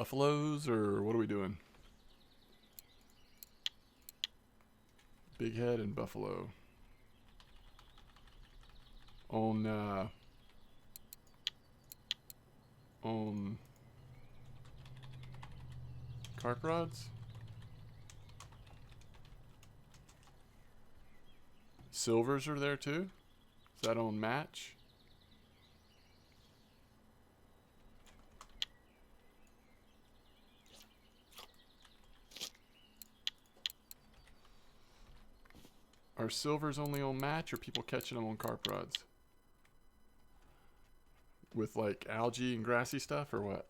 Buffaloes, or what are we doing? Big head and buffalo. On carp rods. Silvers are there too. Is that on match? Are silvers only on match, or people catching them on carp rods? With like algae and grassy stuff, or what?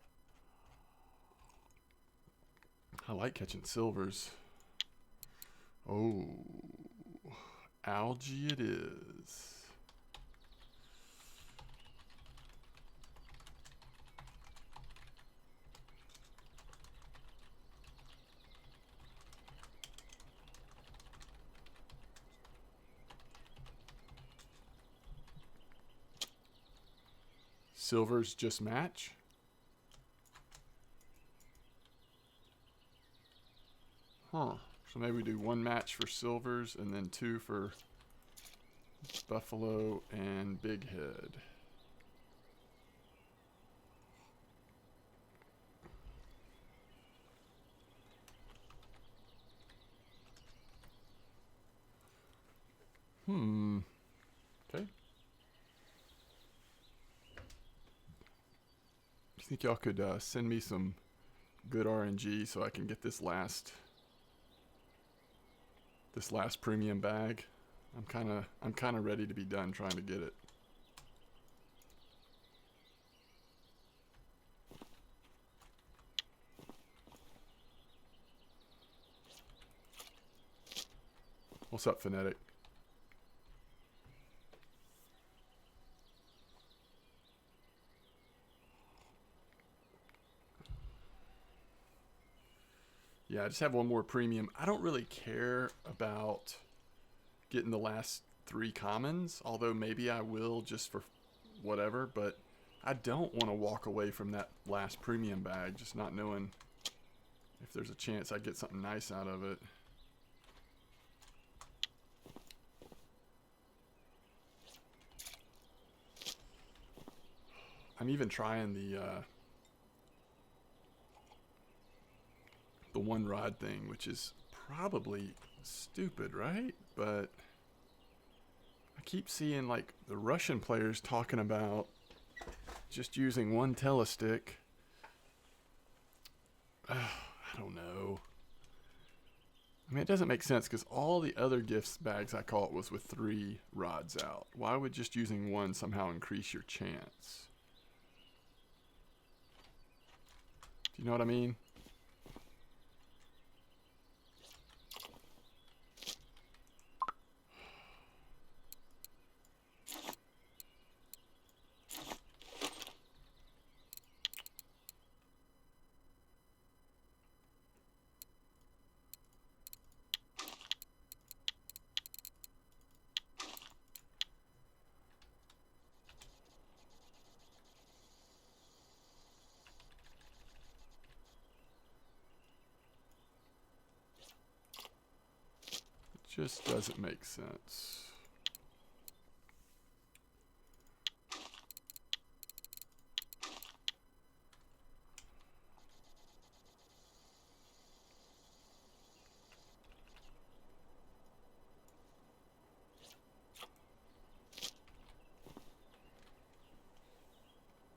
I like catching silvers. Oh, algae it is. Silvers just match? Huh. So maybe we do one match for silvers and then two for buffalo and big head. Okay. You think y'all could send me some good RNG so I can get this last premium bag? I'm kind of ready to be done trying to get it. What's up, Phonetic? Yeah, I just have one more premium. I don't really care about getting the last 3 commons, although maybe I will just for whatever, but I don't want to walk away from that last premium bag just not knowing if there's a chance I get something nice out of it. I'm even trying the one rod thing, which is probably stupid, right? But I keep seeing like the Russian players talking about just using one telestick. I don't know. I mean, it doesn't make sense because all the other gifts bags I caught was with 3 rods out. Why would just using one somehow increase your chance? Do you know what I mean? Just doesn't make sense.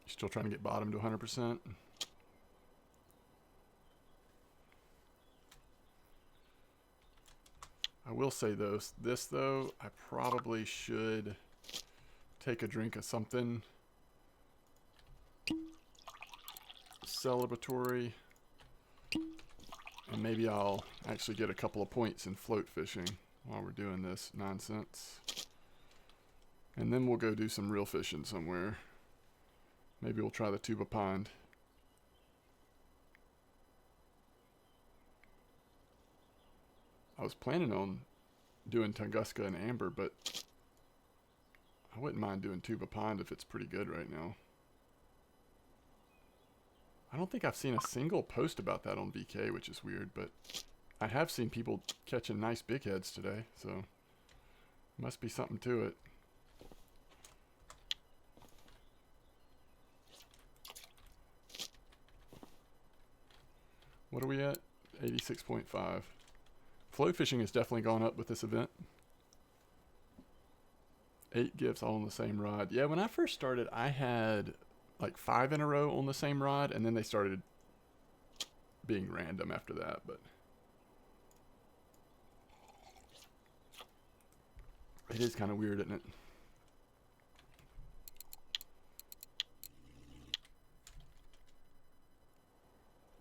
You still trying to get bottom to 100%? I will say this though, I probably should take a drink of something celebratory, and maybe I'll actually get a couple of points in float fishing while we're doing this nonsense. And then we'll go do some real fishing somewhere. Maybe we'll try the Tuba Pond. I was planning on doing Tunguska and Amber, but I wouldn't mind doing Tuba Pond if it's pretty good right now. I don't think I've seen a single post about that on VK, which is weird, but I have seen people catching nice big heads today, so must be something to it. What are we at? 86.5. Float fishing has definitely gone up with this event. 8 gifts all on the same rod. Yeah, when I first started, I had like 5 in a row on the same rod, and then they started being random after that, but it is kind of weird, isn't it?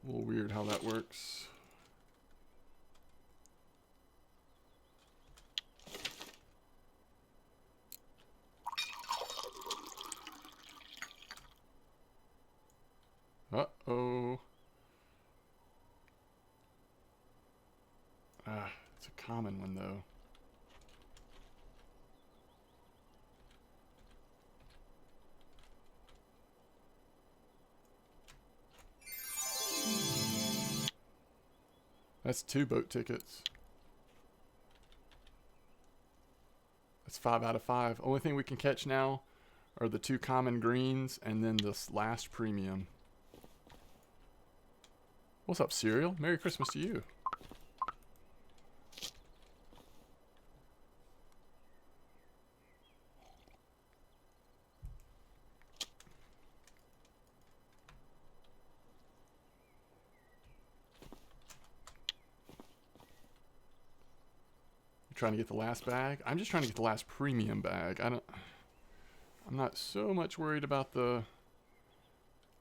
A little weird how that works. Uh-oh. Ah, it's a common one, though. That's 2 boat tickets. That's 5 out of 5. Only thing we can catch now are the 2 common greens and then this last premium. What's up, Cereal? Merry Christmas to you. You're trying to get the last bag? I'm just trying to get the last premium bag. I'm not so much worried about the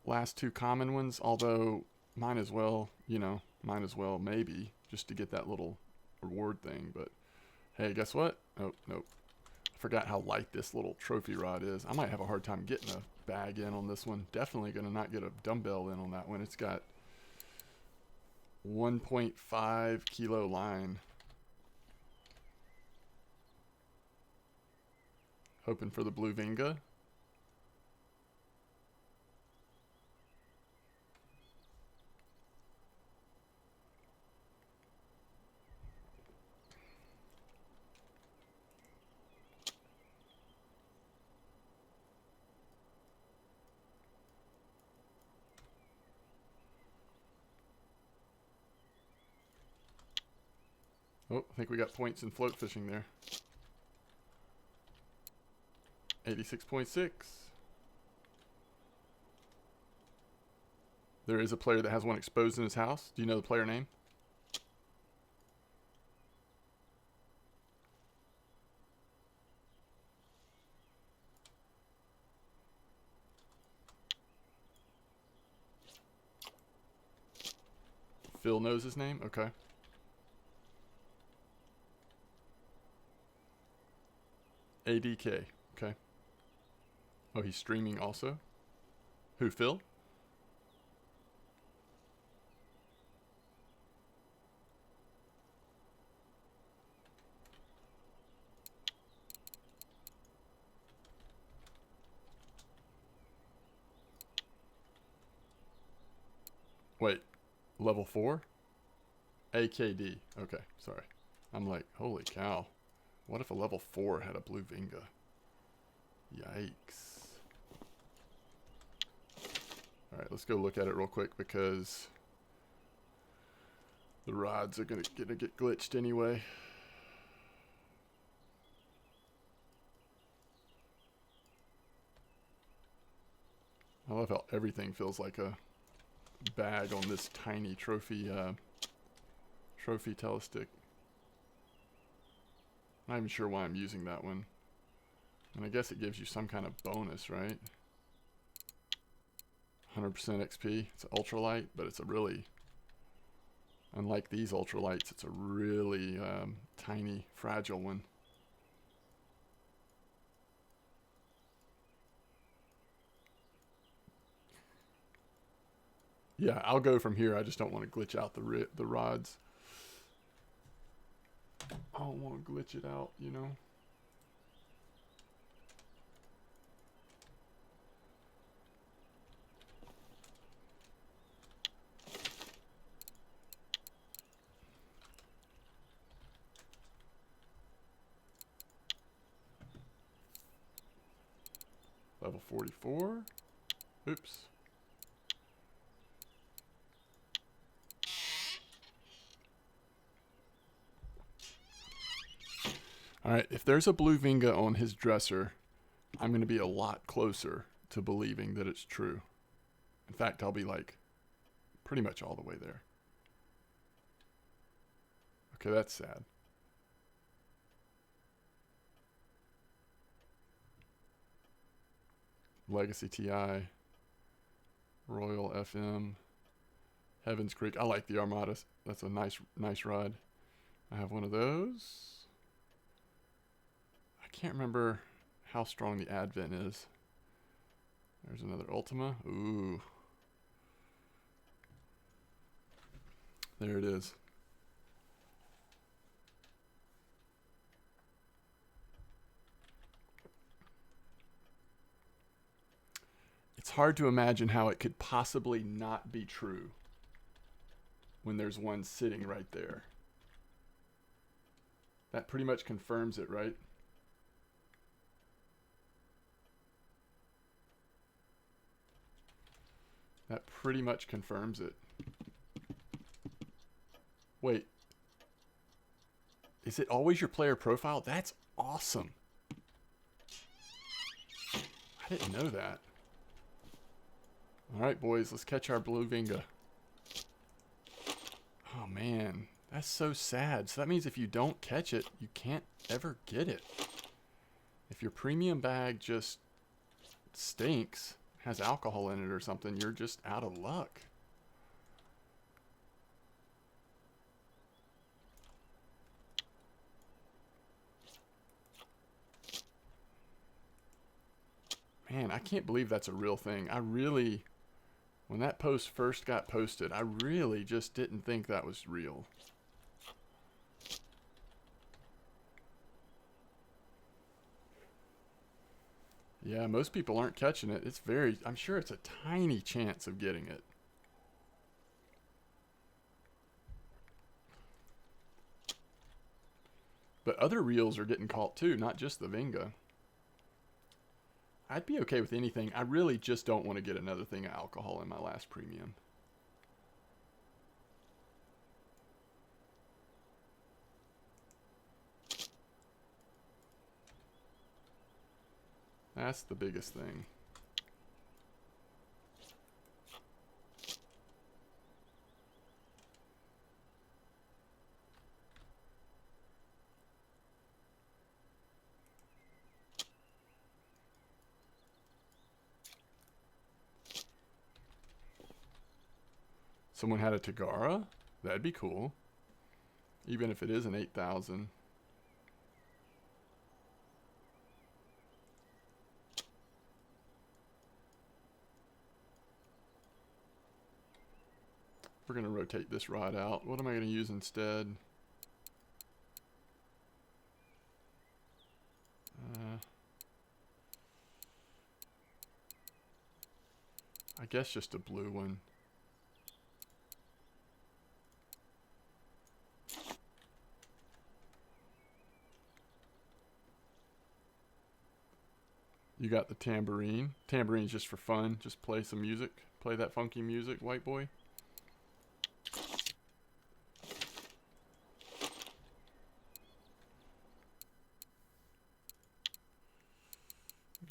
last 2 common ones, although might as well, maybe, just to get that little reward thing. But hey, guess what? Oh, nope. I forgot how light this little trophy rod is. I might have a hard time getting a bag in on this one. Definitely going to not get a dumbbell in on that one. It's got 1.5 kilo line. Hoping for the blue Vinga. Oh, I think we got points in float fishing there. 86.6. There is a player that has one exposed in his house. Do you know the player name? Phil knows his name? Okay. ADK. Okay. Oh, he's streaming also? Who, Phil? Wait, level 4? AKD. Okay, sorry. I'm like, holy cow. What if a level 4 had a blue Vinga? Yikes. Alright, let's go look at it real quick because the rods are gonna get glitched anyway. I love how everything feels like a bag on this tiny trophy telestick. Not even sure why I'm using that one. And I guess it gives you some kind of bonus, right? 100% XP. It's ultralight, but it's a really, unlike these ultralights, it's a really tiny, fragile one. Yeah, I'll go from here. I just don't want to glitch out the rods. I don't want to glitch it out, you know. Level 44. Oops. Alright, if there's a blue Vinga on his dresser, I'm going to be a lot closer to believing that it's true. In fact, I'll be like pretty much all the way there. Okay, that's sad. Legacy TI, Royal FM, Heaven's Creek. I like the Armada. That's a nice ride. I have one of those. I can't remember how strong the Advent is. There's another Ultima. Ooh. There it is. It's hard to imagine how it could possibly not be true when there's one sitting right there. That pretty much confirms it, right? That pretty much confirms it. Wait. Is it always your player profile? That's awesome. I didn't know that. Alright, boys, let's catch our blue Vinga. Oh, man. That's so sad. So that means if you don't catch it, you can't ever get it. If your premium bag just stinks, has alcohol in it or something, you're just out of luck. Man, I can't believe that's a real thing. When that post first got posted, I really just didn't think that was real. Yeah, most people aren't catching it. I'm sure it's a tiny chance of getting it. But other reels are getting caught too, not just the Vinga. I'd be okay with anything. I really just don't want to get another thing of alcohol in my last premium. That's the biggest thing. Someone had a Tagara? That'd be cool. Even if it is an 8,000. We're going to rotate this rod out. What am I going to use instead? I guess just a blue one. You got the tambourine. Tambourine's just for fun. Just play some music. Play that funky music, white boy.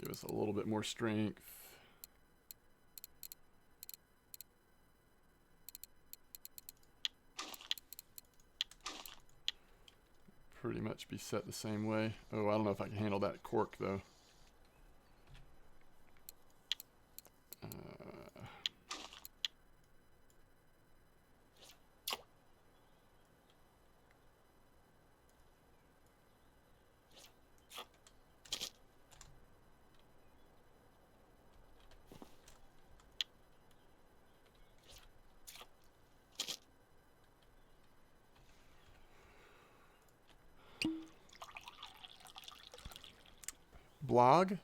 Give us a little bit more strength. Pretty much be set the same way. Oh, I don't know if I can handle that cork though.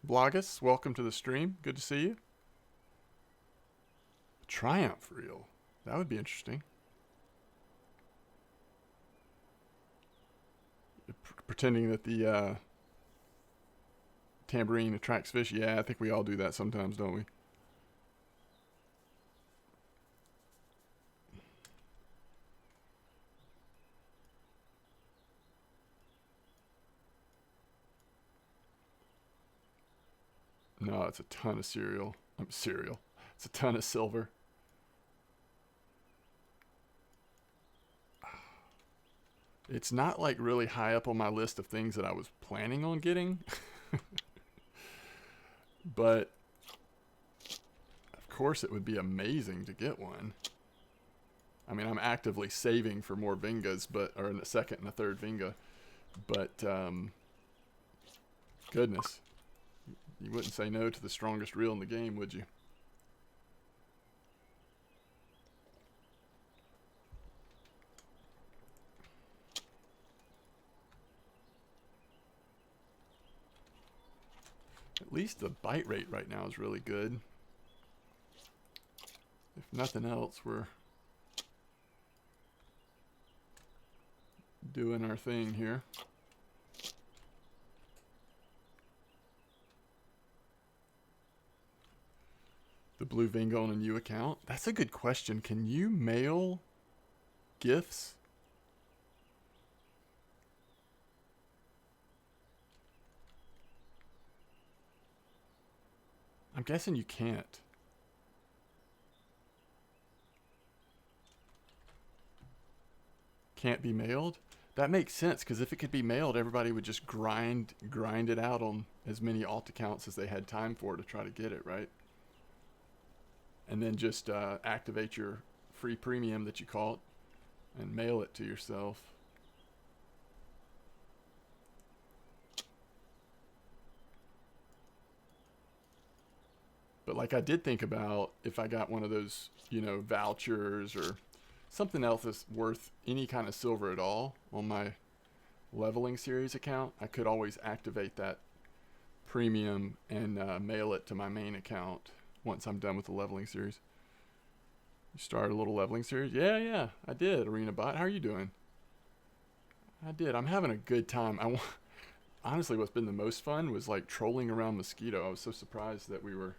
Blogus, welcome to the stream. Good to see you. Triumph reel. That would be interesting. Pretending that the tambourine attracts fish. Yeah, I think we all do that sometimes, don't we? No, it's a ton of cereal. Cereal. It's a ton of silver. It's not like really high up on my list of things that I was planning on getting. But of course it would be amazing to get one. I mean, I'm actively saving for more Vingas, or in a second and a third Vinga. But goodness, you wouldn't say no to the strongest reel in the game, would you? At least the bite rate right now is really good. If nothing else, we're doing our thing here. The blue Vinga on a new account? That's a good question. Can you mail gifts? I'm guessing you can't. Can't be mailed? That makes sense, because if it could be mailed, everybody would just grind it out on as many alt accounts as they had time for to try to get it, right? And then just activate your free premium that you call it and mail it to yourself. But like I did think about if I got one of those, vouchers or something else that's worth any kind of silver at all on my leveling series account, I could always activate that premium and mail it to my main account once I'm done with the leveling series. You started a little leveling series? Yeah, I did, Arena Bot. How are you doing? I did. I'm having a good time. Honestly, what's been the most fun was like trolling around Mosquito. I was so surprised that we were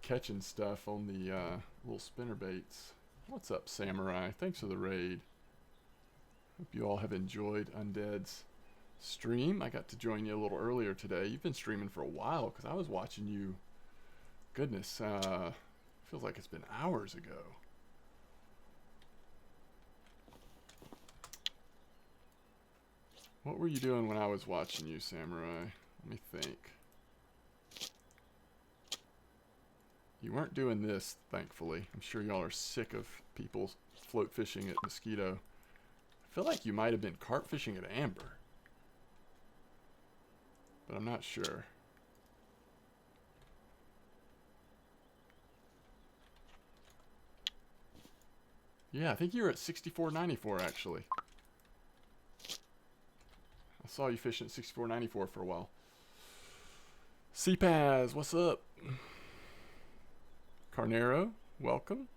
catching stuff on the little spinner baits. What's up, Samurai? Thanks for the raid. Hope you all have enjoyed Undead's stream. I got to join you a little earlier today. You've been streaming for a while because I was watching you. Goodness, feels like it's been hours ago. What were you doing when I was watching you, Samurai? Let me think. You weren't doing this, thankfully. I'm sure y'all are sick of people float fishing at Mosquito. I feel like you might have been carp fishing at Amber, but I'm not sure. Yeah, I think you were at 64.94 actually. I saw you fishing at 64.94 for a while. CPAZ, what's up? Carnero, welcome.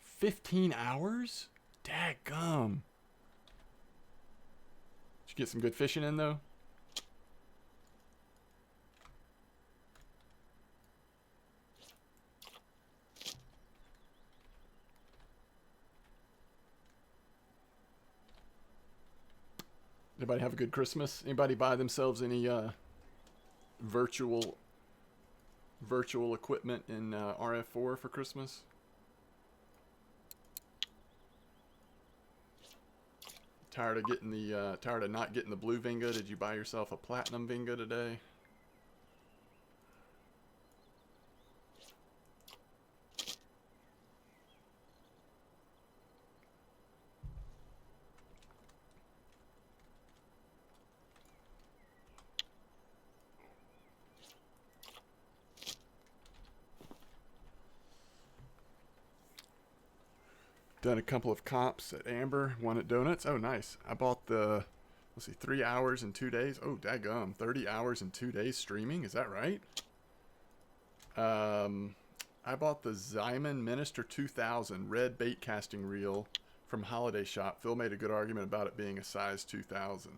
15 hours? Dadgum. Did you get some good fishing in though? Anybody have a good Christmas? Anybody buy themselves any virtual equipment in RF4 for Christmas? Tired of not getting the blue Vinga? Did you buy yourself a platinum Vinga today? Done a couple of comps at Amber, one at Donuts. Oh, nice. I bought the, 3 hours in 2 days. Oh, daggum. 30 hours in 2 days streaming. Is that right? I bought the Zyman Minister 2000 red bait casting reel from Holiday Shop. Phil made a good argument about it being a size 2000.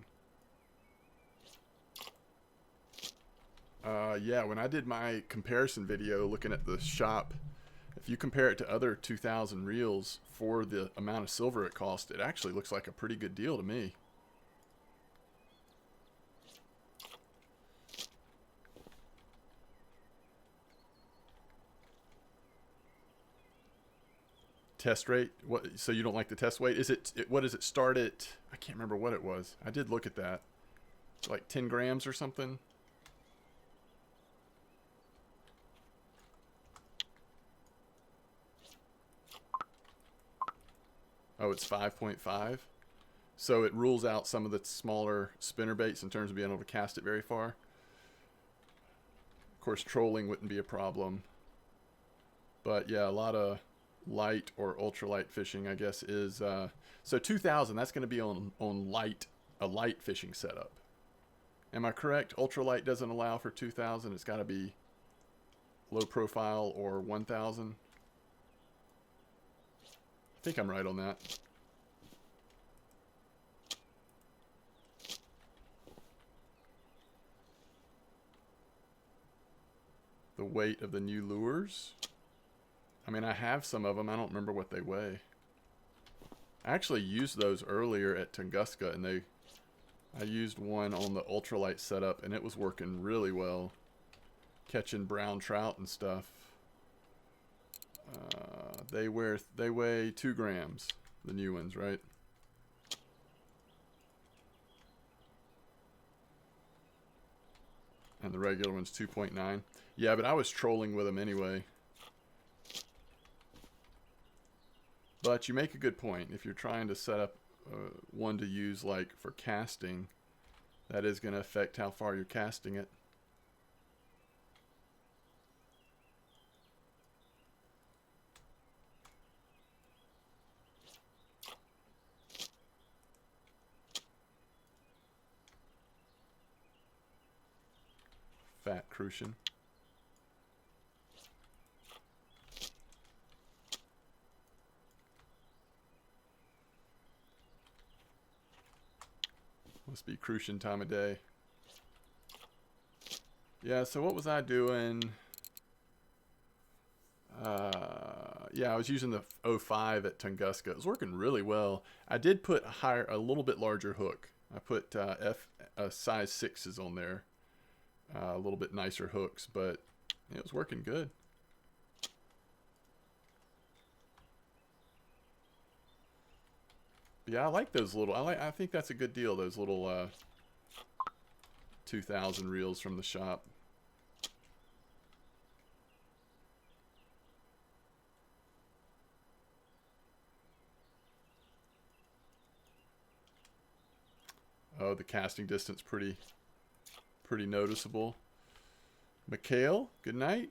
Yeah, when I did my comparison video looking at the shop, if you compare it to other 2000 reels for the amount of silver it cost, it actually looks like a pretty good deal to me. Test rate? What? So you don't like the test weight? What does it start at? I can't remember what it was. I did look at that. Like 10 grams or something. Oh, it's 5.5. So it rules out some of the smaller spinner baits in terms of being able to cast it very far. Of course, trolling wouldn't be a problem. But yeah, a lot of light or ultralight fishing, I guess, is... so 2000, that's going to be on a light fishing setup. Am I correct? Ultralight doesn't allow for 2000. It's got to be low profile or 1000. I think I'm right on that. The weight of the new lures. I mean, I have some of them. I don't remember what they weigh. I actually used those earlier at Tunguska, and I used one on the ultralight setup, and it was working really well, catching brown trout and stuff. They weigh 2 grams, the new ones, right? And the regular one's 2.9. Yeah, but I was trolling with them anyway. But you make a good point. If you're trying to set up one to use like for casting, that is going to affect how far you're casting it. Fat crucian. Must be crucian time of day. Yeah, so what was I doing? Yeah, I was using the 05 at Tunguska. It was working really well. I did put a little bit larger hook. I put size 6s on there. A little bit nicer hooks, but it was working good. Yeah, I like those little. I think that's a good deal. Those little 2000 reels from the shop. Oh, the casting distance pretty noticeable. Mikhail, good night.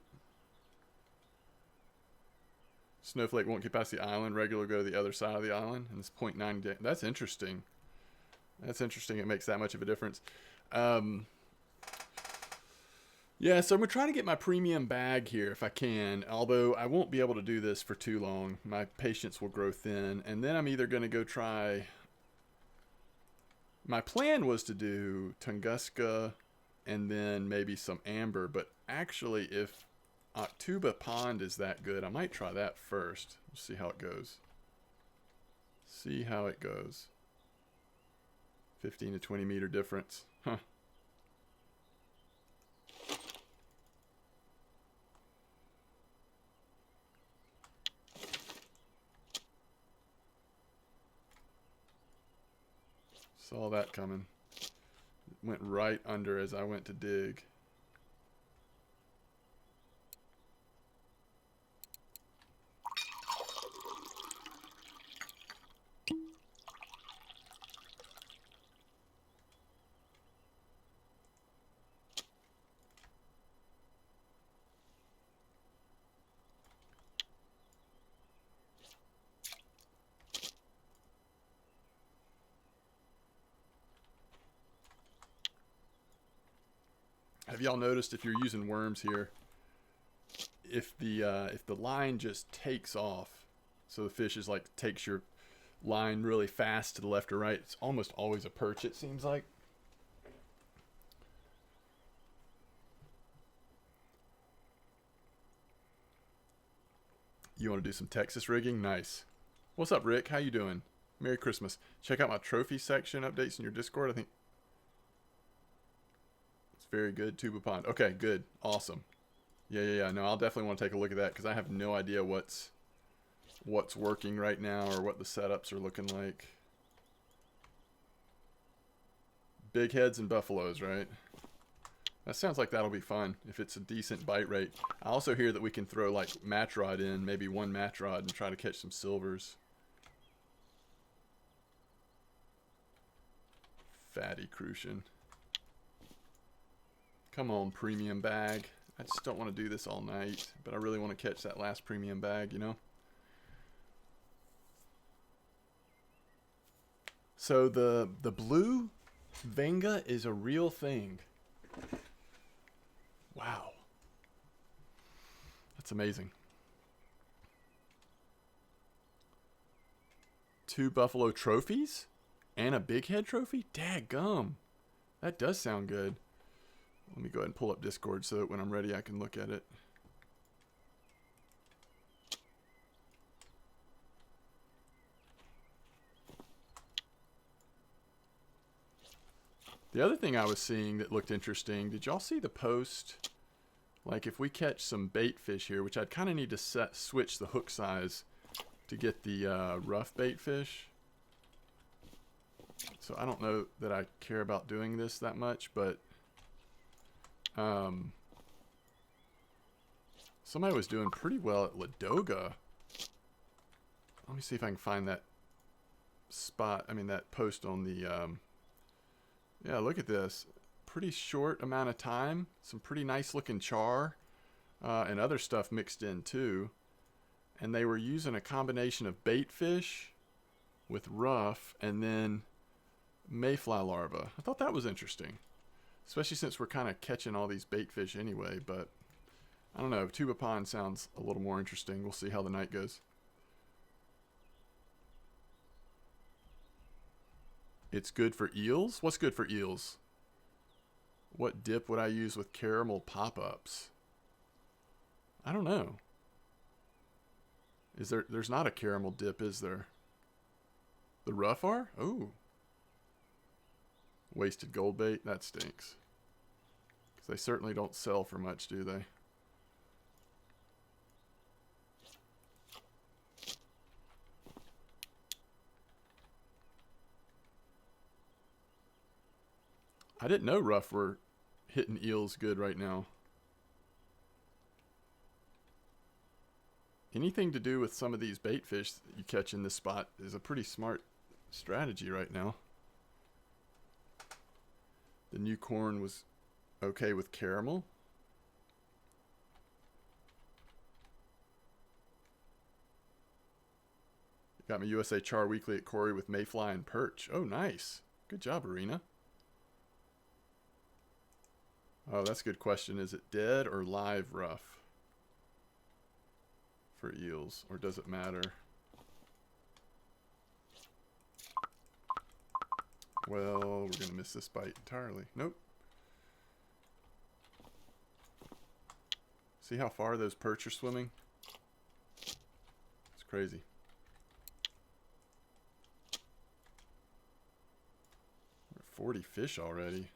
Snowflake won't get past the island. Regular go to the other side of the island. And it's 0.9. That's interesting. That's interesting. It makes that much of a difference. Yeah, so I'm going to try to get my premium bag here if I can. Although I won't be able to do this for too long. My patience will grow thin. And then I'm either going to go try... My plan was to do Tunguska and then maybe some amber. But actually, if Octuba Pond is that good, I might try that first. We'll see how it goes. See how it goes. 15 to 20 meter difference. Huh. Saw that coming. Went right under as I went to dig. Have y'all noticed if you're using worms here, if the line just takes off, so the fish is like takes your line really fast to the left or right, it's almost always a perch, it seems like. You want to do some Texas rigging? Nice. What's up, Rick? How you doing? Merry Christmas. Check out my trophy section updates in your Discord. I think it's very good. Tuba Pond. Okay, good. Awesome. Yeah. No, I'll definitely want to take a look at that because I have no idea what's working right now or what the setups are looking like. Big heads and buffaloes, right? That sounds like that'll be fun if it's a decent bite rate. I also hear that we can throw like match rod in, maybe one match rod, and try to catch some silvers. Fatty crucian. Come on, premium bag. I just don't want to do this all night, but I really want to catch that last premium bag, you know? So the blue Venga is a real thing. Wow. That's amazing. 2 buffalo trophies and a big head trophy? Dadgum. That does sound good. Let me go ahead and pull up Discord so that when I'm ready I can look at it. The other thing I was seeing that looked interesting, did y'all see the post? Like if we catch some bait fish here, which I'd kind of need to switch the hook size to get the rough bait fish. So I don't know that I care about doing this that much, but somebody was doing pretty well at Ladoga. Let me see if I can find that spot. I mean that post on the yeah, look at this. Pretty short amount of time. Some pretty nice looking char and other stuff mixed in too. And they were using a combination of bait fish with rough and then mayfly larva. I thought that was interesting. Especially since we're kind of catching all these bait fish anyway. But I don't know. Tuba Pond sounds a little more interesting. We'll see how the night goes. It's good for eels? What's good for eels? What dip would I use with caramel pop-ups? I don't know. There's not a caramel dip, is there? The rough are? Oh. Wasted gold bait? That stinks. Because they certainly don't sell for much, do they? I didn't know rough were hitting eels good right now. Anything to do with some of these bait fish that you catch in this spot is a pretty smart strategy right now. The new corn was okay with caramel. Got my USA Char Weekly at Corey with mayfly and perch. Oh, nice. Good job, Arena. Oh, that's a good question. Is it dead or live rough for eels? Or does it matter? Well, we're going to miss this bite entirely. Nope. See how far those perch are swimming? It's crazy. We're at 40 fish already.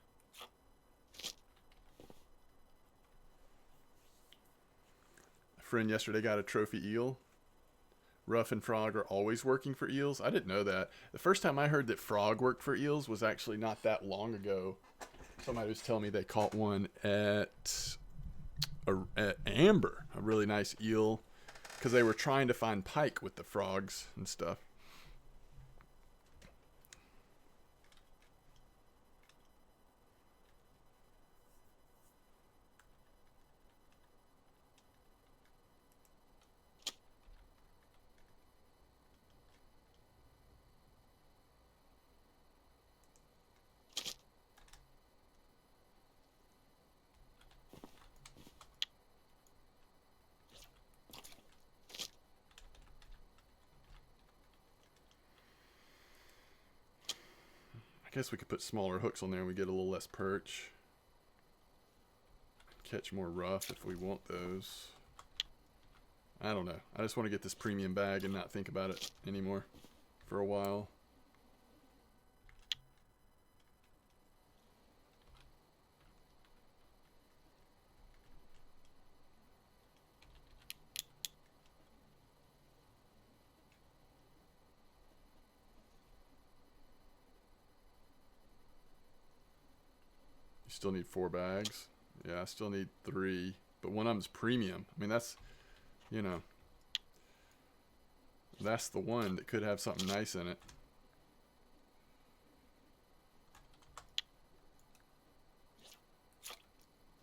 Friend yesterday got a trophy eel. Rough and frog are always working for eels. I didn't know that. The first time I heard that frog worked for eels was actually not that long ago. Somebody was telling me they caught one at Amber, a really nice eel, because they were trying to find pike with the frogs and stuff. I guess we could put smaller hooks on there and we get a little less perch. Catch more rough if we want those. I don't know. I just want to get this premium bag and not think about it anymore for a while. You still need 4 bags. Yeah, I still need 3. But one of them's premium. I mean, that's, you know, that's the one that could have something nice in it.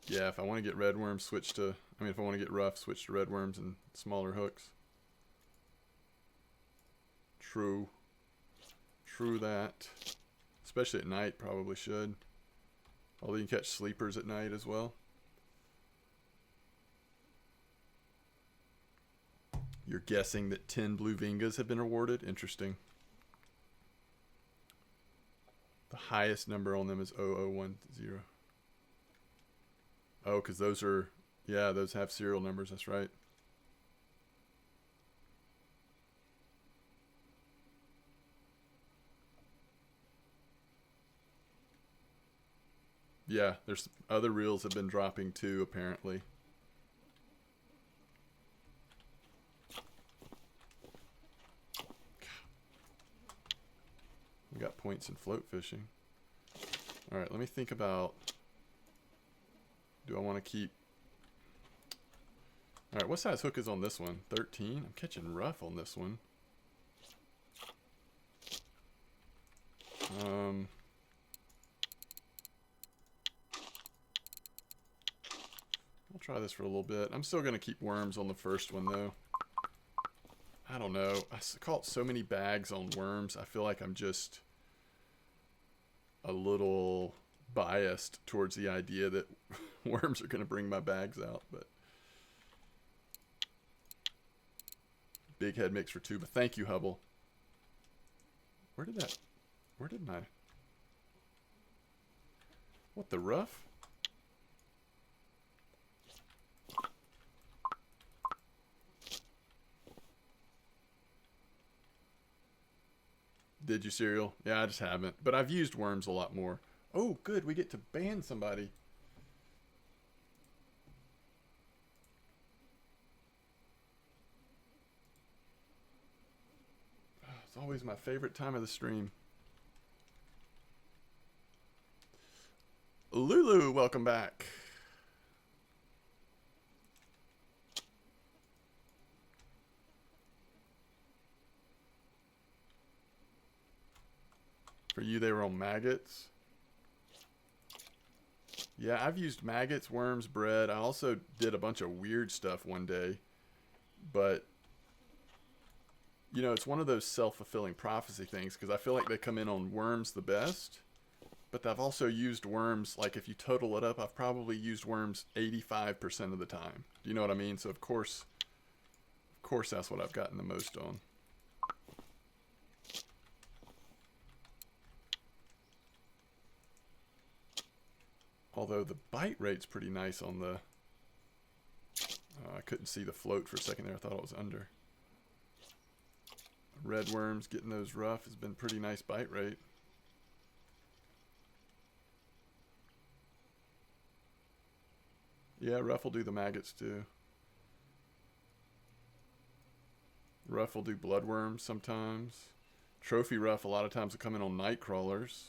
Yeah, if I want to get red worms, switch to, I mean, if I want to get rough, switch to red worms and smaller hooks. True. True that. Especially at night, probably should. Although you can catch sleepers at night as well. You're guessing that 10 blue vingas have been awarded? Interesting. The highest number on them is 0010. Oh, because those are, yeah, those have serial numbers. That's right. Yeah, there's other reels have been dropping too, apparently. We got points in float fishing. All right, let me think about, do I want to keep, all right, what size hook is on this one? 13? I'm catching rough on this one. I'll try this for a little bit. I'm still going to keep worms on the first one, though. I don't know. I caught so many bags on worms. I feel like I'm just a little biased towards the idea that worms are going to bring my bags out, but big head mix for 2. But thank you, Hubble. Where did my, what, the rough? Did you, Serial? Yeah, I just haven't. But I've used worms a lot more. Oh, good. We get to ban somebody. It's always my favorite time of the stream. Lulu, welcome back. For you, they were on maggots. Yeah, I've used maggots, worms, bread. I also did a bunch of weird stuff one day. But, you know, it's one of those self-fulfilling prophecy things, because I feel like they come in on worms the best. But I've also used worms, like if you total it up, I've probably used worms 85% of the time. Do you know what I mean? So, of course, that's what I've gotten the most on. Although the bite rate's pretty nice on the... I couldn't see the float for a second there. I thought it was under. Red worms, getting those rough has been pretty nice bite rate. Yeah, rough will do the maggots too. Rough will do bloodworms sometimes. Trophy rough a lot of times will come in on night crawlers.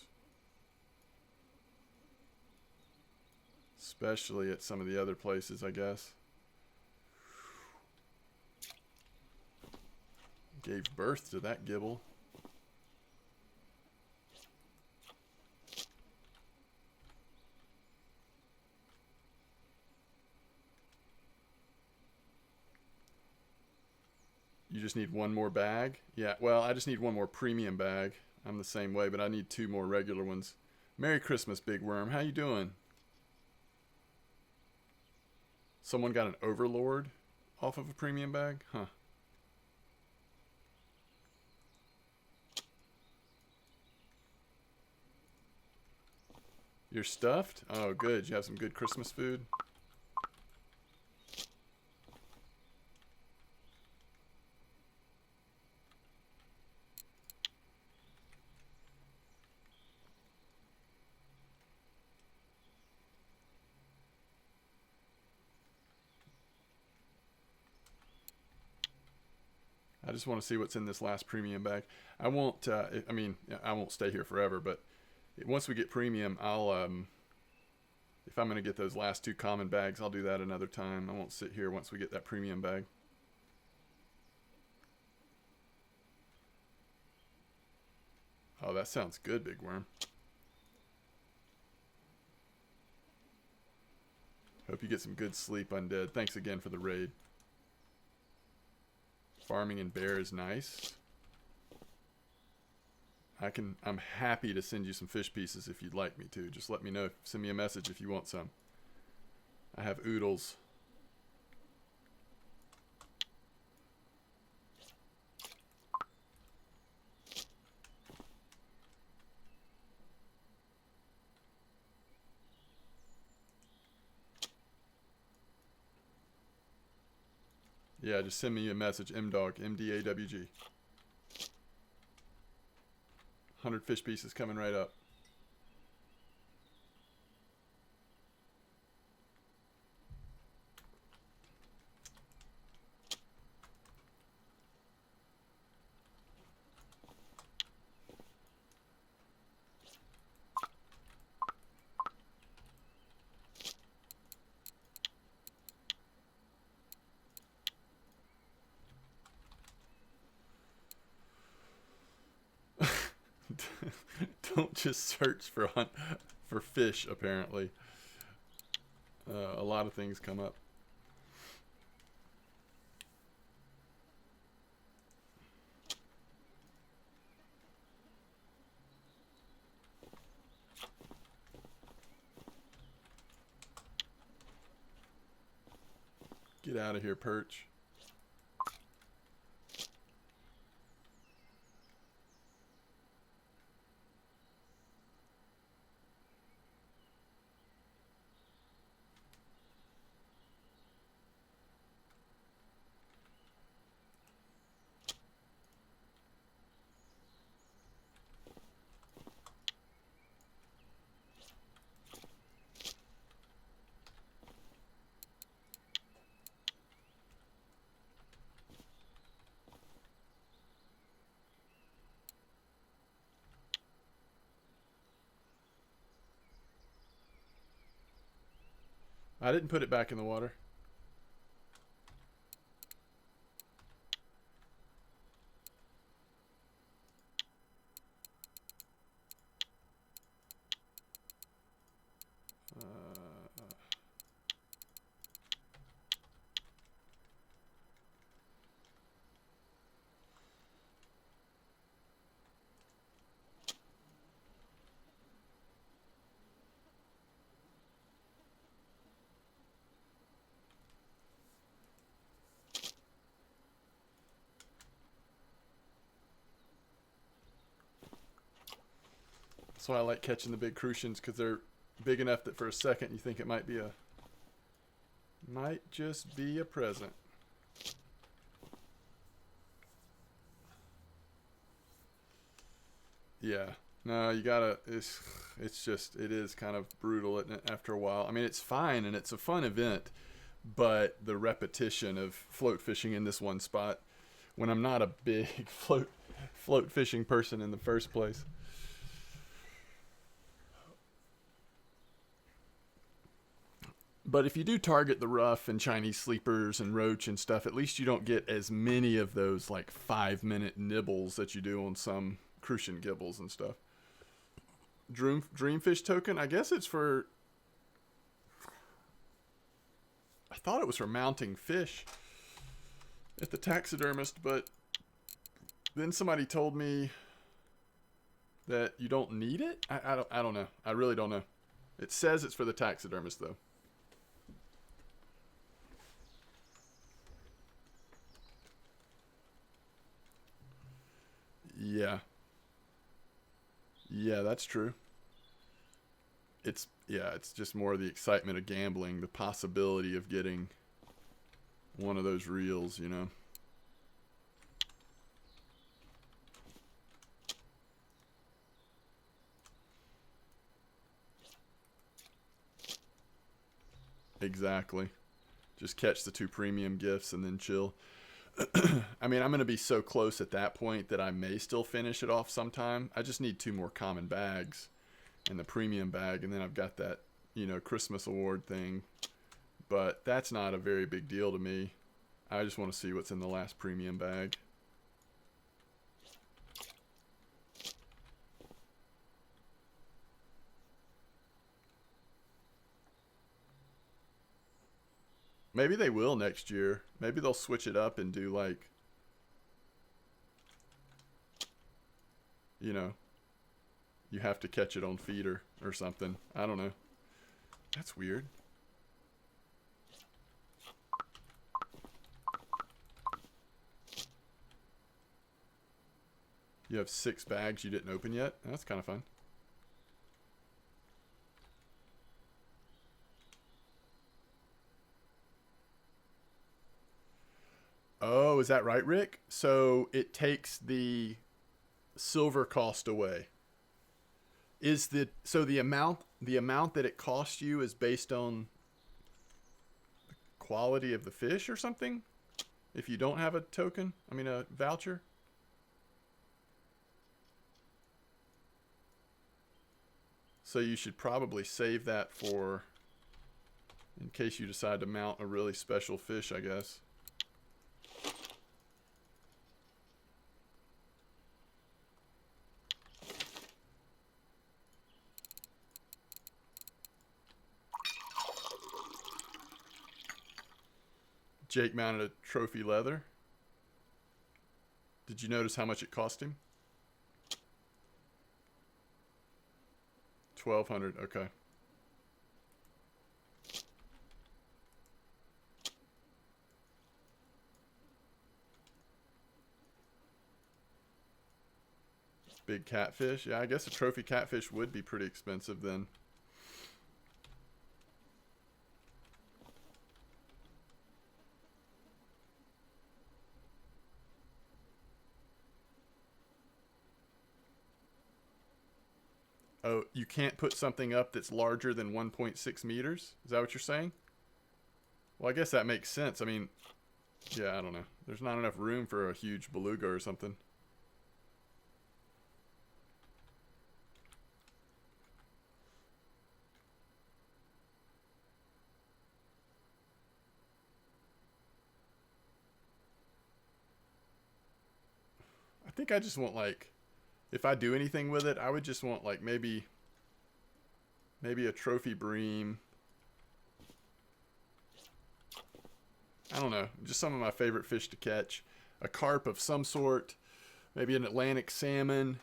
Especially at some of the other places, I guess. Gave birth to that gibble. You just need one more bag? Yeah, well, I just need one more premium bag. I'm the same way, but I need 2 more regular ones. Merry Christmas, Big Worm. How you doing? Someone got an Overlord off of a premium bag? Huh. You're stuffed? Oh, good. You have some good Christmas food? I just want to see what's in this last premium bag. I won't. I mean, I won't stay here forever, but once we get premium, I'll. If I'm going to get those last 2 common bags, I'll do that another time. I won't sit here once we get that premium bag. Oh, that sounds good, Big Worm. Hope you get some good sleep, Undead. Thanks again for the raid. Farming in bear is nice. I'm happy to send you some fish pieces if you'd like me to. Just let me know. Send me a message if you want some. I have oodles. Yeah, just send me a message. MDawg, MDAWG. 100 fish pieces coming right up. Don't just search for fish, apparently. A lot of things come up. Get out of here, perch. I didn't put it back in the water. That's why I like catching the big crucians, because they're big enough that for a second you think it might just be a present. Yeah. No, you gotta, it is kind of brutal, isn't it, after a while. I mean, it's fine and it's a fun event, but the repetition of float fishing in this one spot, when I'm not a big float fishing person in the first place. But if you do target the rough and Chinese sleepers and roach and stuff, at least you don't get as many of those like 5-minute nibbles that you do on some crucian gibbles and stuff. Dreamfish token, I guess it's for... I thought it was for mounting fish at the taxidermist, but then somebody told me that you don't need it? I don't know. I really don't know. It says it's for the taxidermist, though. Yeah. Yeah, that's true. It's just more the excitement of gambling, the possibility of getting one of those reels, you know. Exactly. Just catch the 2 premium gifts and then chill. I mean, I'm going to be so close at that point that I may still finish it off sometime. I just need 2 more common bags and the premium bag, and then I've got that, you know, Christmas award thing. But that's not a very big deal to me. I just want to see what's in the last premium bag. Maybe they will next year. Maybe they'll switch it up and do like, you know, you have to catch it on feeder or something. I don't know. That's weird. You have 6 bags you didn't open yet? That's kind of fun. Oh, is that right, Rick? So it takes the silver cost away. Is the so the amount that it costs you is based on the quality of the fish or something? If you don't have a token, I mean a voucher? So you should probably save that for in case you decide to mount a really special fish, I guess. Jake mounted a trophy leather. Did you notice how much it cost him? 1,200. Okay. Big catfish. Yeah, I guess a trophy catfish would be pretty expensive then. Oh, you can't put something up that's larger than 1.6 meters? Is that what you're saying? Well, I guess that makes sense. I mean, yeah, I don't know. There's not enough room for a huge beluga or something. I think I just want like, if I do anything with it, I would just want like maybe a trophy bream. I don't know, just some of my favorite fish to catch. A carp of some sort, maybe an Atlantic salmon.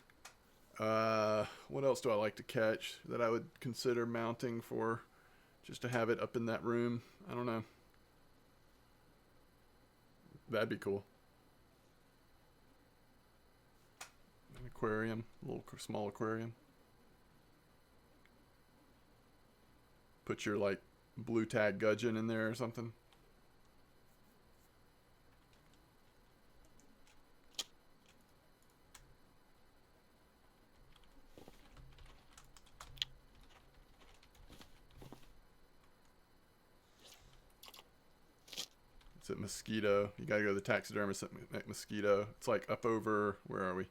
What else do I like to catch that I would consider mounting for just to have it up in that room? I don't know. That'd be cool. An aquarium, a little small aquarium. Put your like blue tag gudgeon in there or something. It's at Mosquito. You gotta go to the taxidermist at Mosquito. It's like up over, where are we?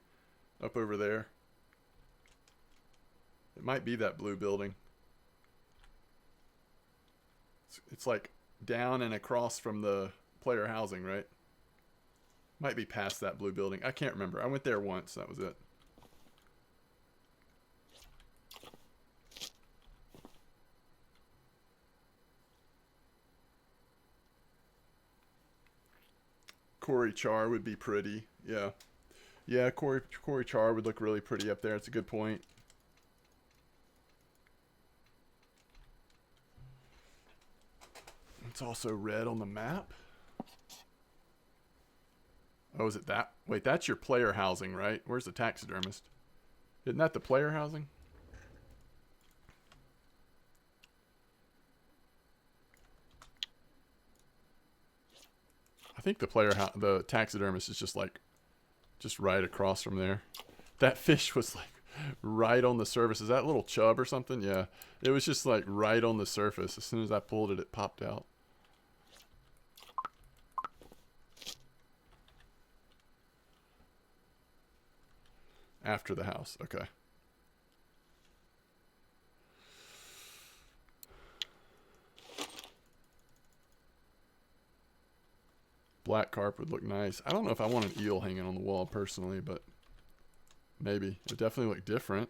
Up over there. It might be that blue building. It's like down and across from the player housing, right? Might be past that blue building. I can't remember. I went there once. That was it. Corey Char would be pretty. Yeah. Yeah, Corey Char would look really pretty up there. It's a good point. It's also red on the map. Oh, is it that? Wait, that's your player housing, right? Where's the taxidermist? Isn't that the player housing? I think the taxidermist is just like, just right across from there. That fish was like right on the surface. Is that a little chub or something? Yeah. It was just like right on the surface. As soon as I pulled it, it popped out. After the house. Okay. Black carp would look nice. I don't know if I want an eel hanging on the wall personally, but maybe. It would definitely look different.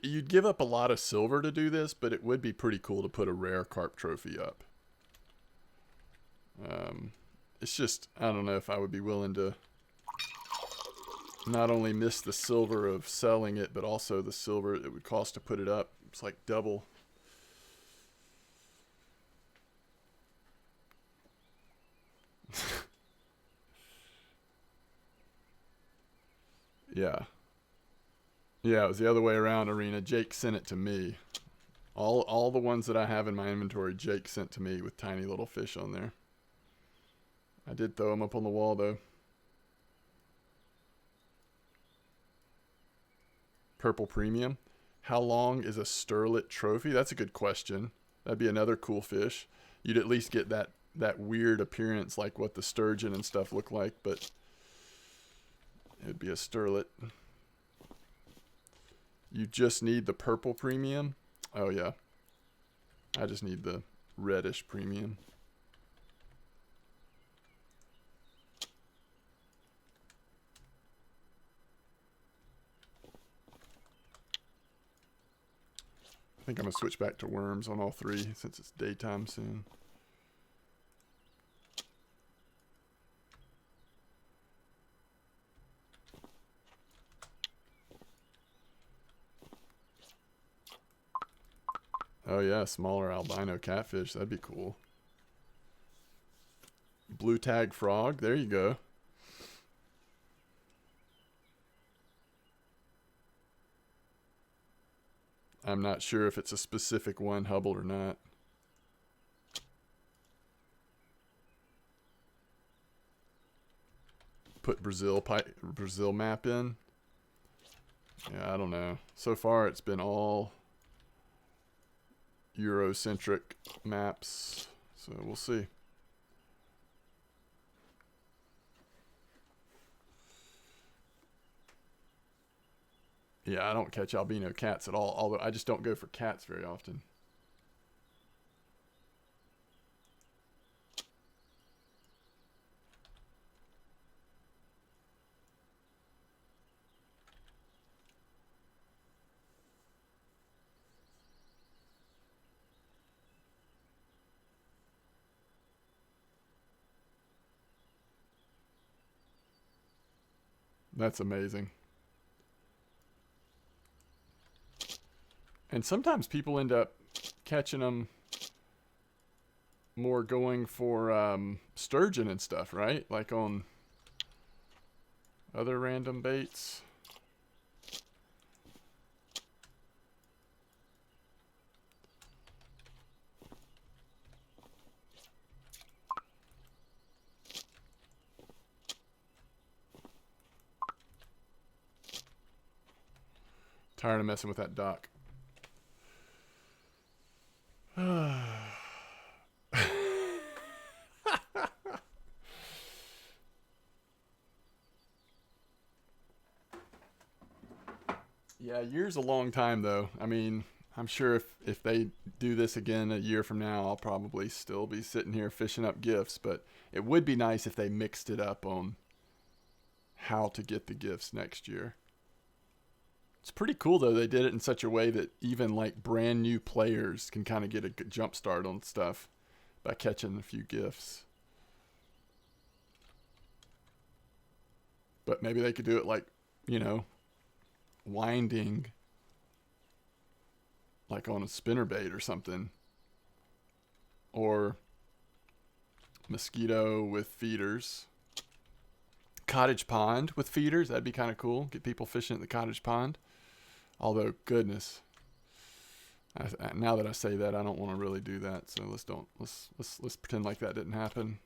You'd give up a lot of silver to do this, but it would be pretty cool to put a rare carp trophy up. It's just, I don't know if I would be willing to not only miss the silver of selling it, but also the silver it would cost to put it up. It's like double. Yeah. Yeah, it was the other way around, Arena. Jake sent it to me. All the ones that I have in my inventory, Jake sent to me with tiny little fish on there. I did throw them up on the wall, though. Purple Premium. How long is a sterlet trophy? That's a good question. That'd be another cool fish. You'd at least get that weird appearance like what the sturgeon and stuff look like, but it'd be a sterlet. You just need the purple premium? Oh, yeah. I just need the reddish premium. I think I'm going to switch back to worms on all three since it's daytime soon. Oh yeah, smaller albino catfish. That'd be cool. Blue tag frog. There you go. I'm not sure if it's a specific one, Hubble, or not. Put Brazil map in. Yeah, I don't know. So far, it's been all Eurocentric maps, so we'll see. Yeah, I don't catch albino cats at all, although I just don't go for cats very often. That's amazing. And sometimes people end up catching them more going for sturgeon and stuff, right? Like on other random baits. Tired of messing with that dock. Yeah, year's a long time though. I mean, I'm sure if they do this again a year from now, I'll probably still be sitting here fishing up gifts, but it would be nice if they mixed it up on how to get the gifts next year. It's pretty cool though. They did it in such a way that even like brand new players can kind of get a good jump start on stuff by catching a few gifts. But maybe they could do it like, you know, winding like on a spinnerbait or something, or mosquito with feeders, cottage pond with feeders. That'd be kind of cool. Get people fishing at the cottage pond. Although, goodness, now that I say that, I don't want to really do that. So let's pretend like that didn't happen.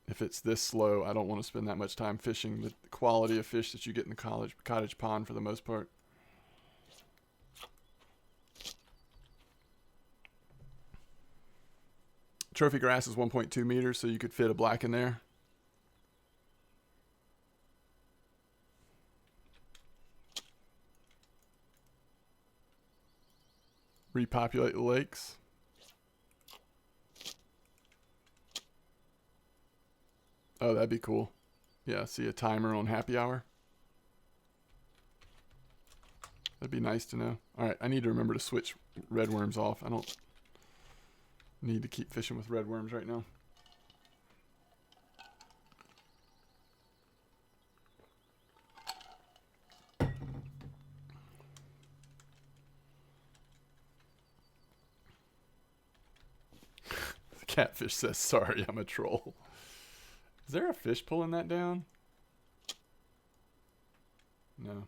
if it's this slow, I don't want to spend that much time fishing the quality of fish that you get in the cottage pond for the most part. Trophy grass is 1.2 meters, so you could fit a black in there. Repopulate the lakes. Oh, that'd be cool. Yeah, see a timer on happy hour. That'd be nice to know. All right, I need to remember to switch red worms off. I don't need to keep fishing with red worms right now. The catfish says, sorry, I'm a troll. Is there a fish pulling that down? No.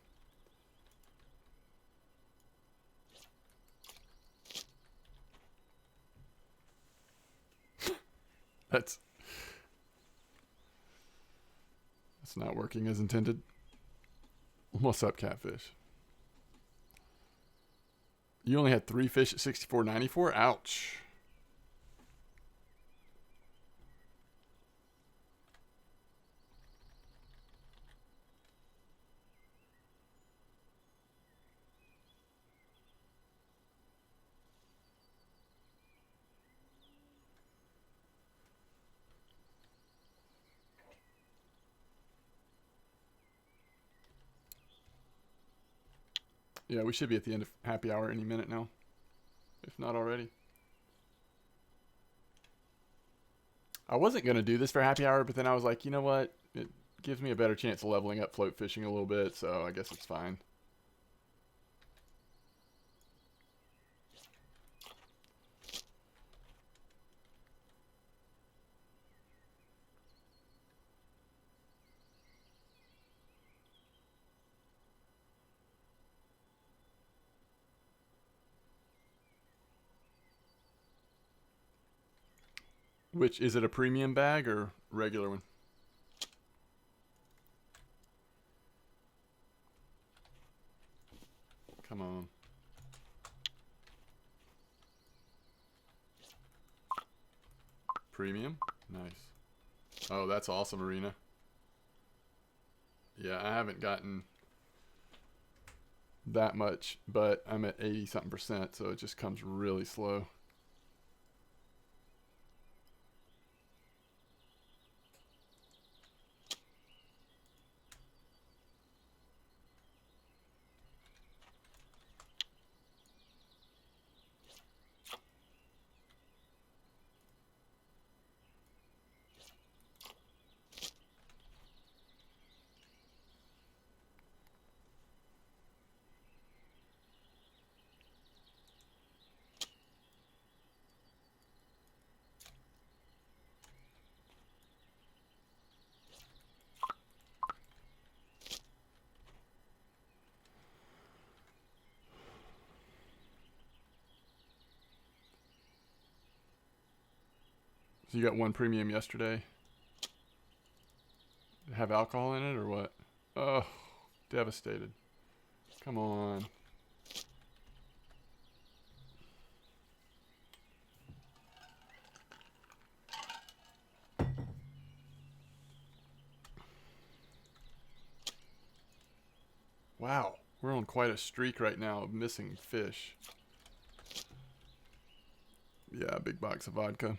That's not working as intended. What's up, catfish? You only had 3 fish at 64.94? Ouch. Yeah, we should be at the end of happy hour any minute now, if not already. I wasn't going to do this for happy hour, but then I was like, you know what? It gives me a better chance of leveling up float fishing a little bit, so I guess it's fine. Which, is it a premium bag or regular one? Come on. Premium? Nice. Oh, that's awesome, Arena. Yeah, I haven't gotten that much, but I'm at 80 something percent, so it just comes really slow. So you got one premium yesterday. Have alcohol in it or what? Oh, devastated. Come on. Wow, we're on quite a streak right now of missing fish. Yeah, big box of vodka.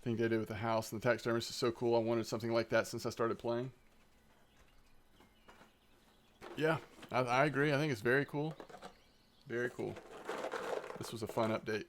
Thing they did with the house and the taxidermist is so cool. I wanted something like that since I started playing. Yeah, I agree. I think it's very cool. Very cool. This was a fun update.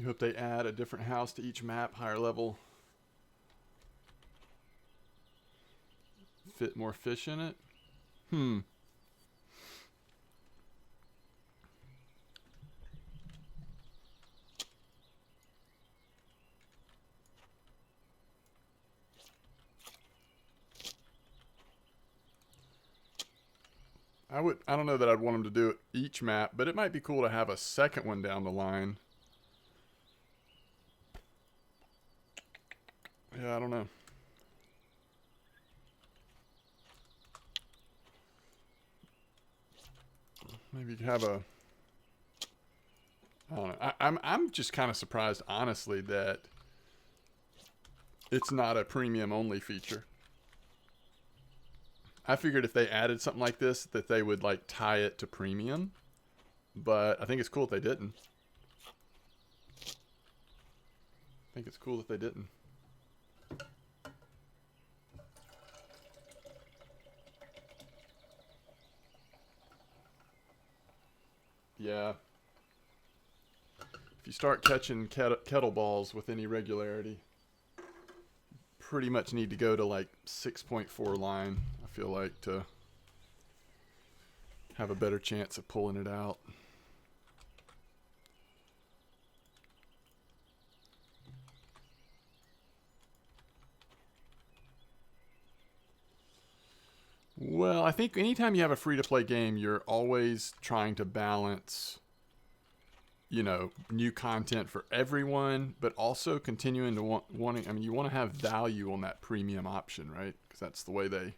You hope they add a different house to each map, higher level. Fit more fish in it? I don't know that I'd want them to do it each map, but it might be cool to have a second one down the line. Yeah, I don't know. Maybe you could have a. I don't know. I'm just kind of surprised, honestly, that it's not a premium only feature. I figured if they added something like this, that they would like tie it to premium. But I think it's cool if they didn't. Yeah. If you start catching kettle balls with any regularity, pretty much need to go to like 6.4 line, I feel like, to have a better chance of pulling it out. Well, I think anytime you have a free-to-play game, you're always trying to balance, you know, new content for everyone, but also continuing to wanting. I mean, you want to have value on that premium option, right? Because that's the way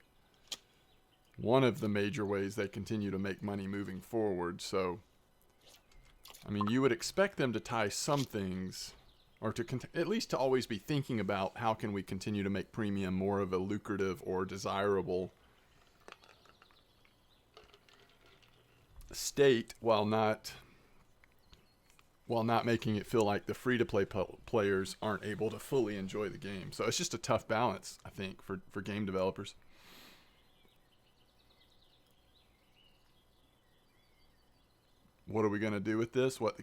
one of the major ways they continue to make money moving forward. So, I mean, you would expect them to tie some things, or to at least to always be thinking about how can we continue to make premium more of a lucrative or desirable state, while not making it feel like the free-to-play players aren't able to fully enjoy the game. So it's just a tough balance, I think, for game developers. What are we going to do with this? I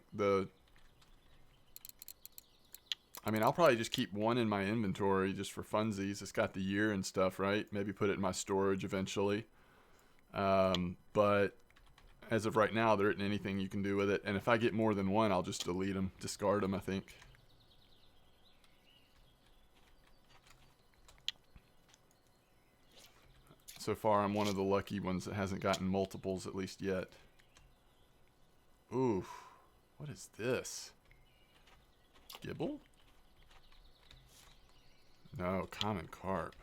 mean, I'll probably just keep one in my inventory just for funsies. It's got the year and stuff, right? Maybe put it in my storage eventually. But as of right now, there isn't anything you can do with it. And if I get more than one, I'll just delete them, discard them, I think. So far, I'm one of the lucky ones that hasn't gotten multiples, at least yet. Ooh, what is this? Gibble? No, common carp.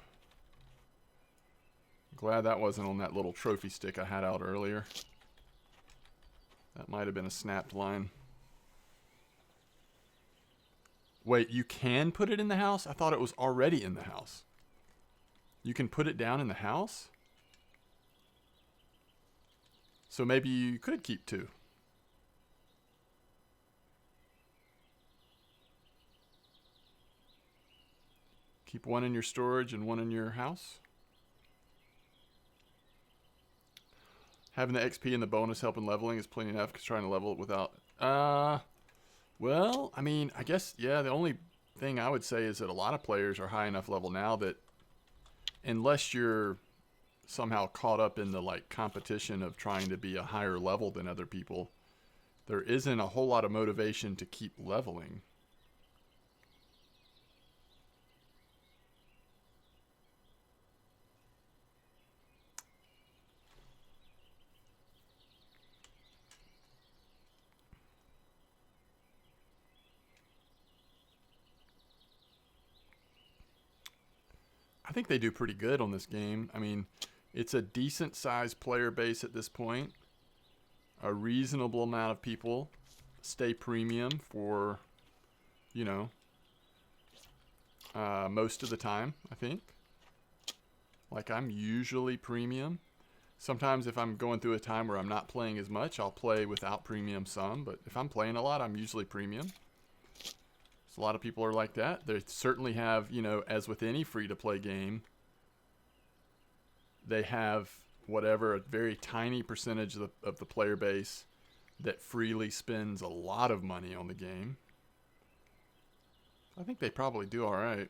Glad that wasn't on that little trophy stick I had out earlier. That might have been a snapped line. Wait, you can put it in the house? I thought it was already in the house. You can put it down in the house? So maybe you could keep two. Keep one in your storage and one in your house. Having the XP and the bonus help in leveling is plenty enough because trying to level it without... Well, I mean, I guess, yeah, the only thing I would say is that a lot of players are high enough level now that unless you're somehow caught up in the like competition of trying to be a higher level than other people, there isn't a whole lot of motivation to keep leveling. I think they do pretty good on this game. I mean, it's a decent sized player base at this point. A reasonable amount of people stay premium for, you know, most of the time, I think. Like, I'm usually premium. Sometimes if I'm going through a time where I'm not playing as much, I'll play without premium some. But if I'm playing a lot, I'm usually premium. A lot of people are like that. They certainly have, you know, as with any free-to-play game, they have whatever, a very tiny percentage of the player base that freely spends a lot of money on the game. I think they probably do all right.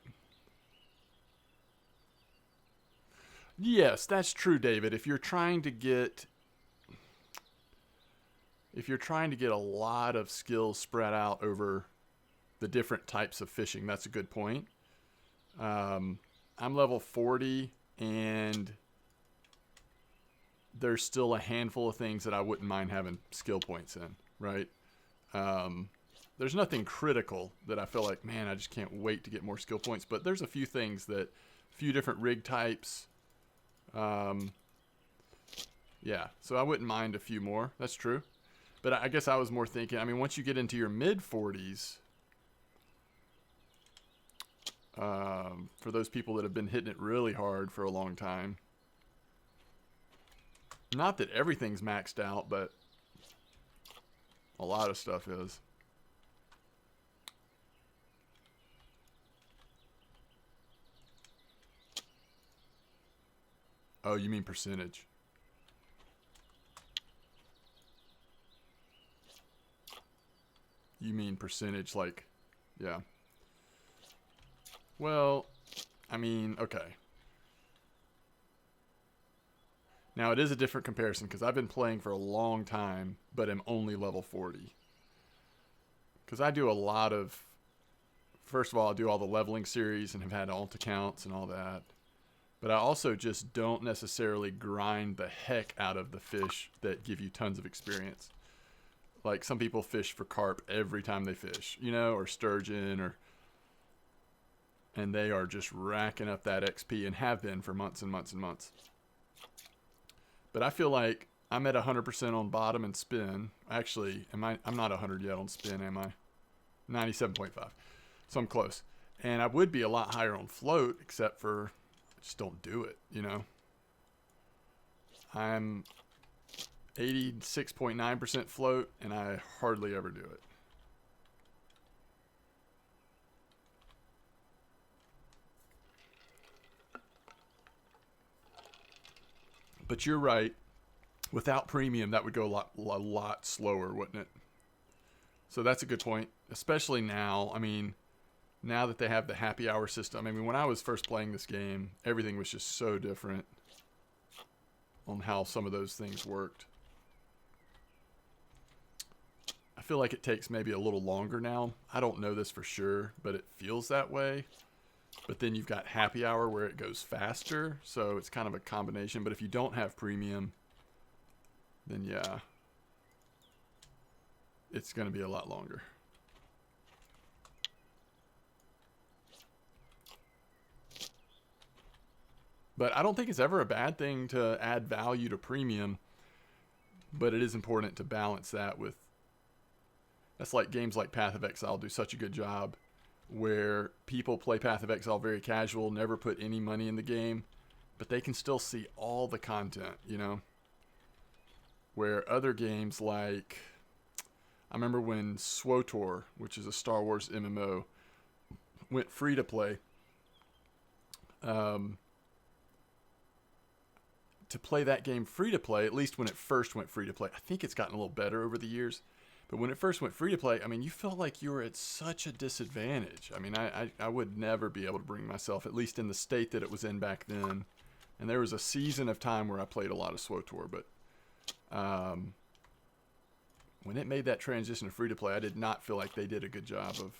Yes, that's true, David. If you're trying to get a lot of skills spread out over the different types of fishing, that's a good point. I'm level 40, and there's still a handful of things that I wouldn't mind having skill points in, right? There's nothing critical that I feel like, man, I just can't wait to get more skill points. But there's a few things that, a few different rig types. Yeah, so I wouldn't mind a few more. That's true. But I guess I was more thinking, I mean, once you get into your mid 40s, for those people that have been hitting it really hard for a long time, not that everything's maxed out, but a lot of stuff is. Oh, you mean percentage? You mean percentage, like, yeah. Well, I mean, okay. Now, it is a different comparison because I've been playing for a long time, but am only level 40. Because I do a lot of, first of all, I do all the leveling series and have had alt accounts and all that. But I also just don't necessarily grind the heck out of the fish that give you tons of experience. Like some people fish for carp every time they fish, you know, or sturgeon, and they are just racking up that XP and have been for months and months and months. But I feel like I'm at 100% on bottom and spin. Actually, I'm not 100 yet on spin, am I? 97.5. So I'm close. And I would be a lot higher on float, except for I just don't do it, you know. I'm 86.9% float, and I hardly ever do it. But you're right. Without premium, that would go a lot slower, wouldn't it? So that's a good point, especially now. I mean, now that they have the happy hour system. I mean, when I was first playing this game, everything was just so different on how some of those things worked. I feel like it takes maybe a little longer now. I don't know this for sure, but it feels that way. But then you've got happy hour where it goes faster, so it's kind of a combination. But if you don't have premium, then yeah, it's going to be a lot longer. But I don't think it's ever a bad thing to add value to premium, but it is important to balance that with, that's like games like Path of Exile do such a good job where people play Path of Exile very casual, never put any money in the game, but they can still see all the content, you know? Where other games like, I remember when SWTOR, which is a Star Wars MMO, went free to play. To play that game free to play, at least when it first went free to play, I think it's gotten a little better over the years. But when it first went free to play, I mean, you felt like you were at such a disadvantage. I mean, I would never be able to bring myself, at least in the state that it was in back then. And there was a season of time where I played a lot of SWTOR, but when it made that transition to free to play, I did not feel like they did a good job of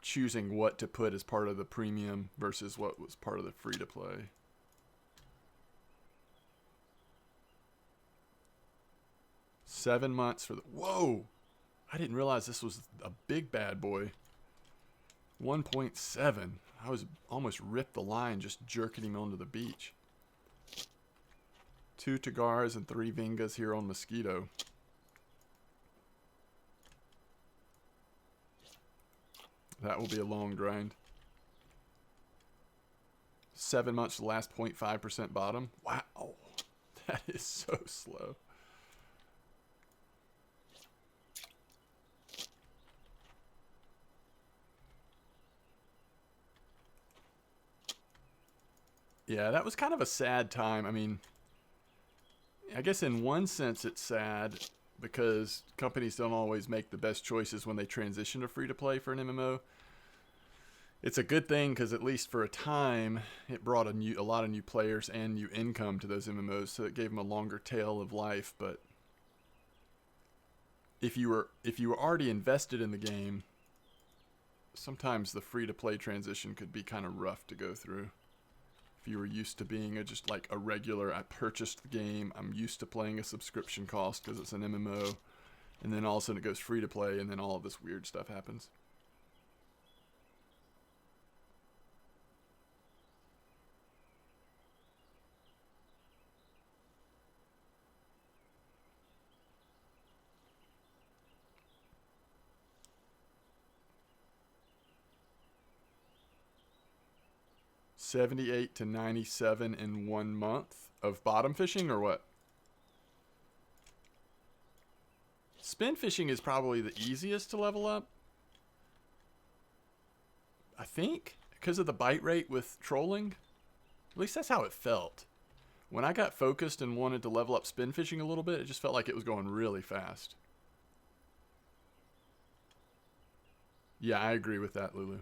choosing what to put as part of the premium versus what was part of the free to play. $7 months for the... Whoa! I didn't realize this was a big bad boy. 1.7. I was almost ripped the line just jerking him onto the beach. 2 Tagars and 3 Vingas here on Mosquito. That will be a long grind. 7 months to the last 0.5% bottom. Wow. That is so slow. Yeah, that was kind of a sad time. I mean, I guess in one sense it's sad because companies don't always make the best choices when they transition to free-to-play for an MMO. It's a good thing because at least for a time, it brought a lot of new players and new income to those MMOs, so it gave them a longer tail of life. But if you were already invested in the game, sometimes the free to play transition could be kind of rough to go through. If you were used to being just like a regular, I purchased the game, I'm used to playing a subscription cost because it's an MMO, and then all of a sudden it goes free to play, and then all of this weird stuff happens. $78 to $97 in 1 month of bottom fishing, or what? Spin fishing is probably the easiest to level up, I think, because of the bite rate with trolling. At least that's how it felt. When I got focused and wanted to level up spin fishing a little bit, it just felt like it was going really fast. Yeah, I agree with that, Lulu.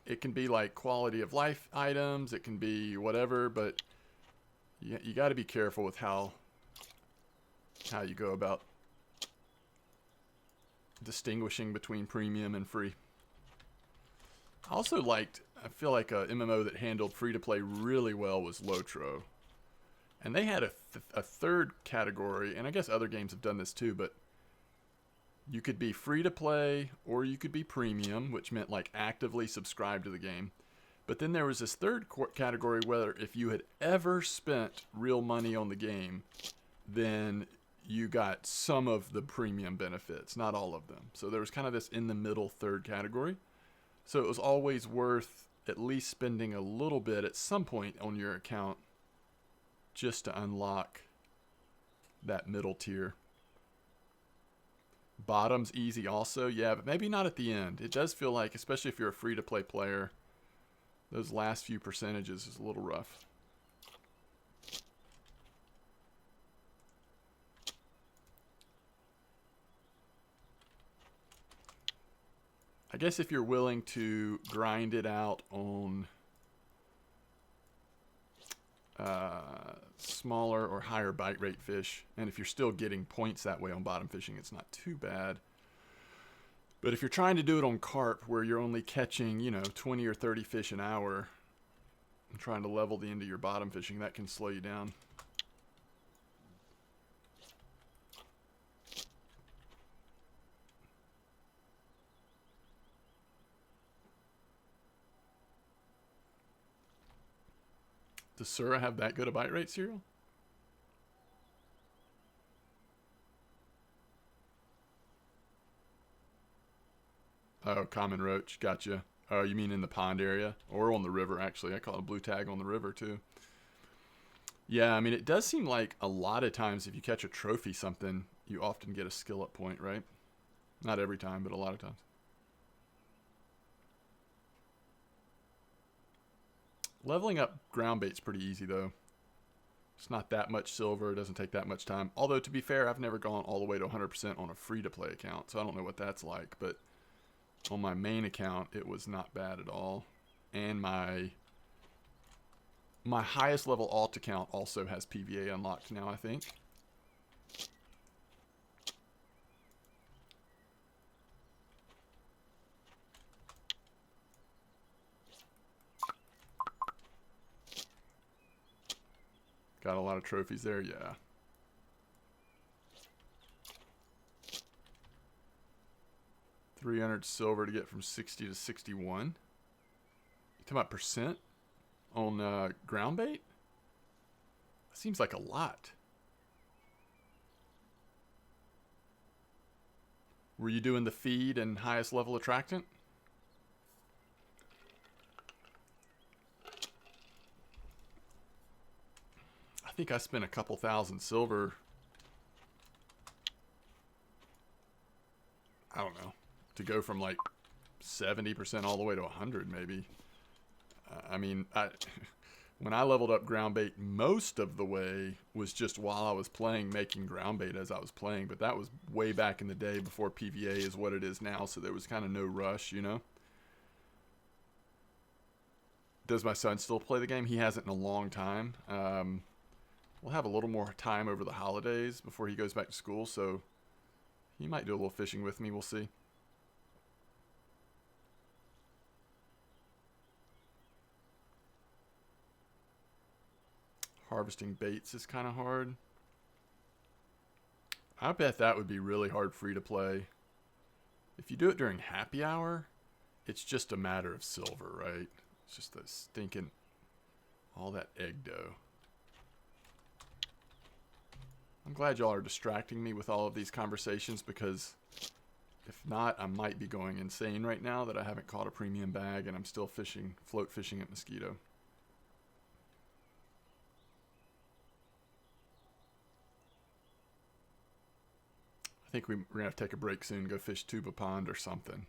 It can be like quality of life items, it can be whatever, but you got to be careful with how you go about distinguishing between premium and free. I also I feel like a MMO that handled free to play really well was Lotro. And they had a third category, and I guess other games have done this too, but you could be free to play or you could be premium, which meant like actively subscribe to the game. But then there was this third category where if you had ever spent real money on the game, then you got some of the premium benefits, not all of them. So there was kind of this in the middle third category. So it was always worth at least spending a little bit at some point on your account just to unlock that middle tier. Bottom's easy also, yeah, but maybe not at the end. It does feel like, especially if you're a free-to-play player, those last few percentages is a little rough. I guess if you're willing to grind it out on smaller or higher bite rate fish, and if you're still getting points that way on bottom fishing, it's not too bad. But if you're trying to do it on carp, where you're only catching, 20 or 30 fish an hour, and trying to level the end of your bottom fishing, that can slow you down. Does Sura have that good a bite rate, Cyril? Oh, common roach. Gotcha. Oh, you mean in the pond area? Or on the river, actually. I caught a blue tag on the river, too. Yeah, I mean, it does seem like a lot of times if you catch a trophy something, you often get a skill up point, right? Not every time, but a lot of times. Leveling up ground bait's pretty easy, though. It's not that much silver. It doesn't take that much time. Although, to be fair, I've never gone all the way to 100% on a free-to-play account, so I don't know what that's like. But on my main account, it was not bad at all. And my highest level alt account also has PVA unlocked now, I think. Got a lot of trophies there, yeah. $300 silver to get from 60 to 61. You talking about percent on ground bait? That seems like a lot. Were you doing the feed and highest level attractant? I think I spent a couple thousand silver. I don't know. To go from like 70% all the way to 100 maybe. I mean, when I leveled up ground bait, most of the way was just while I was playing, making ground bait as I was playing. But that was way back in the day before PVA is what it is now. So there was kind of no rush, you know. Does my son still play the game? He hasn't in a long time. We'll have a little more time over the holidays before he goes back to school. So he might do a little fishing with me. We'll see. Harvesting baits is kind of hard. I bet that would be really hard free to play. If you do it during happy hour, it's just a matter of silver, right? It's just the stinking, all that egg dough. I'm glad y'all are distracting me with all of these conversations, because if not, I might be going insane right now that I haven't caught a premium bag and I'm still fishing, float fishing at Mosquito. I think we're going to have to take a break soon, go fish Tuba Pond or something.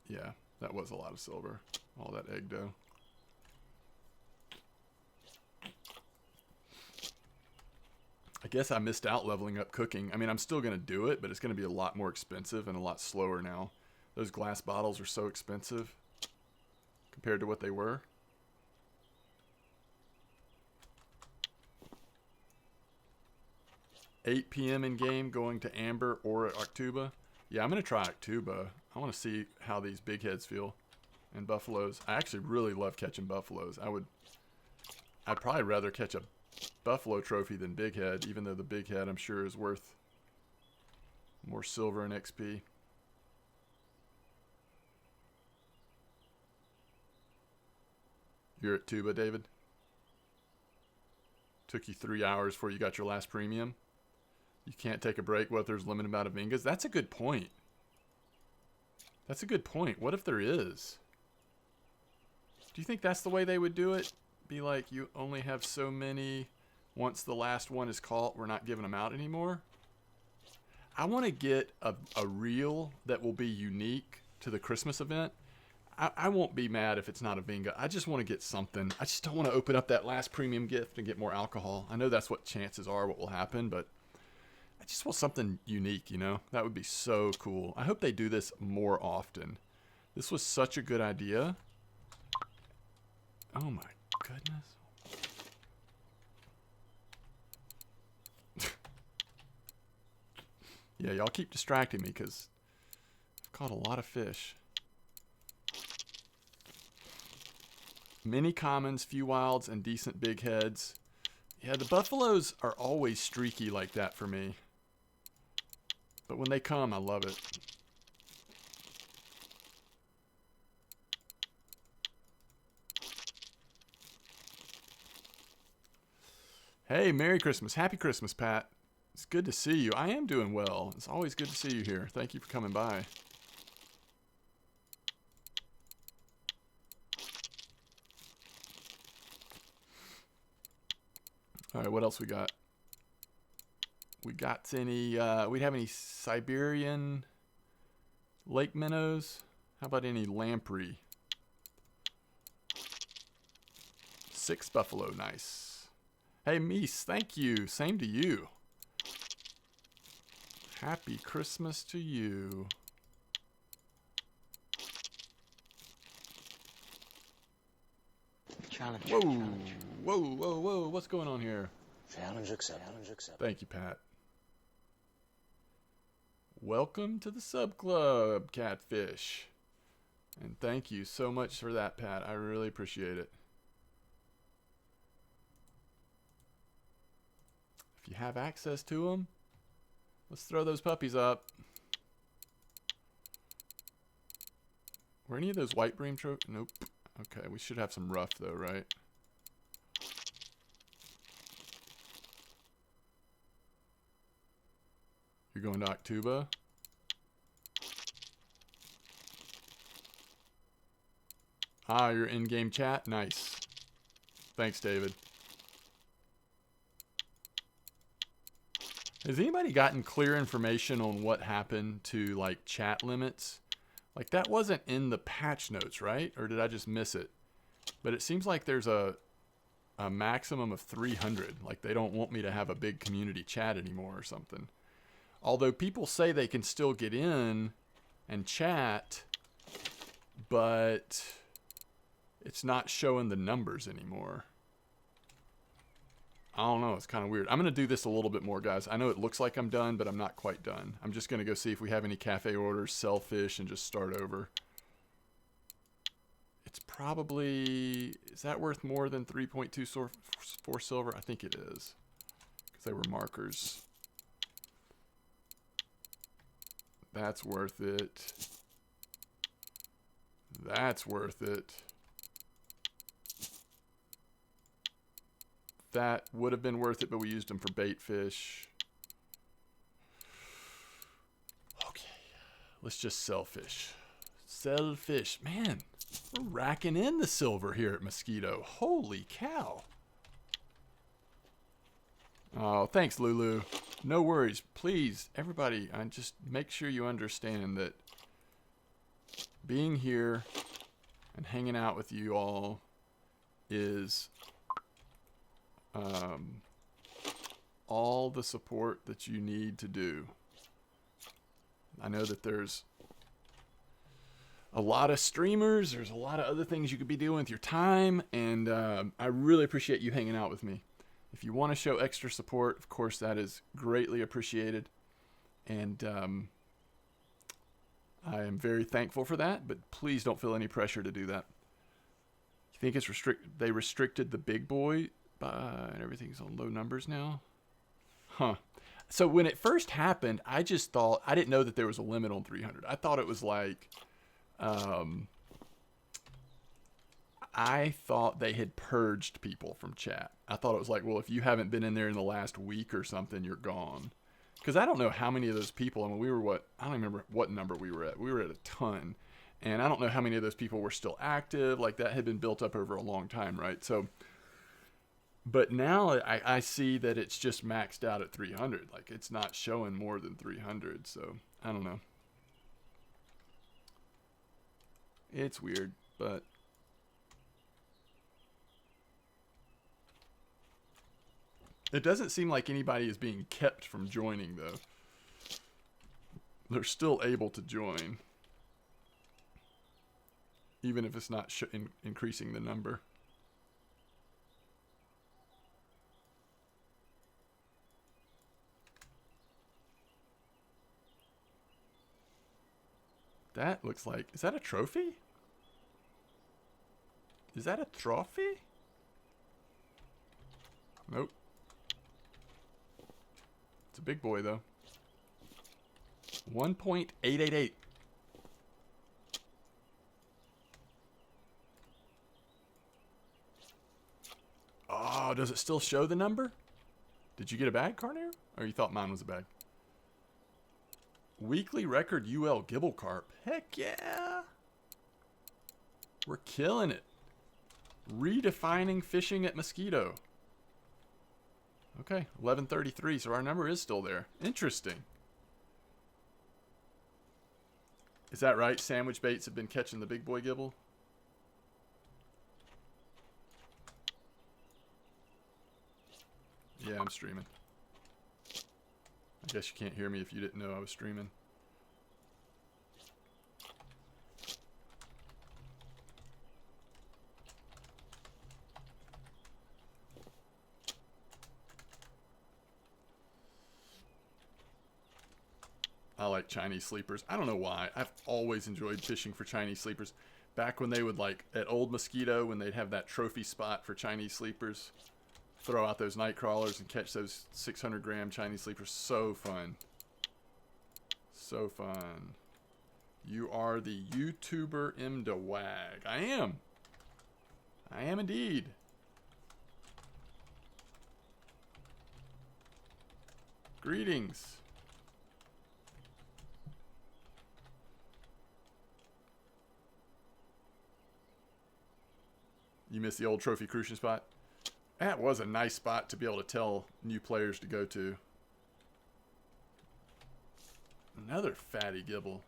Yeah, that was a lot of silver. All that egg dough. I guess I missed out leveling up cooking. I mean, I'm still going to do it, but it's going to be a lot more expensive and a lot slower now. Those glass bottles are so expensive compared to what they were. 8 p.m. in game, going to Amber or Octuba. Yeah, I'm going to try Octuba. I want to see how these big heads feel. And buffaloes. I actually really love catching buffaloes. I'd probably rather catch a buffalo trophy than big head, even though the big head I'm sure is worth more silver and XP. You're at Tuba, David? Took you 3 hours before you got your last premium. You can't take a break what if there's a limited amount of Vingas? That's a good point. That's a good point. What if there is? Do you think that's the way they would do it? Be like, you only have so many. Once the last one is caught, we're not giving them out anymore? I want to get a reel that will be unique to the Christmas event. I won't be mad if it's not a Vinga. I just want to get something. I just don't want to open up that last premium gift and get more alcohol. I know that's what chances are what will happen, but I just want something unique, you know? That would be so cool. I hope they do this more often. This was such a good idea. Oh my goodness. Yeah, y'all keep distracting me because I've caught a lot of fish. Many commons, few wilds, and decent big heads. Yeah, the buffaloes are always streaky like that for me. But when they come, I love it. Hey, Merry Christmas. Happy Christmas, Pat. It's good to see you. I am doing well. It's always good to see you here. Thank you for coming by. All right, what else we got? We got any, we have any Siberian lake minnows? How about any lamprey? 6 buffalo, nice. Hey, Meese, thank you. Same to you. Happy Christmas to you. Challenge. Whoa, Challenge. whoa, whoa, whoa. What's going on here? Challenge accepted. Challenge accepted. Thank you, Pat. Welcome to the sub club, Catfish. And thank you so much for that, Pat. I really appreciate it. If you have access to them, let's throw those puppies up. Were any of those white bream trophies? Nope. Okay, we should have some rough though, right? You're going to Octuba? Ah, you're in-game chat? Nice. Thanks, David. Has anybody gotten clear information on what happened to, like, chat limits? Like, that wasn't in the patch notes, right? Or did I just miss it? But it seems like there's a maximum of 300. Like, they don't want me to have a big community chat anymore or something. Although people say they can still get in and chat, but it's not showing the numbers anymore. I don't know. It's kind of weird. I'm going to do this a little bit more, guys. I know it looks like I'm done, but I'm not quite done. I'm just going to go see if we have any cafe orders, sell fish, and just start over. It's probably... Is that worth more than 3.24 silver? I think it is. Because they were markers. That's worth it. That's worth it. That would have been worth it, but we used them for bait fish. Okay. Let's just sell fish. Sell fish. Man, we're racking in the silver here at Mosquito. Holy cow. Oh, thanks, Lulu. No worries. Please, everybody, just make sure you understand that being here and hanging out with you all is all the support that you need to do. I know that there's a lot of streamers, there's a lot of other things you could be doing with your time, and I really appreciate you hanging out with me. If you want to show extra support, of course, that is greatly appreciated, and I am very thankful for that, but please don't feel any pressure to do that. You think it's they restricted the big boy and everything's on low numbers now? Huh. So when it first happened, I just thought, I didn't know that there was a limit on 300. I thought it was like, I thought they had purged people from chat. I thought it was like, well, if you haven't been in there in the last week or something, you're gone. Because I don't know how many of those people, I mean, we were I don't remember what number we were at. We were at a ton. And I don't know how many of those people were still active. Like, that had been built up over a long time, right? So, but now I see that it's just maxed out at 300. Like, it's not showing more than 300. So, I don't know. It's weird, but... It doesn't seem like anybody is being kept from joining, though. They're still able to join. Even if it's not increasing the number. That looks like... Is that a trophy? Is that a trophy? Nope. It's a big boy, though. 1.888. Oh, does it still show the number? Did you get a bag, Carnier? Or you thought mine was a bag? Weekly record UL Gibble Carp. Heck yeah! We're killing it. Redefining fishing at Mosquito. Okay, 1133, so our number is still there. Interesting. Is that right? Sandwich baits have been catching the big boy gibble? Yeah, I'm streaming. I guess you can't hear me if you didn't know I was streaming. I like Chinese sleepers. I don't know why. I've always enjoyed fishing for Chinese sleepers. Back when they would, like, at Old Mosquito, when they'd have that trophy spot for Chinese sleepers, throw out those night crawlers and catch those 600-gram Chinese sleepers. So fun. So fun. You are the YouTuber Mdawag. I am. I am indeed. Greetings. You missed the old trophy crucian spot? That was a nice spot to be able to tell new players to go to. Another fatty gibble.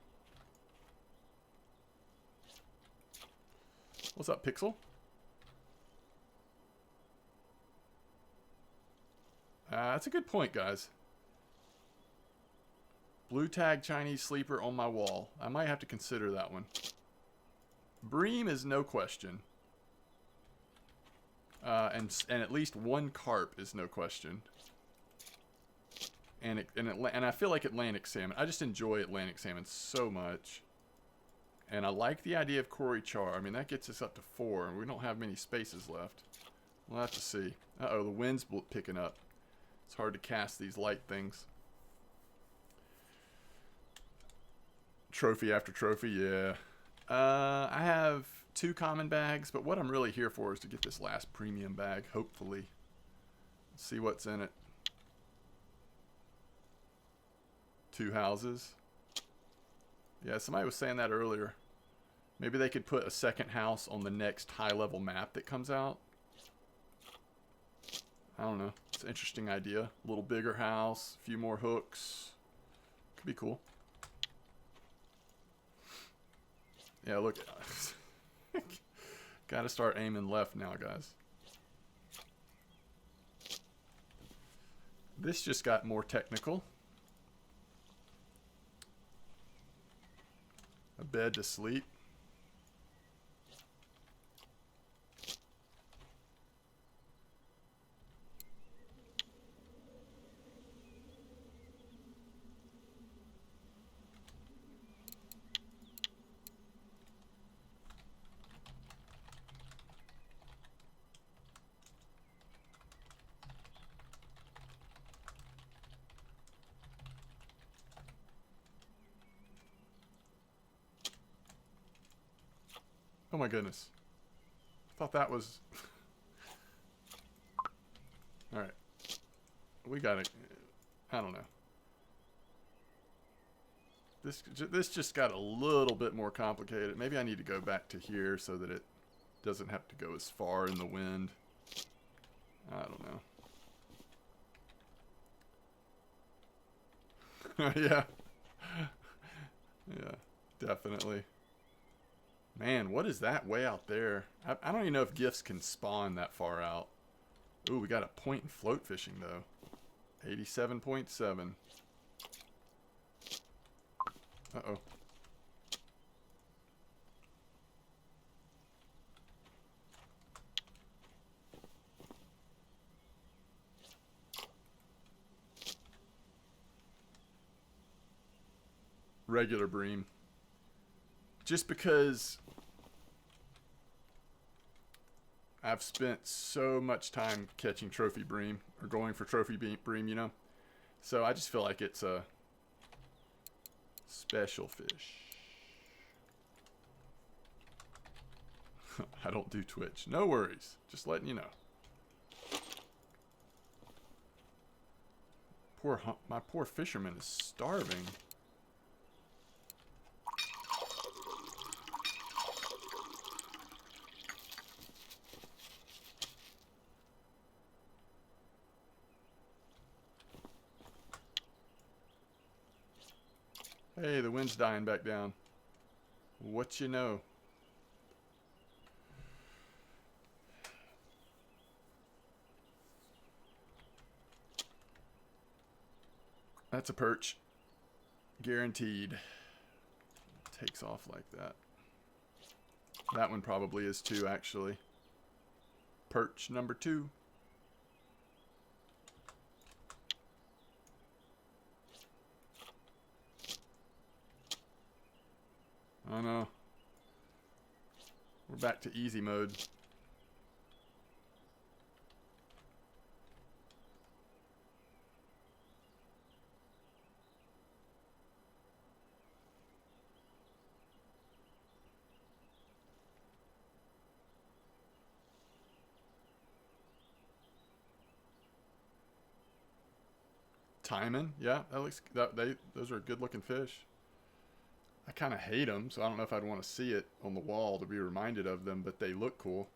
What's up, Pixel? That's a good point, guys. Blue tag Chinese sleeper on my wall. I might have to consider that one. Bream is no question. And at least one carp is no question. And I feel like Atlantic salmon. I just enjoy Atlantic salmon so much. And I like the idea of Cory char. I mean, that gets us up to 4, and we don't have many spaces left. We'll have to see. Uh-oh, the wind's picking up. It's hard to cast these light things. Trophy after trophy, yeah. I have 2 common bags, but what I'm really here for is to get this last premium bag, hopefully. Let's see what's in it. 2 houses. Yeah, somebody was saying that earlier. Maybe they could put a second house on the next high-level map that comes out. I don't know. It's an interesting idea. A little bigger house, a few more hooks. Could be cool. Yeah, look. Gotta start aiming left now, guys. This just got more technical. A bed to sleep. Oh my goodness. Thought that was... Alright. We gotta... I don't know. This just got a little bit more complicated. Maybe I need to go back to here so that it doesn't have to go as far in the wind. I don't know. Yeah. Yeah, definitely. Man, what is that way out there? I don't even know if gifts can spawn that far out. Ooh, we got a point in float fishing, though. 87.7. Uh-oh. Regular bream. Just because I've spent so much time catching trophy bream, or going for trophy bream, you know? So I just feel like it's a special fish. I don't do Twitch. No worries. Just letting you know. My poor fisherman is starving. Hey, the wind's dying back down. What you know? That's a perch. Guaranteed. Takes off like that. That one probably is too, actually. Perch number 2. Oh no. We're back to easy mode. Timon, yeah, that looks those are good looking fish. I kind of hate them, so I don't know if I'd want to see it on the wall to be reminded of them, but they look cool.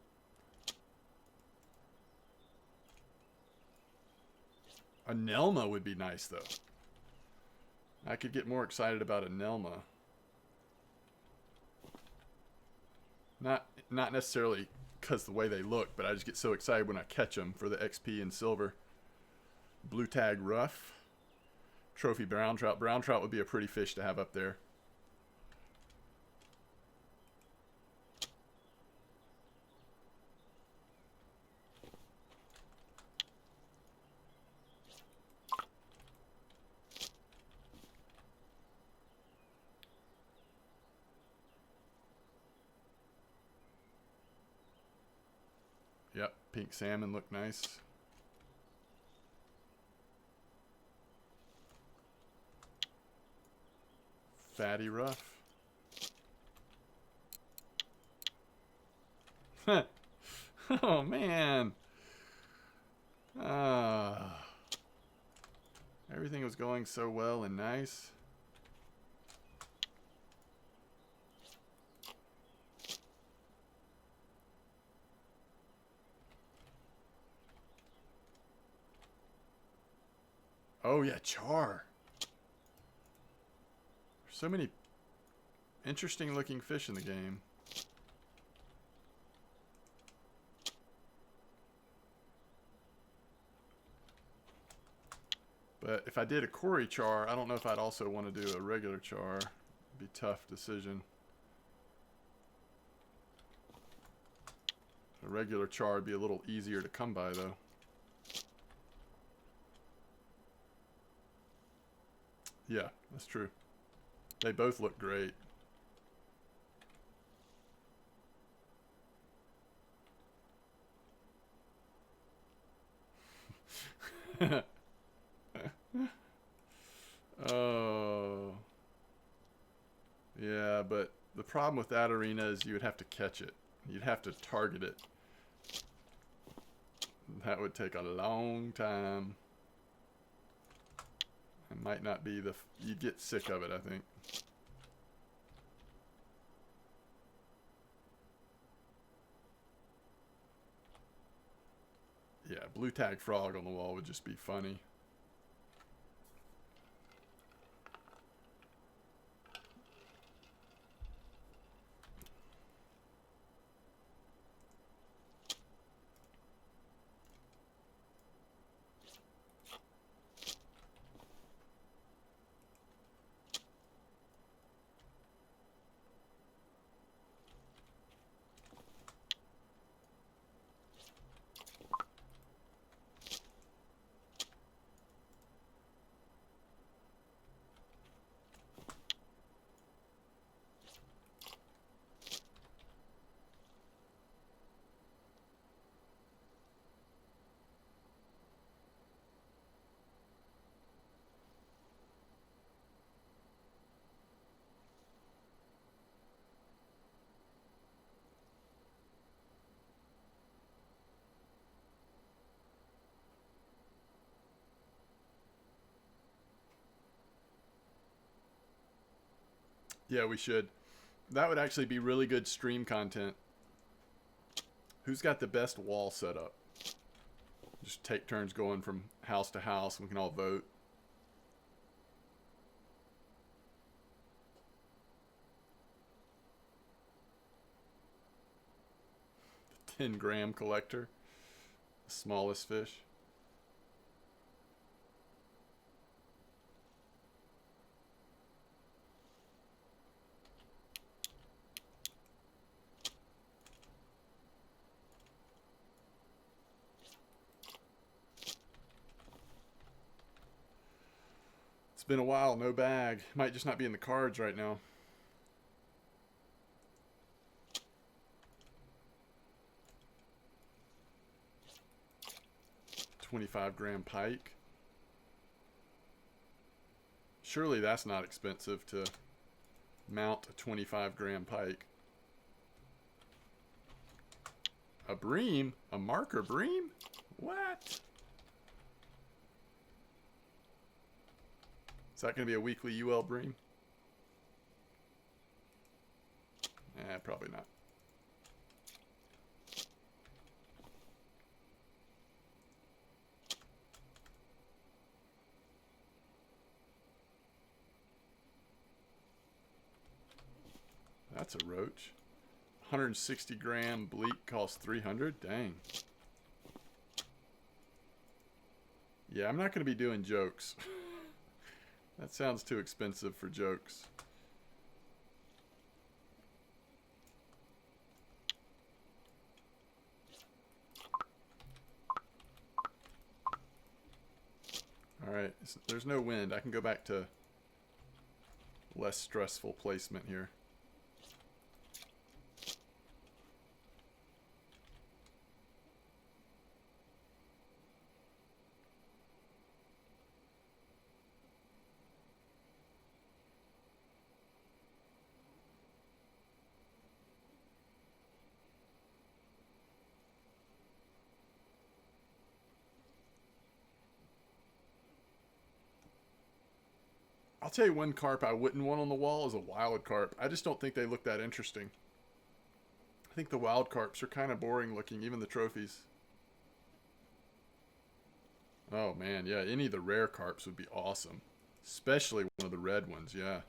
A Nelma would be nice, though. I could get more excited about a Nelma. not necessarily because the way they look, but I just get so excited when I catch them for the XP and silver. Blue tag rough. Trophy brown trout. Brown trout would be a pretty fish to have up there. Yep, pink salmon look nice. Fatty rough. Oh man. Everything was going so well and nice. Oh yeah, char. There's so many interesting looking fish in the game. But if I did a Cory char, I don't know if I'd also want to do a regular char. It'd be a tough decision. A regular char would be a little easier to come by though. Yeah, that's true. They both look great. Oh. Yeah, but the problem with that arena is you would have to catch it. You'd have to target it. That would take a long time. It might not be the... You'd get sick of it, I think. Yeah, blue tag frog on the wall would just be funny. Yeah, we should. That would actually be really good stream content. Who's got the best wall setup? Just take turns going from house to house and we can all vote. The 10-gram collector. The smallest fish. It's been a while, no bag. Might just not be in the cards right now. $25-gram pike. Surely that's not expensive to mount a 25-gram pike. A bream? A marker bream? What? Is that going to be a weekly UL bream? Probably not. That's a roach. 160 gram bleak costs 300. Dang. Yeah, I'm not going to be doing jokes. That sounds too expensive for jokes. Alright, there's no wind. I can go back to less stressful placement here. I'll tell you one carp I wouldn't want on the wall is a wild carp. I just don't think they look that interesting. I think the wild carps are kind of boring looking, even the trophies. Oh man, yeah, any of the rare carps would be awesome. Especially one of the red ones, yeah.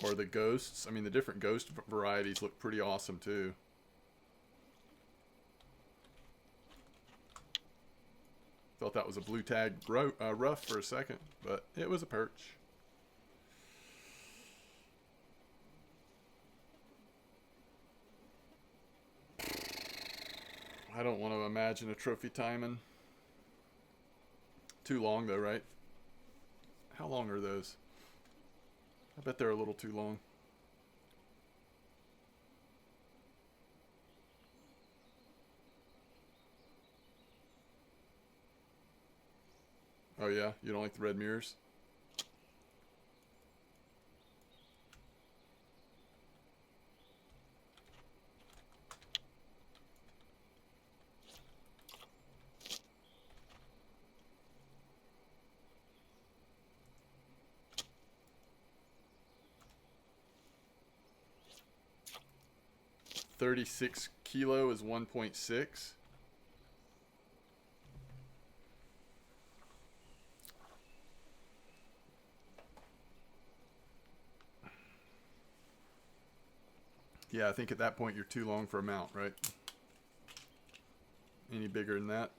Or the ghosts. I mean, the different ghost varieties look pretty awesome too. Thought that was a blue tag rough for a second, but it was a perch. I don't want to imagine a trophy timing. Too long though, right? How long are those? I bet they're a little too long. Oh yeah? You don't like the red mirrors? $36 kilo is 1.6. Yeah, I think at that point you're too long for a mount, right? Any bigger than that?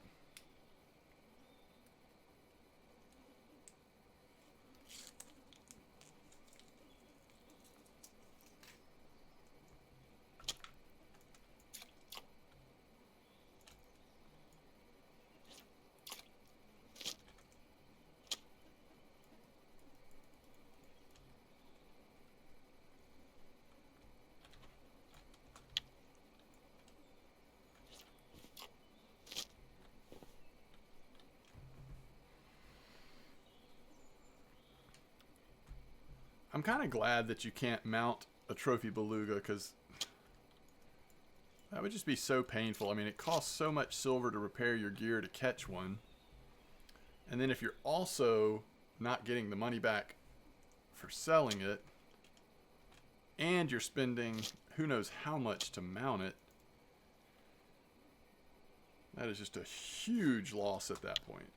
I'm kind of glad that you can't mount a trophy beluga because that would just be so painful. I mean, it costs so much silver to repair your gear to catch one. And then if you're also not getting the money back for selling it, and you're spending who knows how much to mount it, that is just a huge loss at that point.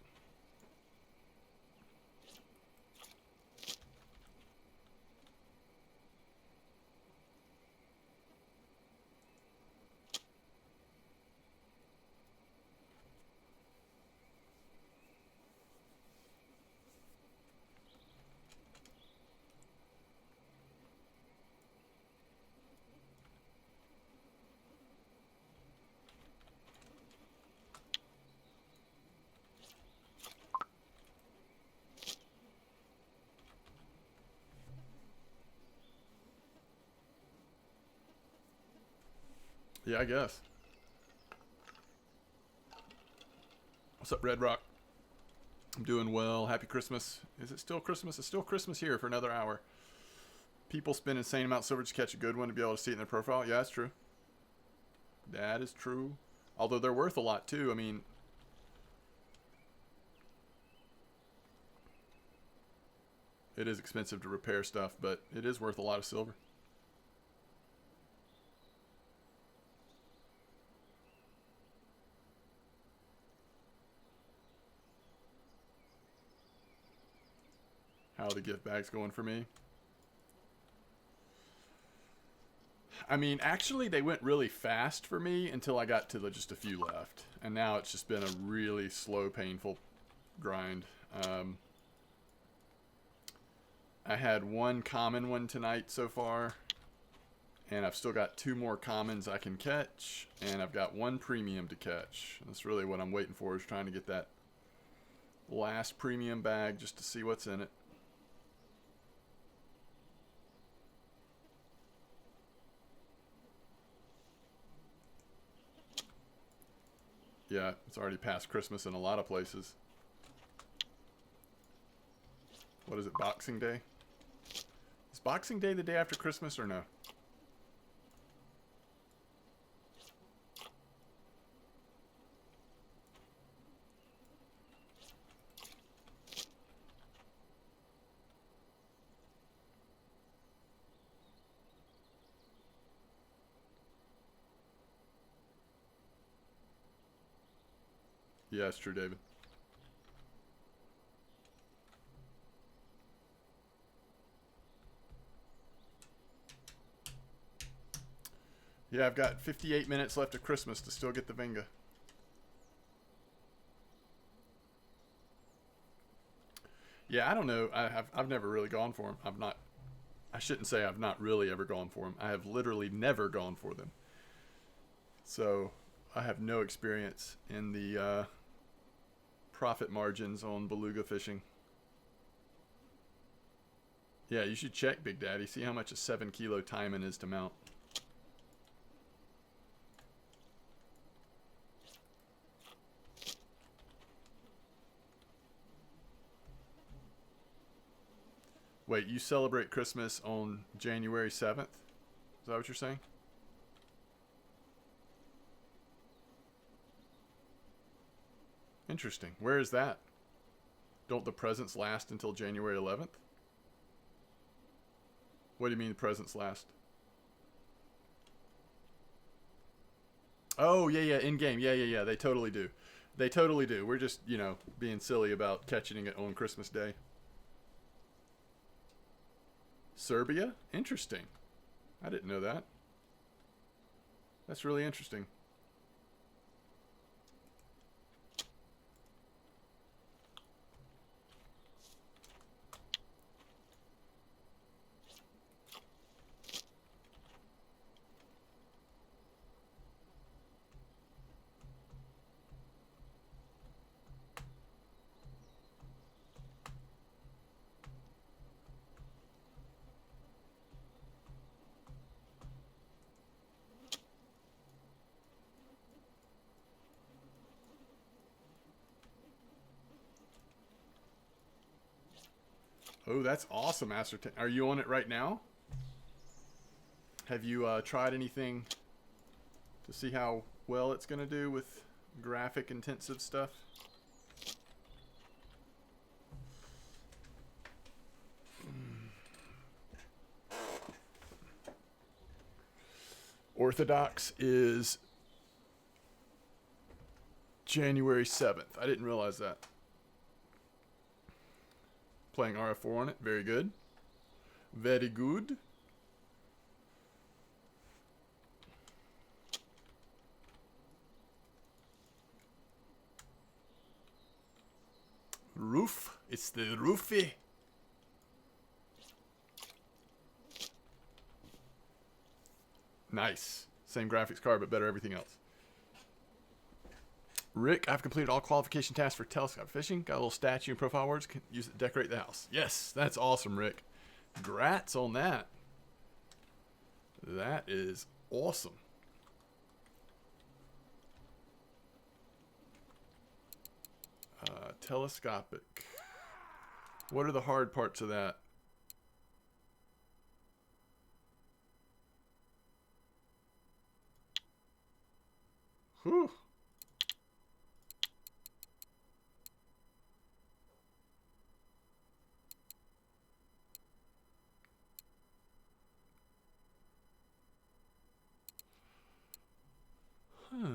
Yeah, I guess. What's up, Red Rock? I'm doing well. Happy Christmas. Is it still Christmas? It's still Christmas here for another hour. People spend insane amounts of silver to catch a good one to be able to see it in their profile. Yeah, that's true. That is true. Although they're worth a lot too. I mean, it is expensive to repair stuff, but it is worth a lot of silver. How are the gift bags going for me? I mean, actually, they went really fast for me until I got to just a few left. And now it's just been a really slow, painful grind. I had one common one tonight so far. And I've still got 2 more commons I can catch. And I've got 1 premium to catch. That's really what I'm waiting for, is trying to get that last premium bag just to see what's in it. Yeah, it's already past Christmas in a lot of places. What is it, Boxing Day? Is Boxing Day the day after Christmas or no? Yeah, it's true, David. Yeah, I've got 58 minutes left of Christmas to still get the Venga. Yeah, I don't know. I've never really gone for them. I shouldn't say I've not really ever gone for them. I have literally never gone for them. So I have no experience in the profit margins on beluga fishing. Yeah, you should check, Big Daddy. See how much a 7-kilo taimen is to mount. Wait, you celebrate Christmas on January 7th? Is that what you're saying? Interesting. Where is that? Don't the presents last until January 11th? What do you mean the presents last? Oh, yeah, in-game. Yeah. They totally do. They totally do. We're just, being silly about catching it on Christmas Day. Serbia? Interesting. I didn't know that. That's really interesting. Oh, that's awesome, Ascertain. Are you on it right now? Have you tried anything to see how well it's going to do with graphic intensive stuff? Orthodox is January 7th. I didn't realize that. Playing RF4 on it. Very good. Very good. Roof. It's the roofie. Nice. Same graphics card, but better everything else. Rick, I've completed all qualification tasks for telescope fishing. Got a little statue and profile words. Can use it to decorate the house. Yes, that's awesome, Rick. Grats on that. That is awesome. Telescopic. What are the hard parts of that? Whew. Huh.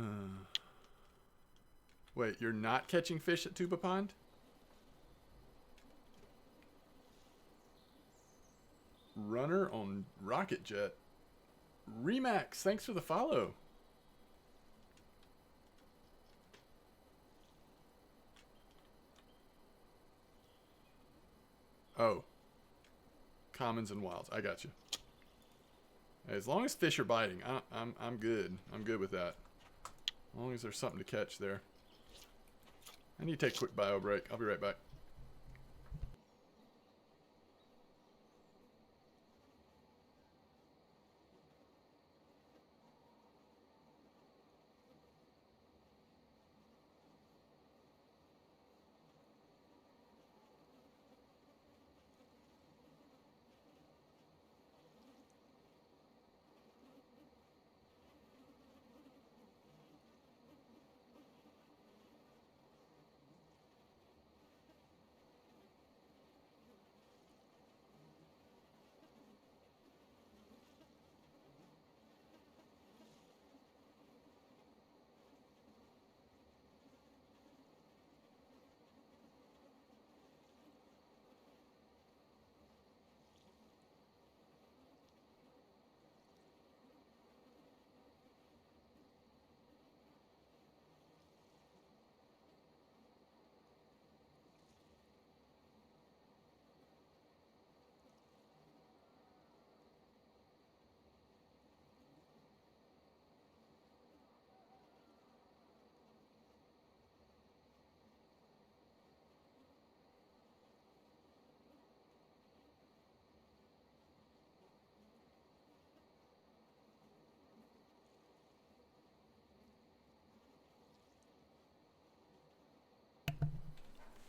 Wait, you're not catching fish at Tuba Pond? Runner on Rocket Jet. Remax, thanks for the follow. Oh. Commons and wilds. I got you. As long as fish are biting, I'm good. I'm good with that. As long as there's something to catch there. I need to take a quick bio break. I'll be right back.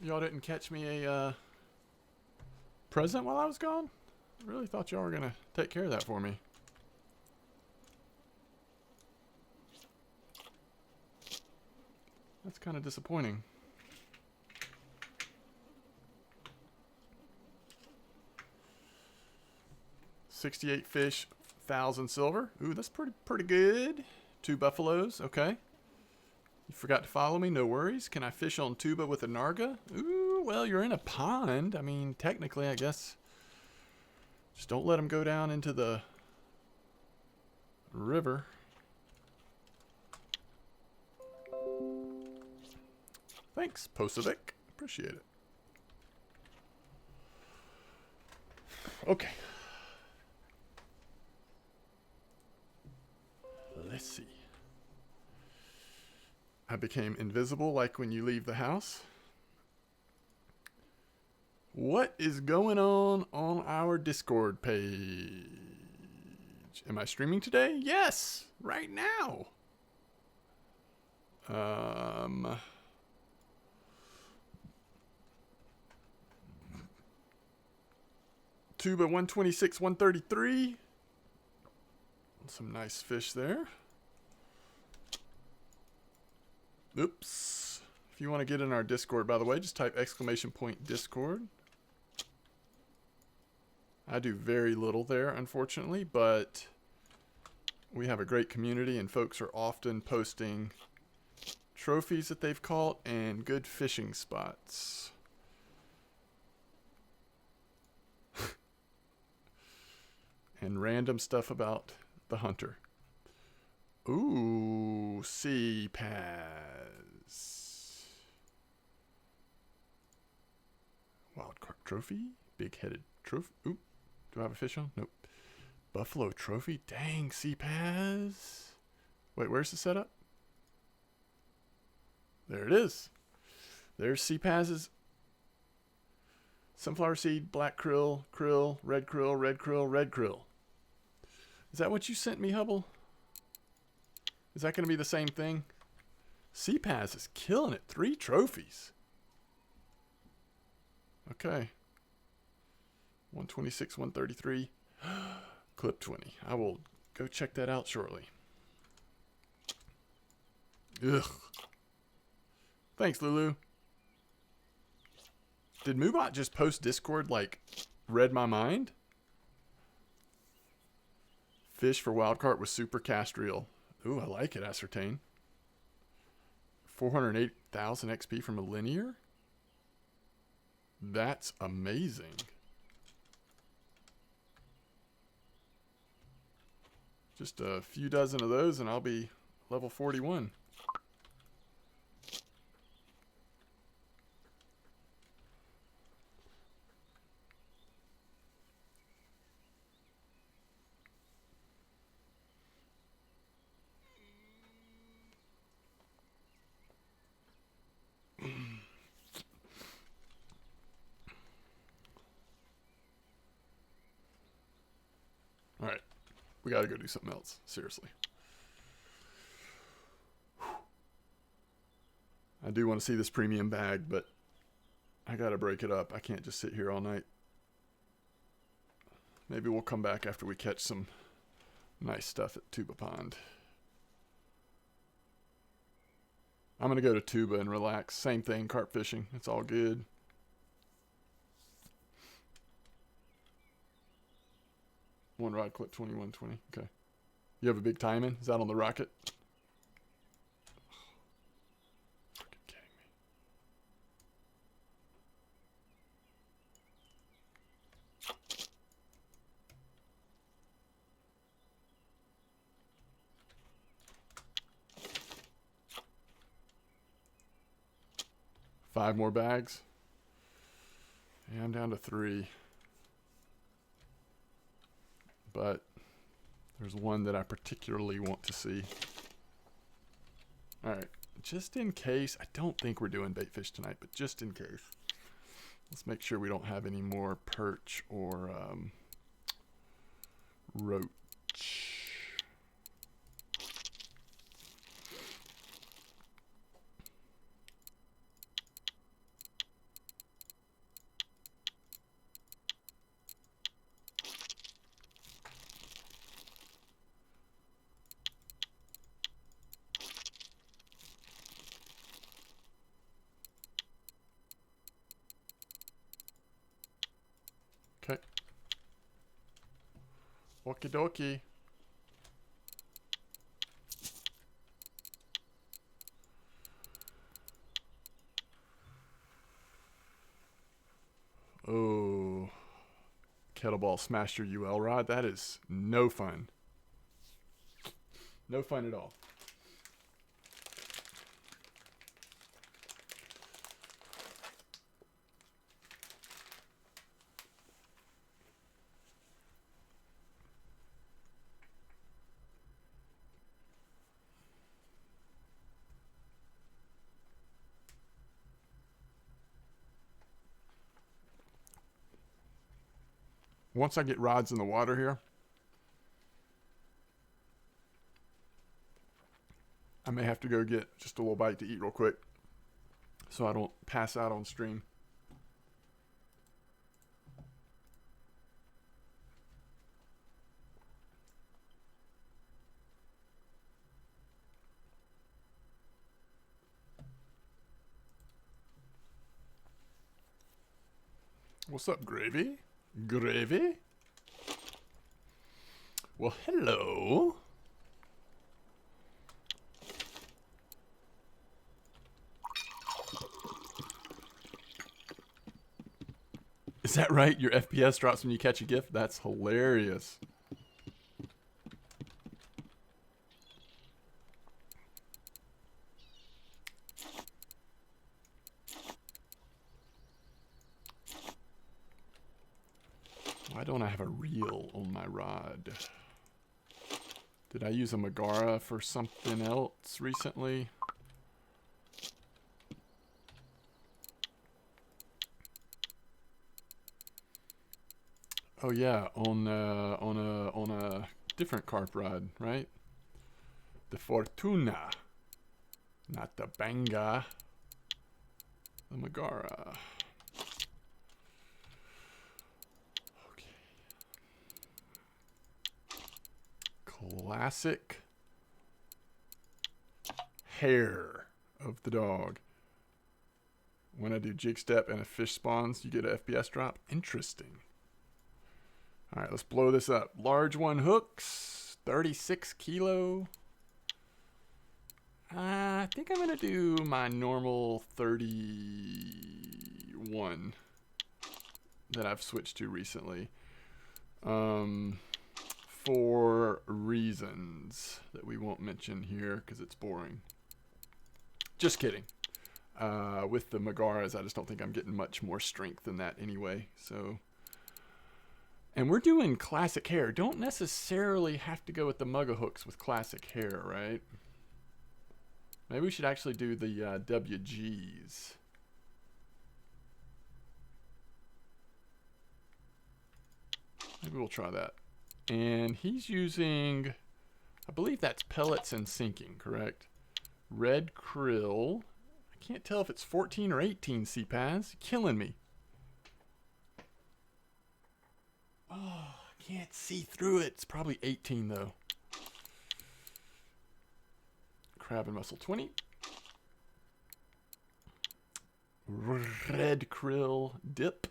Y'all didn't catch me a present while I was gone? I really thought y'all were going to take care of that for me. That's kind of disappointing. $68 fish, 1,000 silver. Ooh, that's pretty good. 2 buffaloes, okay. You forgot to follow me, no worries. Can I fish on tuba with a narga? Ooh, well, you're in a pond. I mean, technically, I guess. Just don't let them go down into the river. Thanks, Posovic. Appreciate it. Okay. Let's see. I became invisible like when you leave the house. What is going on our Discord page? Am I streaming today? Yes, right now. Tuba 126, 133. Some nice fish there. Oops. If you want to get in our Discord, by the way, just type !Discord. I do very little there, unfortunately, but we have a great community and folks are often posting trophies that they've caught and good fishing spots. And random stuff about the hunter. Ooh, sea pass. Wild carp trophy. Big-headed trophy. Oop. Do I have a fish on? Nope. Buffalo trophy. Dang, sea pass. Wait, where's the setup? There it is. There's sea passes. Sunflower seed, black krill, krill, red krill, red krill, red krill. Is that what you sent me, Hubble? Is that going to be the same thing? Sea Pass is killing it. 3 trophies. Okay. 126, 133. Clip 20. I will go check that out shortly. Ugh. Thanks, Lulu. Did Moobot just post Discord like read my mind? Fish for wild carp with super cast reel. Ooh, I like it, Ascertain. 408,000 XP from a linear? That's amazing. Just a few dozen of those and I'll be level 41. All right, we got to go do something else. Seriously. I do want to see this premium bag, but I got to break it up. I can't just sit here all night. Maybe we'll come back after we catch some nice stuff at Tuba Pond. I'm going to go to Tuba and relax. Same thing, carp fishing. It's all good. One rod clip 2120. Okay. You have a big time in? Is that on the rocket? Freaking kidding me. Five more bags. Yeah, I'm down to 3. But there's one that I particularly want to see. All right, just in case, I don't think we're doing bait fish tonight, but just in case, let's make sure we don't have any more perch or roach. Okay. Okie dokie. Oh. Kettleball smashed your UL rod. That is no fun. No fun at all. Once I get rods in the water here, I may have to go get just a little bite to eat real quick so I don't pass out on stream. What's up, Gravy? Gravy? Well, hello. Is that right? Your FPS drops when you catch a gift? That's hilarious. Why don't I have a reel on my rod? Did I use a Megara for something else recently? Oh yeah, on a different carp rod, right? The Fortuna, not the Banga. The Megara. Classic hair of the dog. When I do jig step and a fish spawns, you get an FPS drop. Interesting. All right, let's blow this up. Large one hooks, 36 kilo. I think I'm gonna do my normal 31 that I've switched to recently. for reasons that we won't mention here because it's boring. Just kidding. With the Megaras, I just don't think I'm getting much more strength than that anyway. So, and we're doing classic hair. Don't necessarily have to go with the Mugga hooks with classic hair, right? Maybe we should actually do the WGs. Maybe we'll try that. And he's using, I believe that's pellets and sinking, correct? Red krill. I can't tell if it's 14 or 18 CPAS. Killing me. Oh, I can't see through it. It's probably 18 though. Crab and mussel 20. Red krill dip.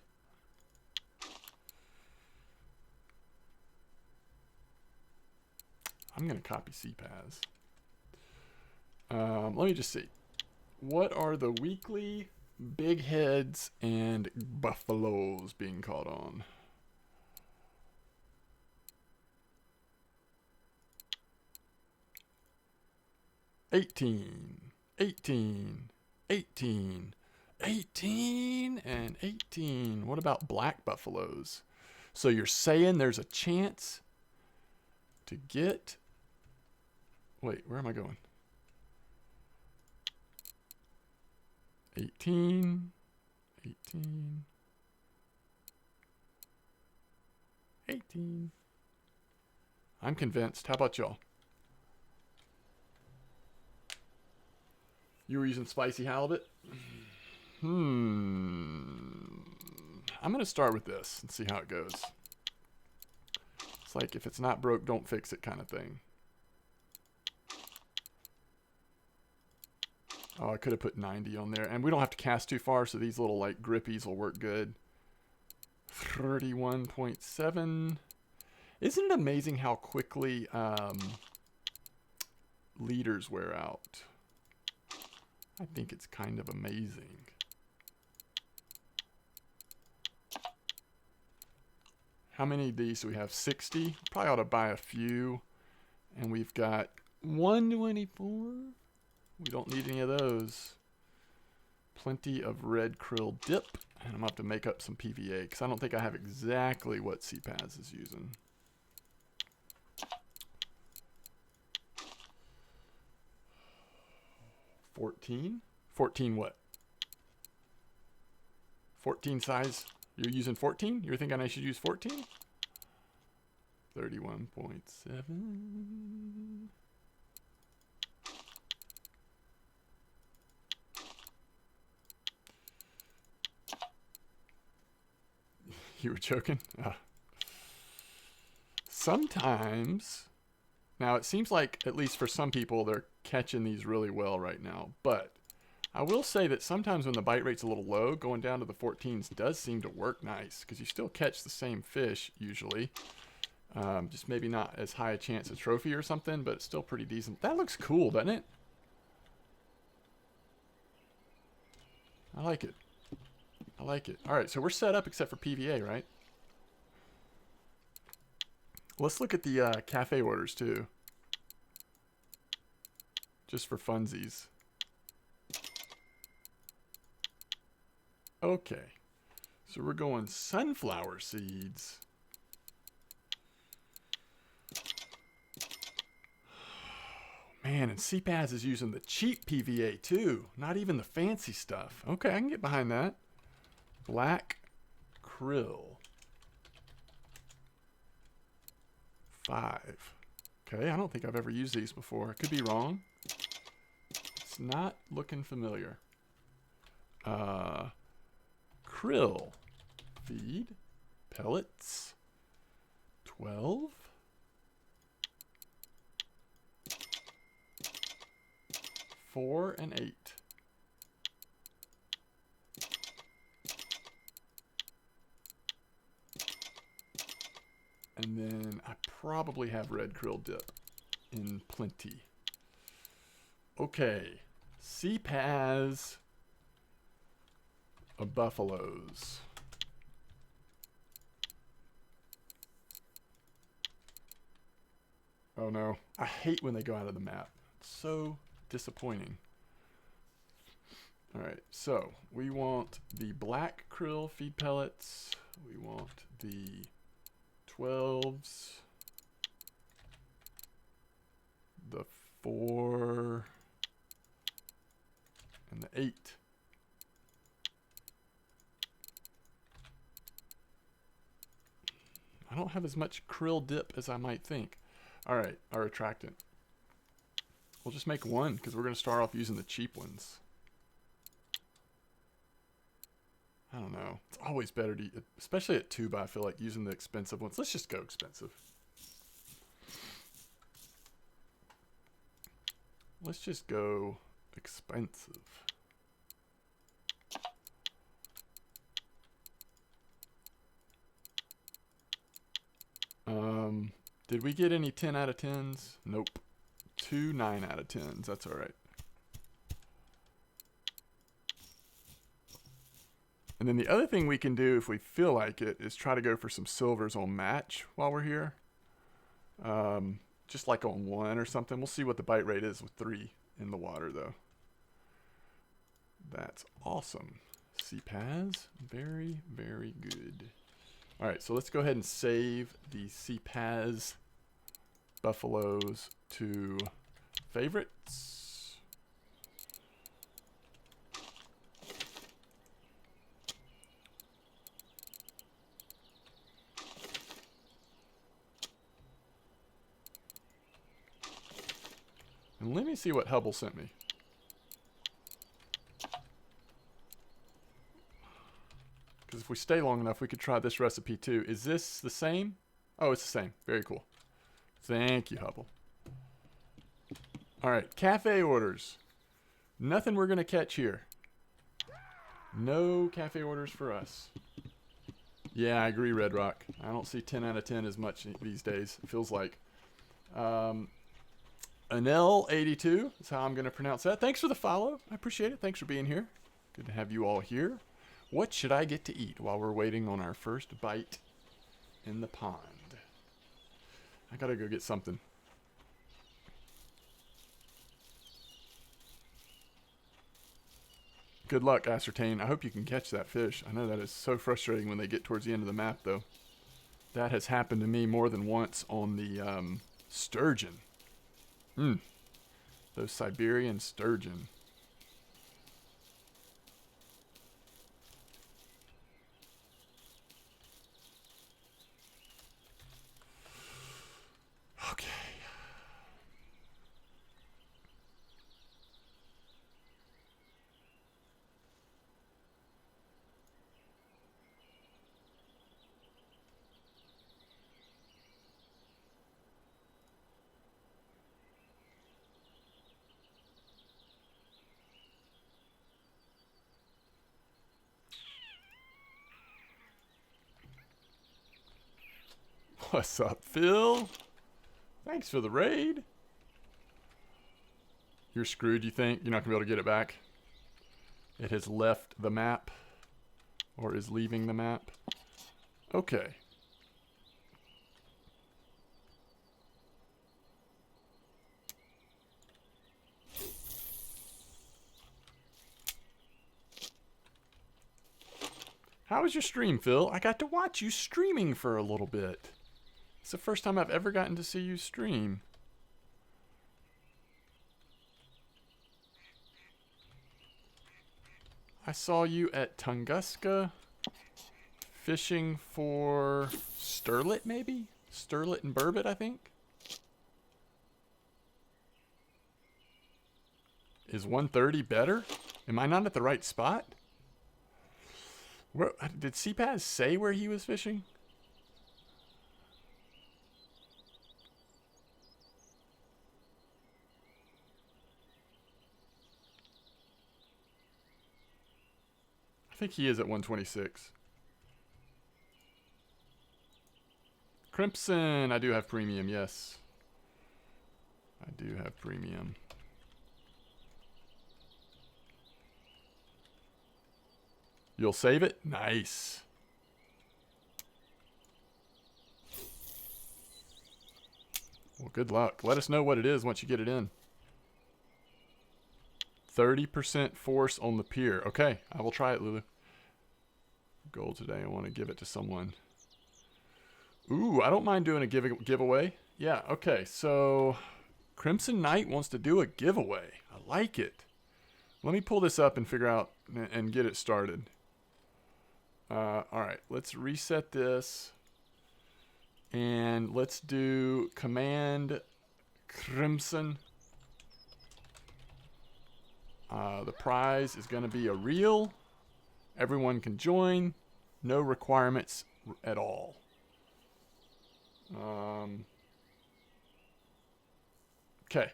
I'm going to copy CPAS. Let me just see. What are the weekly big heads and buffaloes being caught on? $18, $18, $18, $18, and $18. What about black buffaloes? So you're saying there's a chance to get... Wait, where am I going? 18, 18, 18. I'm convinced. How about y'all? You were using spicy halibut? I'm going to start with this and see how it goes. It's like if it's not broke, don't fix it kind of thing. Oh, I could have put 90 on there. And we don't have to cast too far, so these little like grippies will work good. 31.7. Isn't it amazing how quickly leaders wear out? I think it's kind of amazing. How many of these do we have? 60? Probably ought to buy a few. And we've got 124. We don't need any of those. Plenty of red krill dip. And I'm going to have to make up some PVA because I don't think I have exactly what CPAS is using. $14 what? 14 size. You're using 14? You're thinking I should use 14? 31.7. You were joking? Sometimes, now it seems like, at least for some people, they're catching these really well right now. But I will say that sometimes when the bite rate's a little low, going down to the 14s does seem to work nice. Because you still catch the same fish, usually. Just maybe not as high a chance of trophy or something, but it's still pretty decent. That looks cool, doesn't it? I like it. I like it. All right, so we're set up except for PVA, right? Let's look at the cafe orders, too. Just for funsies. Okay. So we're going sunflower seeds. Man, and CPAS is using the cheap PVA, too. Not even the fancy stuff. Okay, I can get behind that. Black krill. 5. Okay, I don't think I've ever used these before. I could be wrong. It's not looking familiar. Krill. Feed. Pellets. 12. Four and 8. And then I probably have red krill dip in plenty. Okay. CPAS of buffaloes. Oh no. I hate when they go out of the map. It's so disappointing. Alright, so we want the black krill feed pellets. We want the 12s. The 4. And the 8. I don't have as much krill dip as I might think. Alright, our attractant. We'll just make one because we're going to start off using the cheap ones. I don't know. It's always better to, especially at tuba, I feel like using the expensive ones. Let's just go expensive. Let's just go expensive. Did we get any 10 out of 10s? Nope. 2 9 out of 10s. That's all right. And then the other thing we can do if we feel like it is try to go for some silvers on match while we're here. Just like on 1 or something. We'll see what the bite rate is with 3 in the water though. That's awesome. CPAS, very, very good. All right, so let's go ahead and save the CPAS buffaloes to favorites. And let me see what Hubble sent me. Because if we stay long enough, we could try this recipe too. Is this the same? Oh, it's the same. Very cool. Thank you, Hubble. All right, cafe orders. Nothing we're going to catch here. No cafe orders for us. Yeah, I agree, Red Rock. I don't see 10 out of 10 as much these days. It feels like. Anel82 is how I'm going to pronounce that. Thanks for the follow. I appreciate it. Thanks for being here. Good to have you all here. What should I get to eat while we're waiting on our first bite in the pond? I gotta go get something. Good luck, Ascertain. I hope you can catch that fish. I know that is so frustrating when they get towards the end of the map, though. That has happened to me more than once on the sturgeon. Those Siberian sturgeon. Okay. What's up, Phil? Thanks for the raid. You're screwed, you think? You're not going to be able to get it back? It has left the map. Or is leaving the map. Okay. How was your stream, Phil? I got to watch you streaming for a little bit. It's the first time I've ever gotten to see you stream. I saw you at Tunguska fishing for sterlet, maybe? Sterlet and burbot, I think. Is 130 better? Am I not at the right spot? Where, did CPAS say where he was fishing? I think he is at 126. Crimson, I do have premium, yes. I do have premium. You'll save it? Nice. We'll good luck. Let us know what it is once you get it in. 30% force on the pier. Okay, I will try it, Lulu. Goal today. I want to give it to someone. Ooh, I don't mind doing a giveaway. Yeah, okay. So, Crimson Knight wants to do a giveaway. I like it. Let me pull this up and figure out and get it started. All right, let's reset this. And let's do Command Crimson. The prize is going to be a reel. Everyone can join. No requirements at all. Okay.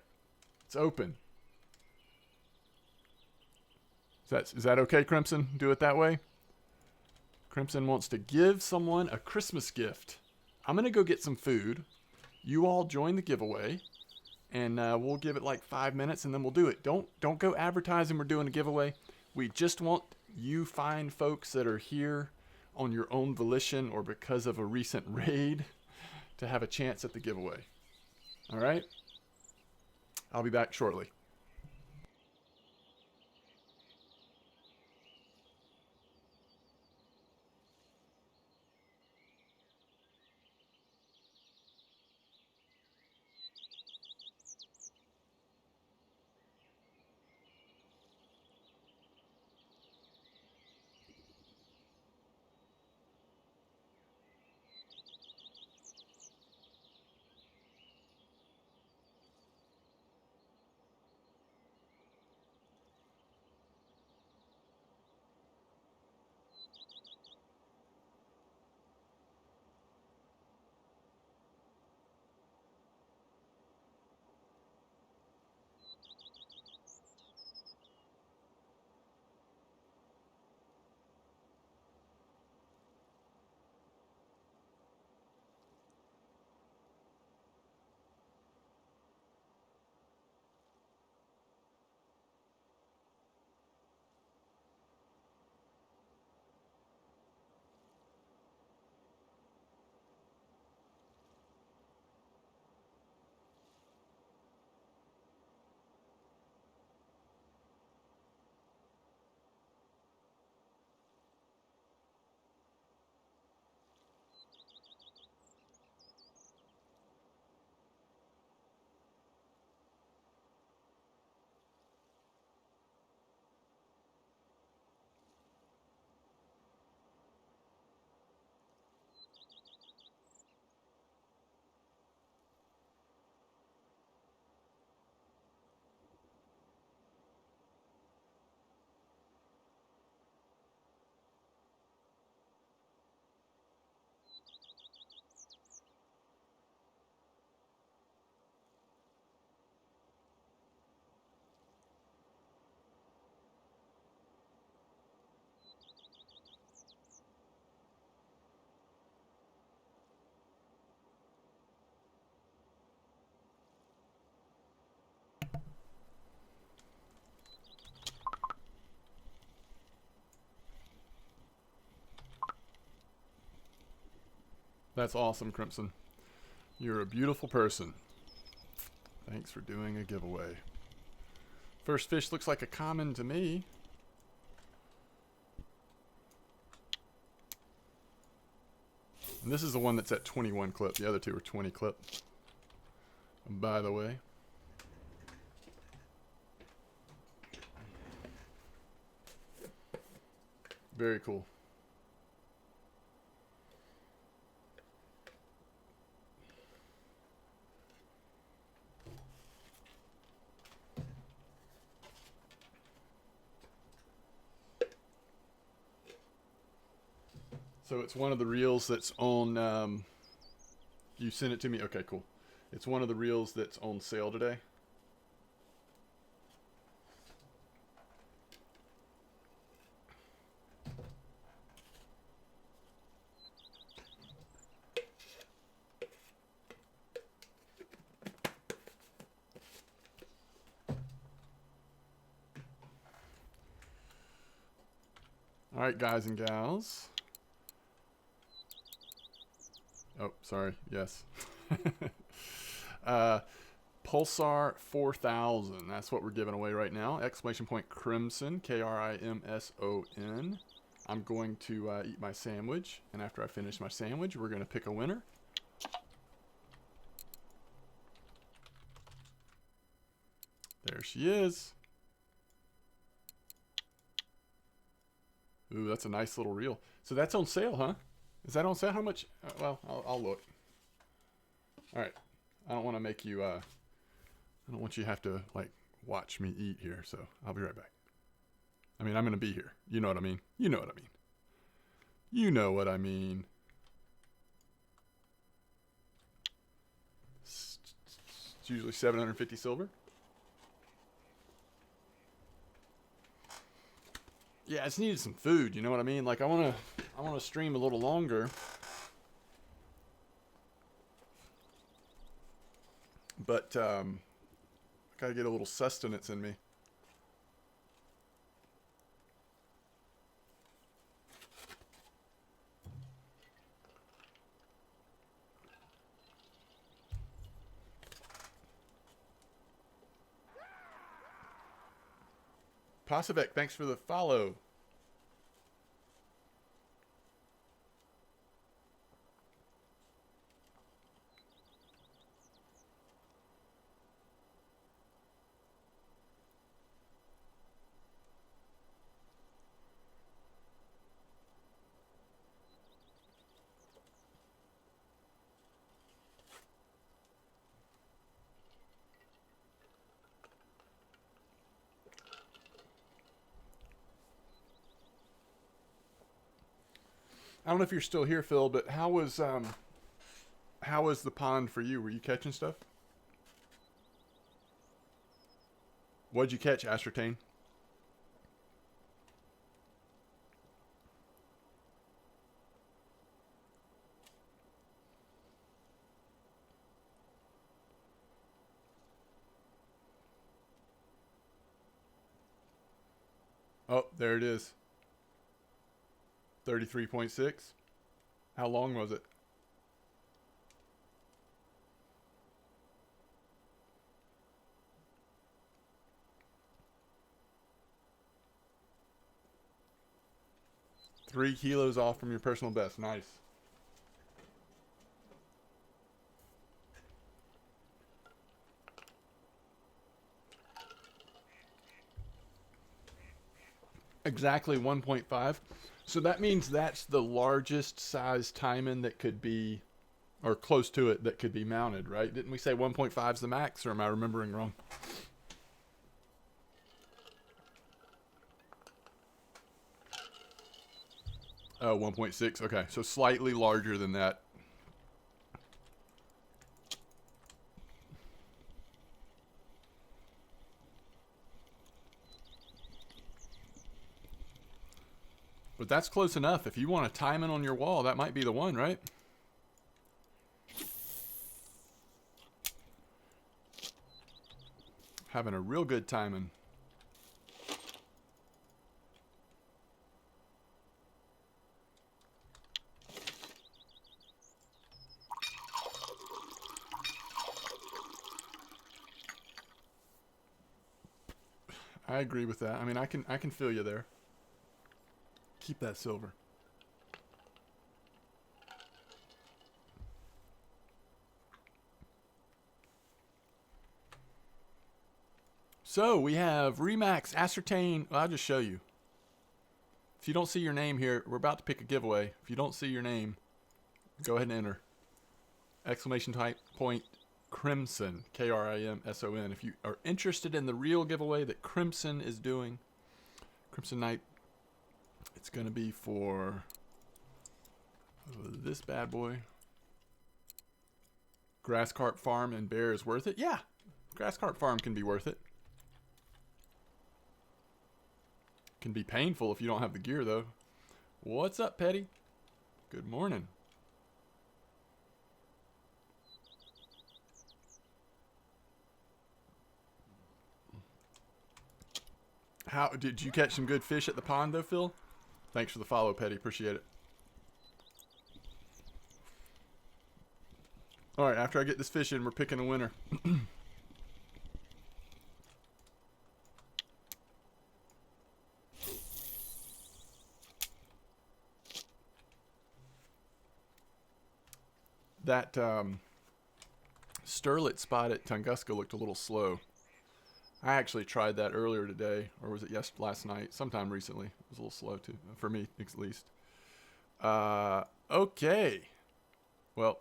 It's open. Is that okay, Crimson? Do it that way? Crimson wants to give someone a Christmas gift. I'm going to go get some food. You all join the giveaway. And we'll give it like 5 minutes and then we'll do it. Don't go advertising we're doing a giveaway. We just want you fine folks that are here on your own volition or because of a recent raid to have a chance at the giveaway. All right? I'll be back shortly. That's awesome, Crimson. You're a beautiful person. Thanks for doing a giveaway. First fish looks like a common to me. And this is the one that's at 21 clip. The other two are 20 clip. By the way. Very cool. So it's one of the reels that's on, you sent it to me? Okay, cool. It's one of the reels that's on sale today. All right, guys and gals. Oh, sorry. Yes. Pulsar 4000. That's what we're giving away right now. Exclamation point Crimson, Krimson. I'm going to eat my sandwich, and after I finish my sandwich, we're going to pick a winner. There she is. Ooh, that's a nice little reel. So that's on sale, huh? Is that on sale? How much? Well, I'll look. All right. I don't want to make you, I don't want you to have to, like, watch me eat here, so I'll be right back. I mean, I'm going to be here. You know what I mean? You know what I mean. You know what I mean. It's usually 750 silver. Yeah, it's needed some food, you know what I mean? Like I want to stream a little longer. But I got to get a little sustenance in me. Pasivek, thanks for the follow. I don't know if you're still here, Phil, but how was the pond for you? Were you catching stuff? What'd you catch, Ascertain? Oh, there it is. 33.6. How long was it? Three kilos off from your personal best. Nice. Exactly 1.5. So that means that's the largest size taimen that could be, or close to it, that could be mounted, right? Didn't we say 1.5 is the max, or am I remembering wrong? Oh, 1.6. Okay, so slightly larger than that. But that's close enough. If you want a taimen on your wall, that might be the one, right? Having a real good taimen. I agree with that. I mean, I can feel you there. Keep that silver. So we have Remax, Ascertain. Well, I'll just show you. If you don't see your name here, we're about to pick a giveaway. If you don't see your name, go ahead and enter. Exclamation point Crimson, Krimson. If you are interested in the real giveaway that Crimson is doing, Crimson Knight, it's going to be for this bad boy. Grass Carp Farm and Bear is worth it? Yeah, Grass Carp Farm can be worth it. Can be painful if you don't have the gear, though. What's up, Petty? Good morning. How did you catch some good fish at the pond, though, Phil? Thanks for the follow, Petty. Appreciate it. All right, after I get this fish in, we're picking a winner. That sterlet spot at Tunguska looked a little slow. I actually tried that earlier today, or was it last night? Sometime recently. It was a little slow too, for me at least. Okay. Well,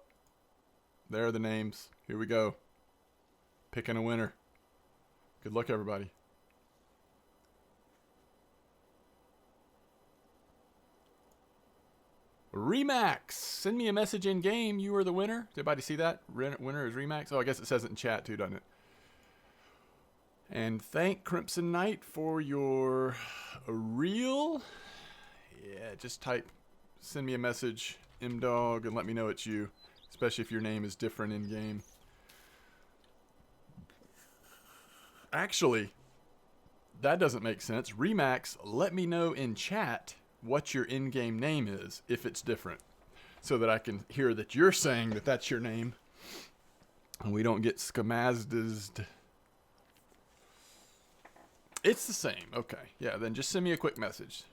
there are the names. Here we go. Picking a winner. Good luck, everybody. Remax. Send me a message in game. You are the winner. Did everybody see that? Winner is Remax. Oh, I guess it says it in chat too, doesn't it? And thank Crimson Knight for your reel. Yeah, just send me a message, MDawg, and let me know it's you. Especially if your name is different in game. Actually, that doesn't make sense. Remax, let me know in chat what your in-game name is if it's different, so that I can hear that you're saying that that's your name, and we don't get skamazdized. It's the same. Okay. Yeah, then just send me a quick message.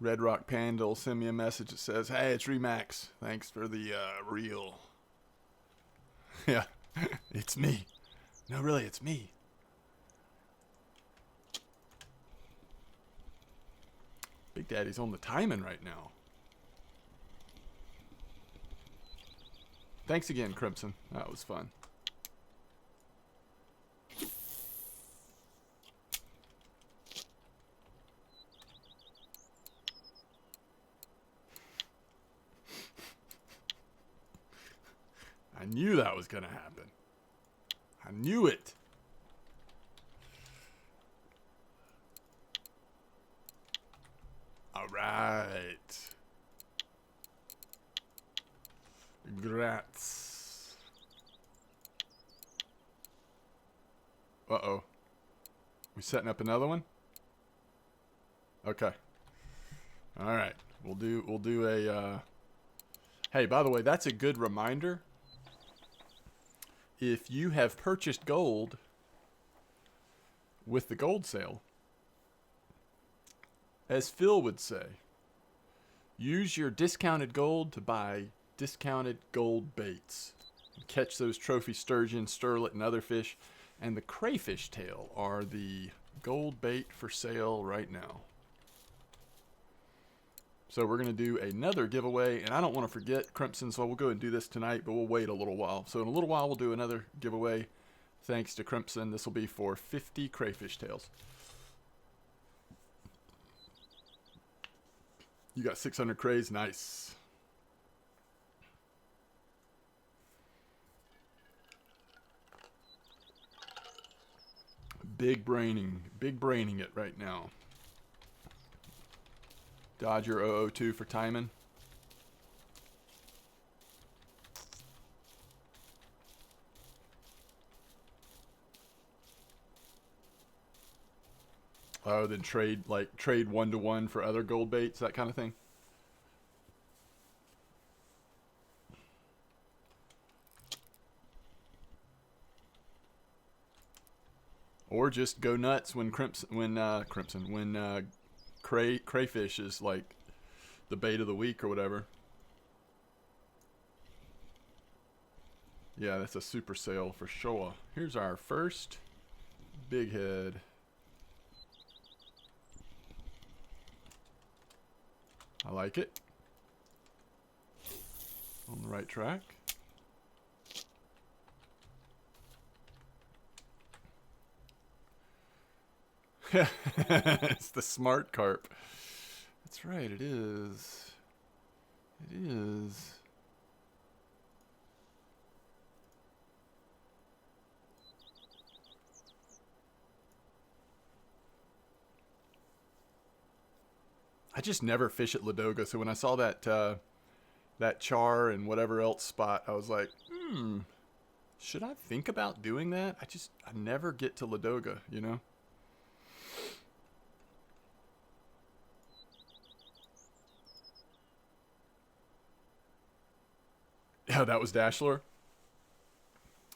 Red Rock Panda will send me a message that says, hey, it's Remax. Thanks for the reel. Yeah, it's me. No, really, it's me. Big Daddy's on the timing right now. Thanks again, Crimson. That was fun. I knew that was going to happen. I knew it. All right. Grats. Uh-oh. We setting up another one? Okay. All right. We'll do a hey, by the way, that's a good reminder. If you have purchased gold with the gold sale, as Phil would say, use your discounted gold to buy discounted gold baits. Catch those trophy sturgeon, sterlet, and other fish. And the crayfish tail are the gold bait for sale right now. So we're going to do another giveaway, and I don't want to forget Crimson, so we'll go and do this tonight, but we'll wait a little while. So in a little while, we'll do another giveaway. Thanks to Crimson. This will be for 50 crayfish tails. You got 600 crays. Nice. Big braining it right now. Dodger 002 for timing. Oh, then trade 1-to-1 for other gold baits, that kind of thing. Or just go nuts when crayfish is like the bait of the week or whatever. Yeah, that's a super sale for sure. Here's our first big head. I like it. On the right track. It's the smart carp. That's right, it is. It is. I just never fish at Ladoga, so when I saw that that char and whatever else spot, I was like, should I think about doing that? I never get to Ladoga, you know? Yeah, that was Dashler.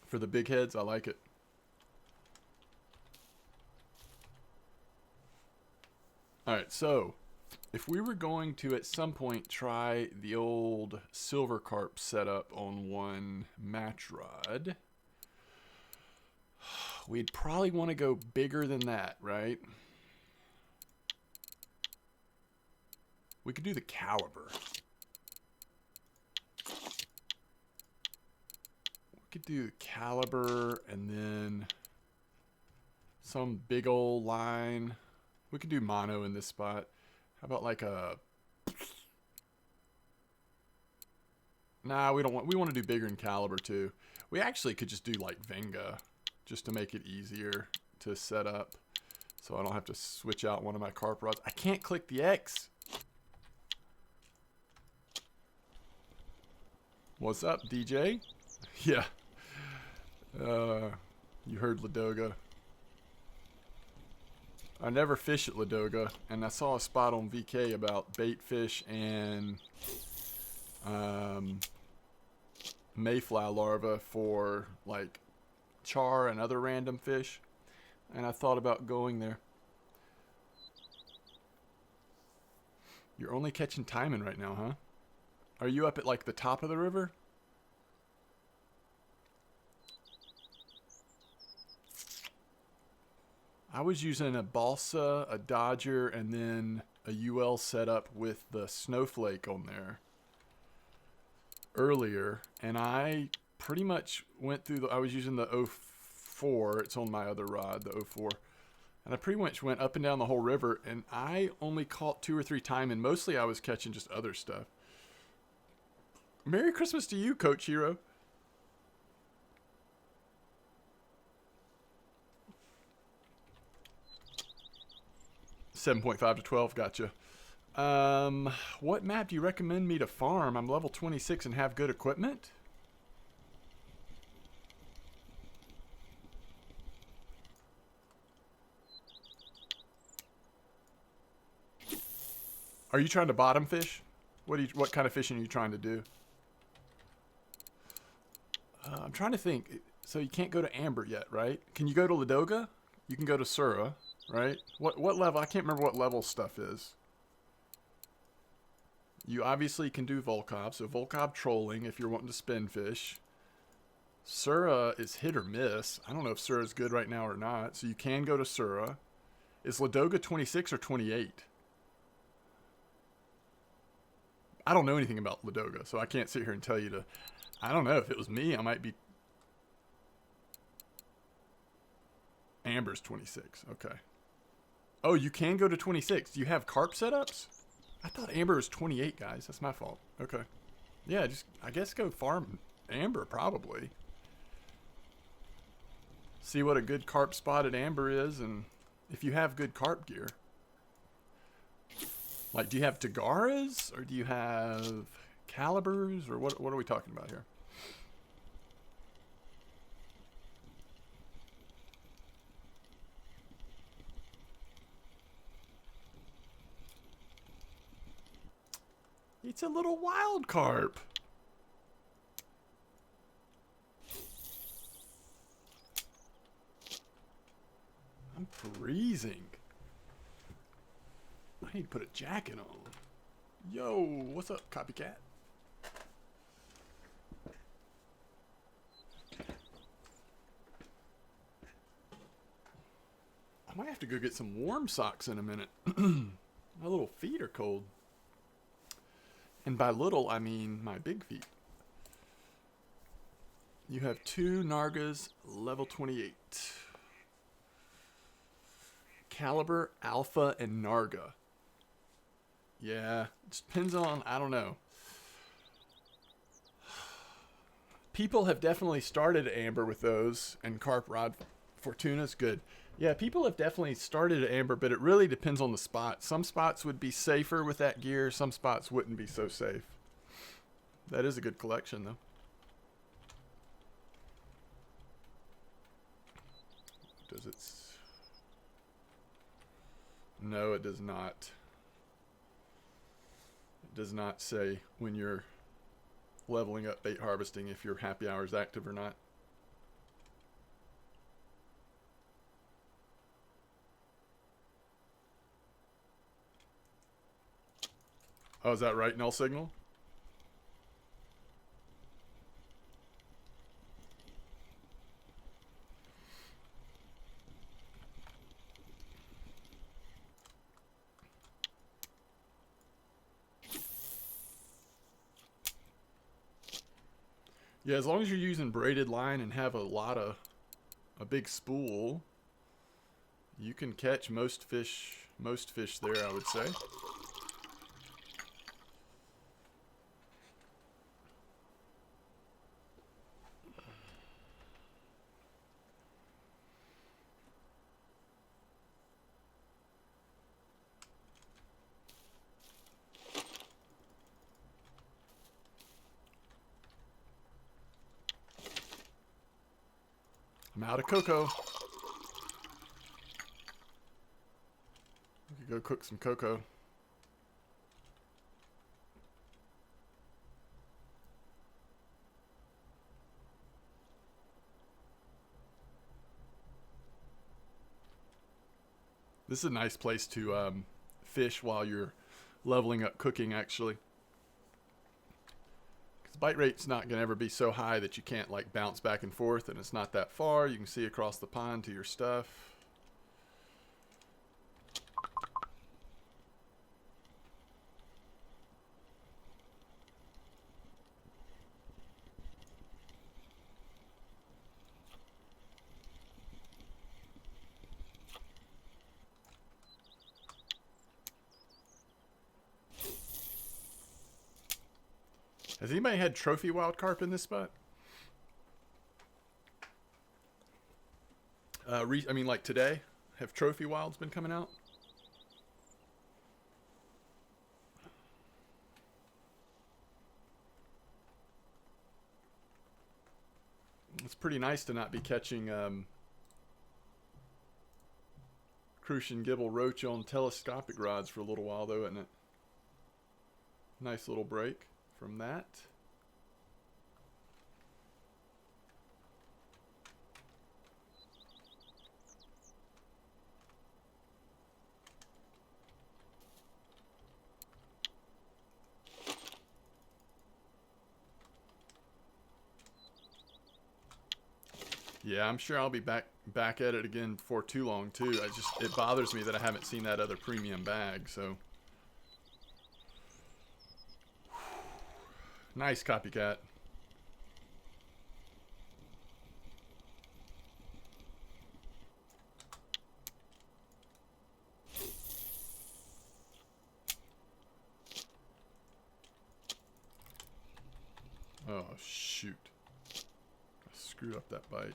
For the big heads, I like it. Alright, so if we were going to at some point try the old silver carp setup on one match rod, we'd probably want to go bigger than that, right? We could do the caliber. We could do caliber and then some big old line. We could do mono in this spot. How about like a... Nah, we don't want... We want to do bigger in caliber too. We actually could just do like Venga just to make it easier to set up. So I don't have to switch out one of my carp rods. I can't click the X. What's up, DJ? Yeah. You heard Ladoga. I never fish at Ladoga, and I saw a spot on VK about bait fish and mayfly larva for like char and other random fish, and I thought about going there. You're only catching taimen right now, huh? Are you up at like the top of the river? I was using a balsa, a dodger, and then a UL setup with the snowflake on there earlier, and I pretty much went through the... I was using the 04. It's on my other rod, the 04. And I pretty much went up and down the whole river, and I only caught 2 or 3 taimen. Mostly I was catching just other stuff. Merry Christmas to you, Coach Hero. 7.5 to 12, gotcha. What map do you recommend me to farm? I'm level 26 and have good equipment. Are you trying to bottom fish? What kind of fishing are you trying to do? I'm trying to think. So you can't go to Amber yet, right? Can you go to Ladoga? You can go to Sura, right? What level? I can't remember what level stuff is. You obviously can do Volkov, so Volkov trolling if you're wanting to spin fish. Sura is hit or miss. I don't know if Sura is good right now or not, so you can go to Sura. Is Ladoga 26 or 28? I don't know anything about Ladoga, so I can't sit here and tell you to... I don't know. If it was me, I might be... Amber's 26. Okay. Oh, you can go to 26. Do you have carp setups? I thought Amber was 28, guys. That's my fault. Okay. Yeah, just... I guess go farm Amber, probably. See what a good carp spot at Amber is, and if you have good carp gear. Like, do you have Tagaras, or do you have calibers, or what are we talking about here? It's a little wild carp. I'm freezing. I need to put a jacket on. Yo, what's up, copycat? I might have to go get some warm socks in a minute. My little feet are cold. And by little, I mean my big feet. You have 2 Nargas, level 28. Caliber, Alpha, and Narga. Yeah, it depends on, I don't know. People have definitely started Amber with those, and Carp Rod Fortuna's good. Yeah, people have definitely started Amber, but it really depends on the spot. Some spots would be safer with that gear, some spots wouldn't be so safe. That is a good collection, though. Does it... No, it does not. Does not say when you're leveling up bait harvesting if your happy hour is active or not. Oh, is that right, null signal? Yeah, as long as you're using braided line and have a big spool, you can catch most fish there, I would say. I'm out of cocoa. We could go cook some cocoa. This is a nice place to fish while you're leveling up cooking, actually. Because bite rate's not going to ever be so high that you can't like bounce back and forth, and it's not that far. You can see across the pond to your stuff. Has anybody had trophy wild carp in this spot? I mean, like today? Have trophy wilds been coming out? It's pretty nice to not be catching crucian gibel roach on telescopic rods for a little while, though, isn't it? Nice little break from that. Yeah, I'm sure I'll be back at it again before too long too. It bothers me that I haven't seen that other premium bag, so. Nice copycat. Oh shoot. I screwed up that bite.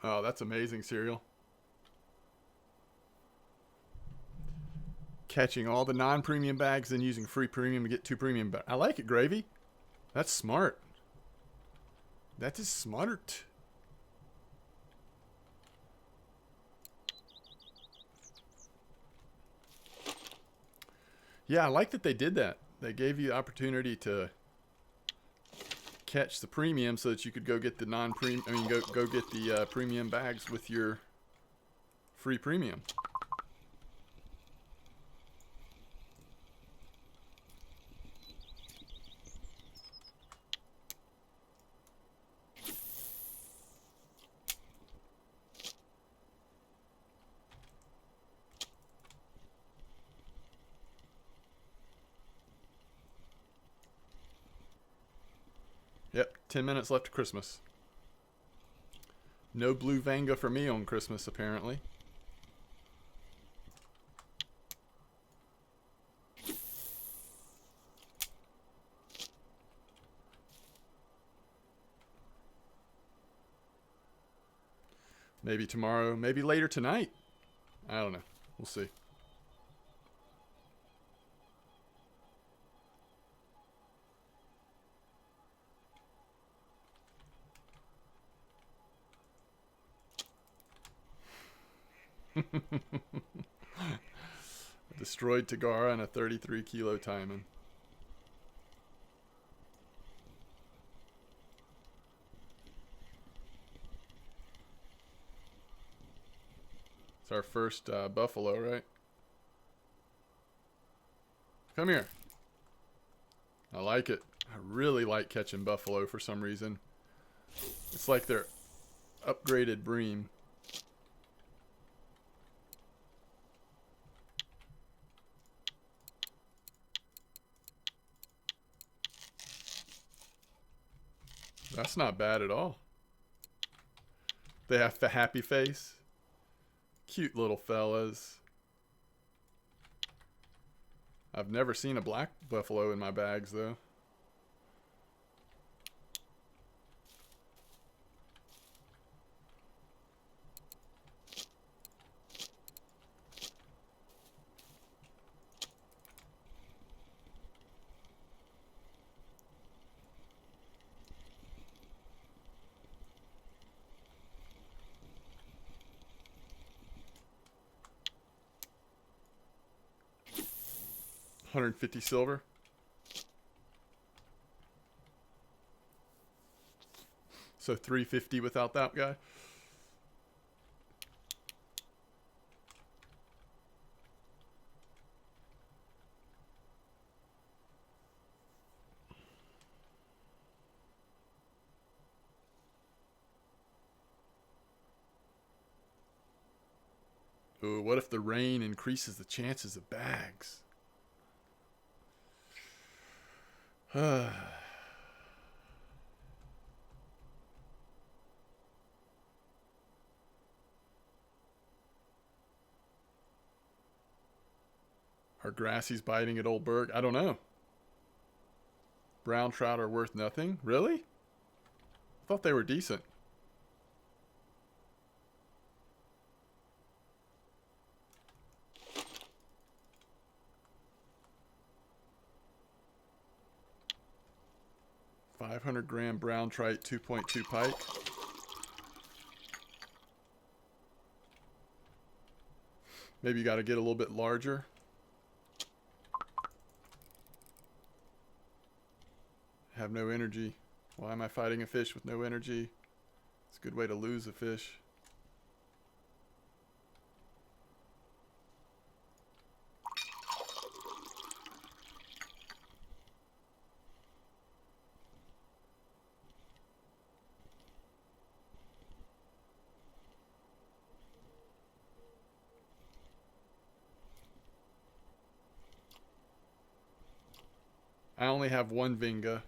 Oh, that's amazing, cereal. Catching all the non-premium bags, then using free premium to get 2 premium bags. I like it, Gravy. That's smart. That is smart. Yeah, I like that they did that. They gave you the opportunity to catch the premium so that you could go get the non-premium. I mean, go get the premium bags with your free premium. Yep, 10 minutes left to Christmas. No blue Vanga for me on Christmas, apparently. Maybe tomorrow, maybe later tonight. I don't know. We'll see. Destroyed Tagara and a 33 kilo timing. It's our first buffalo, right? Come here. I like it. I really like catching buffalo for some reason. It's like they're upgraded bream. That's not bad at all. They have the happy face. Cute little fellas. I've never seen a black buffalo in my bags, though. $150 silver. So $350 without that guy. Ooh, what if the rain increases the chances of bags? Are Grassies biting at Old Berg? I don't know. Brown trout are worth nothing? Really? I thought they were decent. $500-gram brown trite 2.2 pike. Maybe you got to get a little bit larger. Have no energy. Why am I fighting a fish with no energy? It's a good way to lose a fish. I only have one Vinga.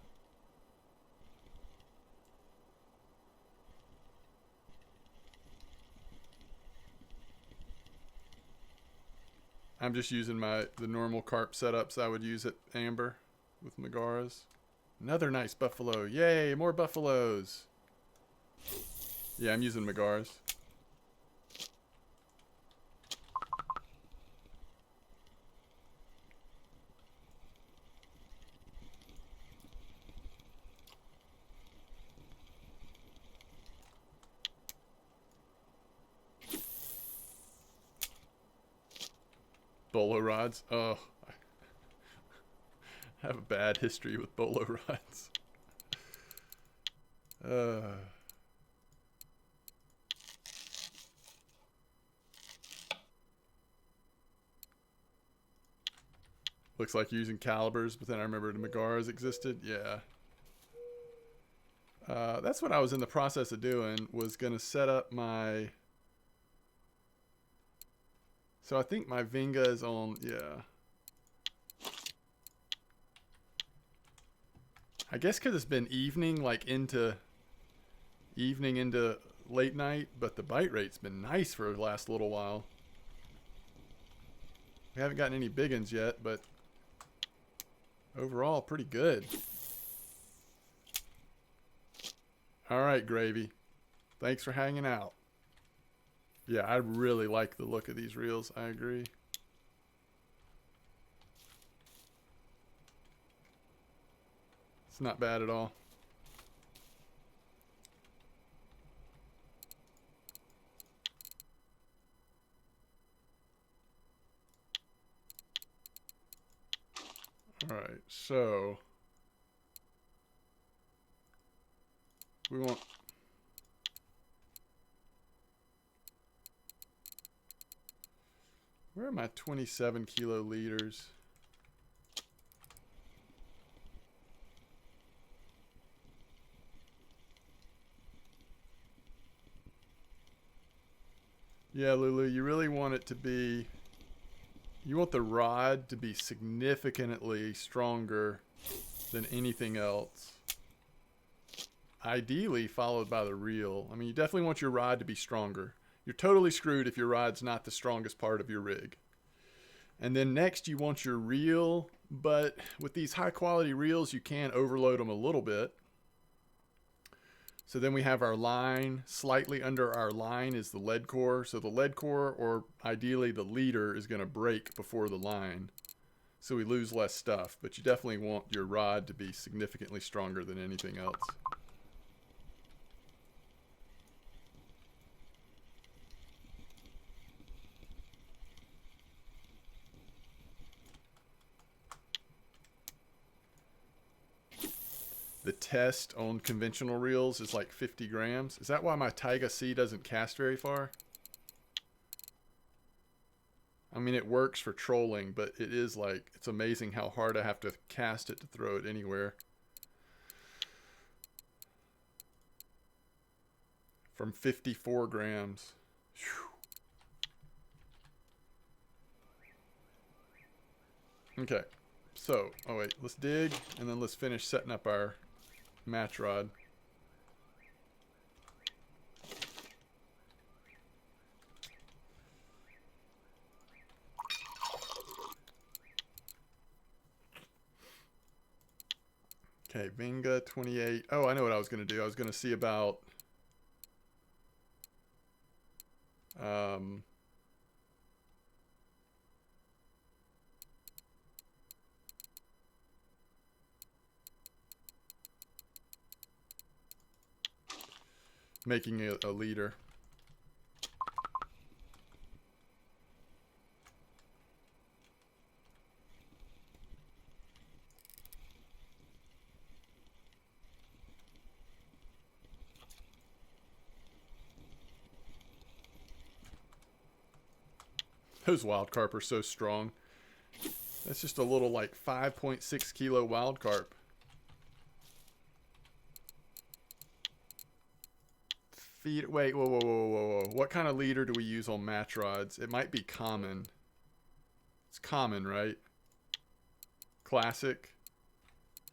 I'm just using the normal carp setups I would use at Amber with Megaras. Another nice buffalo. Yay, more buffaloes. Yeah, I'm using Megaras. Bolo rods. Oh, I have a bad history with bolo rods. Looks like you're using calibers, but then I remembered Megaras existed. Yeah. That's what I was in the process of doing, was going to set up my... So I think my Vinga is on, yeah. I guess because it's been evening, like into late night, but the bite rate's been nice for the last little while. We haven't gotten any big ones yet, but overall, pretty good. All right, Gravy. Thanks for hanging out. Yeah, I really like the look of these reels. I agree. It's not bad at all. All right, so we want where are my 27 kilo leaders? Yeah, Lulu, you really want it to be, you want the rod to be significantly stronger than anything else. Ideally followed by the reel. I mean, you definitely want your rod to be stronger. You're totally screwed if your rod's not the strongest part of your rig. And then next you want your reel, but with these high quality reels you can overload them a little bit. So then we have our line. Slightly under our line is the lead core. So the lead core, or ideally the leader, is going to break before the line. So we lose less stuff, but you definitely want your rod to be significantly stronger than anything else. The test on conventional reels is like 50 grams. Is that why my Taiga C doesn't cast very far? I mean, it works for trolling, but it is like, it's amazing how hard I have to cast it to throw it anywhere. From 54 grams. Whew. Okay, so, oh wait, let's dig, and then let's finish setting up our match rod. Okay, Venga 28. Oh, I know what I was going to do. I was going to see about making a leader. Those wild carp are so strong. That's just a little like 5.6 kilo wild carp. Wait, whoa. What kind of leader do we use on match rods? It might be common. It's common, right? Classic?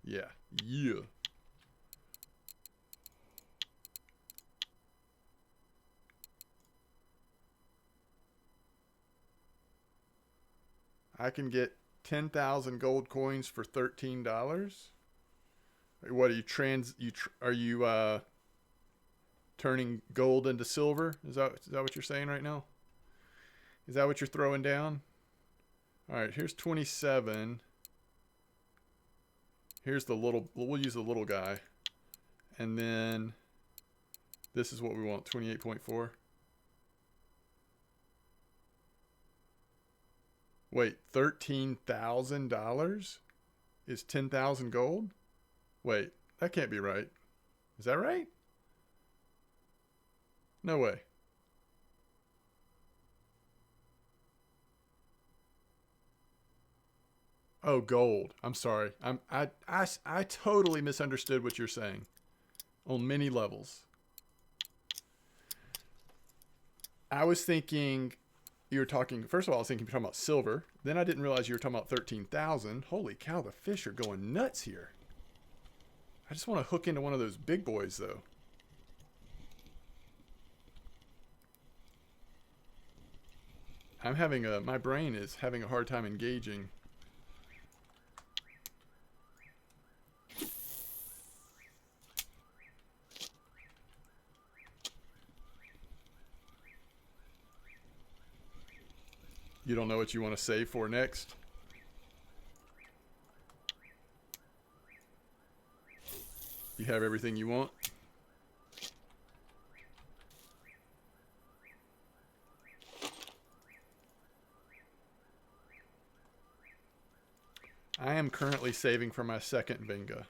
Yeah. Yeah. I can get 10,000 gold coins for $13. What are you are you turning gold into silver? Is that what you're saying right now? Is that what you're throwing down? All right, here's 27. Here's the little, we'll use the little guy. And then this is what we want, 28.4. Wait, $13,000 is 10,000 gold? Wait, that can't be right. Is that right? No way. Oh, gold. I'm sorry. I totally misunderstood what you're saying on many levels. I was thinking you were talking, first of all, I was thinking you were talking about silver. Then I didn't realize you were talking about 13,000. Holy cow, the fish are going nuts here. I just want to hook into one of those big boys, though. My brain is having a hard time engaging. You don't know what you want to save for next? You have everything you want? I am currently saving for my second Venga.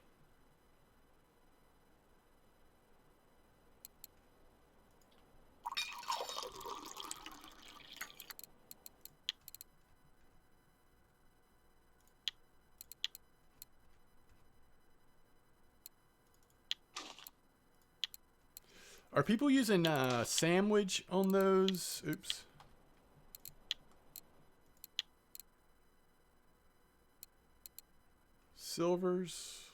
Are people using sandwich on those? Oops. Silvers.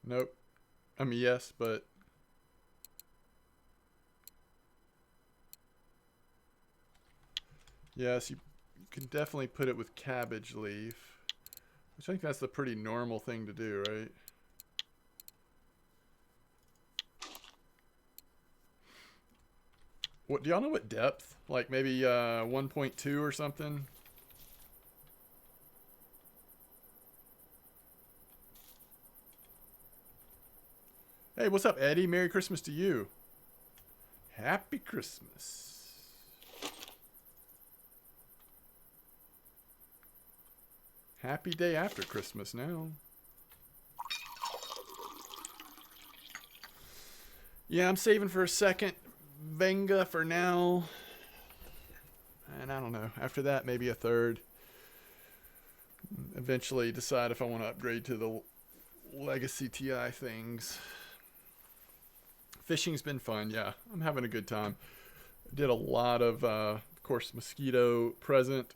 Nope. I mean, yes, but yes, you can definitely put it with cabbage leaf, which I think that's the pretty normal thing to do, right? What do y'all know what depth? Like maybe 1.2 or something? Hey, what's up, Eddie? Merry Christmas to you. Happy Christmas. Happy day after Christmas now. Yeah, I'm saving for a second Venga for now. And I don't know. After that, maybe a third. Eventually decide if I want to upgrade to the Legacy TI things. Fishing's been fun, yeah. I'm having a good time. Did a lot of course, mosquito present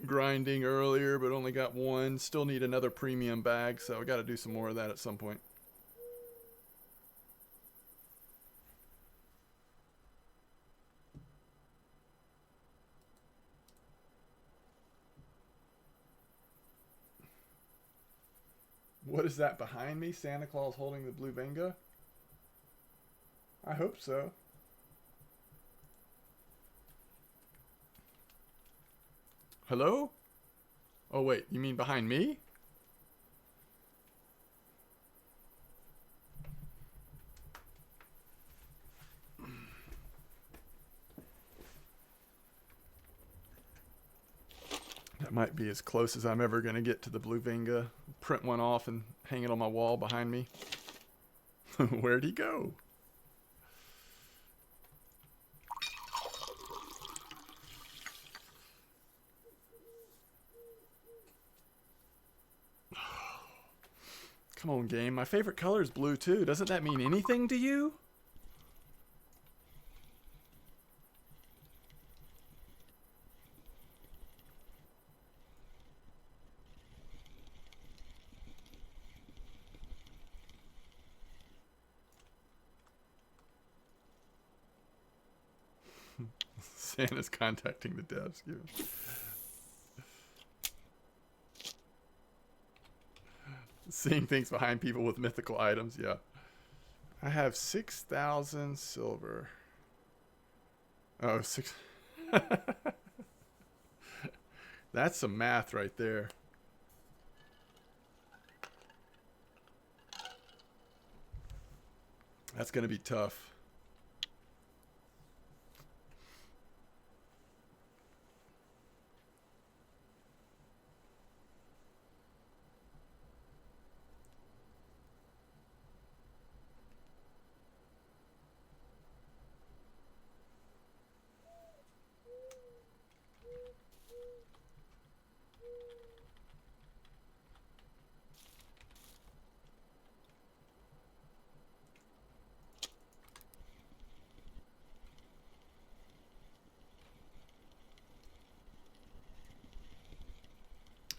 grinding earlier, but only got one. Still need another premium bag, so I got to do some more of that at some point. What is that behind me? Santa Claus holding the blue Venga? I hope so. Hello? Oh, wait. You mean behind me? That might be as close as I'm ever going to get to the blue Venga. Print one off and hang it on my wall behind me. Where'd he go? Come on, game. My favorite color is blue, too. Doesn't that mean anything to you? Santa's contacting the devs. Seeing things behind people with mythical items, yeah. I have 6,000 silver. Oh, six. That's some math right there. That's going to be tough.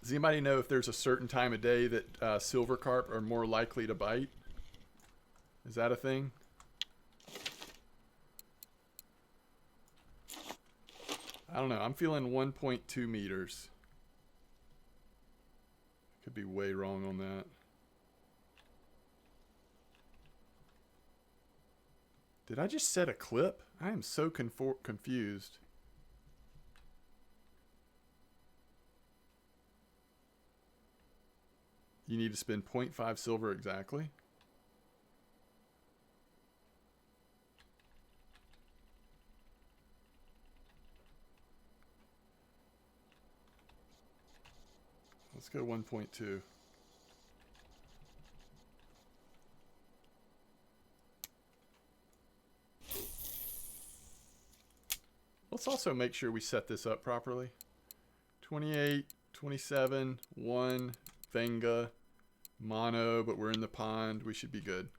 Does anybody know if there's a certain time of day that silver carp are more likely to bite? Is that a thing? I don't know. I'm feeling 1.2 meters. Could be way wrong on that. Did I just set a clip? I am so confused. You need to spend 0.5 silver exactly. Let's go 1.2. Let's also make sure we set this up properly. 28, 27, 1, Venga, mono, but we're in the pond. We should be good.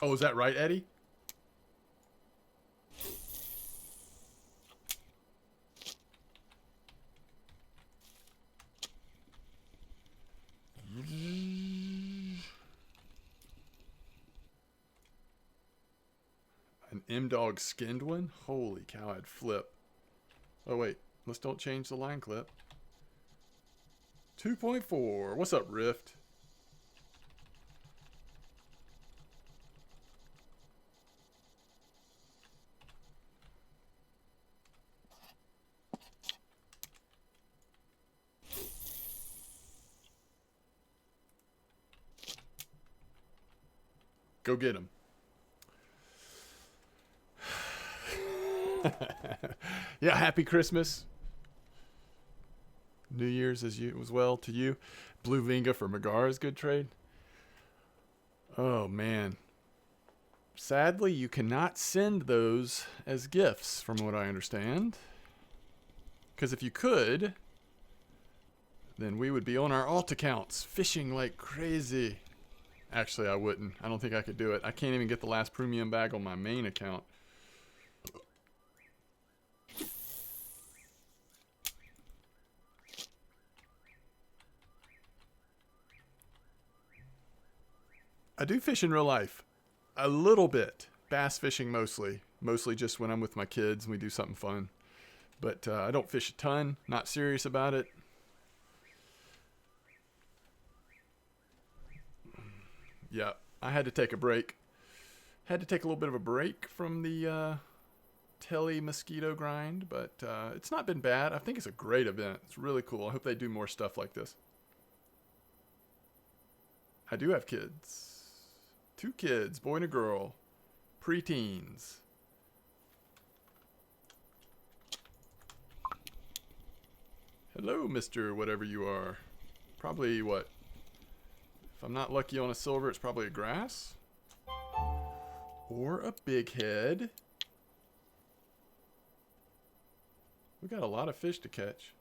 Oh, is that right, Eddie? An M-Dog skinned one? Holy cow, I'd flip. Oh, wait. Let's don't change the line clip. 2.4. What's up, Rift? Go get him. Yeah, happy Christmas. New Year's as well to you. Blue Vinga for Magar is good trade. Oh, man. Sadly, you cannot send those as gifts, from what I understand. Because if you could, then we would be on our alt accounts, fishing like crazy. Actually, I wouldn't. I don't think I could do it. I can't even get the last premium bag on my main account. I do fish in real life. A little bit. Bass fishing mostly. Mostly just when I'm with my kids and we do something fun. But I don't fish a ton. Not serious about it. Yeah, I had to take a break. Had to take a little bit of a break from the telly mosquito grind. But it's not been bad. I think it's a great event. It's really cool. I hope they do more stuff like this. I do have kids. 2 kids, boy and a girl. Preteens. Hello, Mr. Whatever you are. Probably what? If I'm not lucky on a silver, it's probably a grass. Or a big head. We got a lot of fish to catch.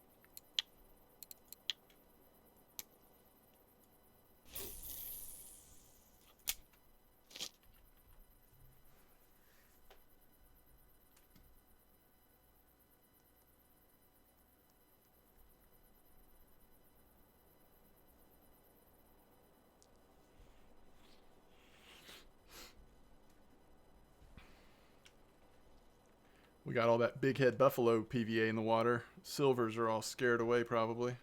We got all that big head buffalo PVA in the water. Silvers are all scared away probably.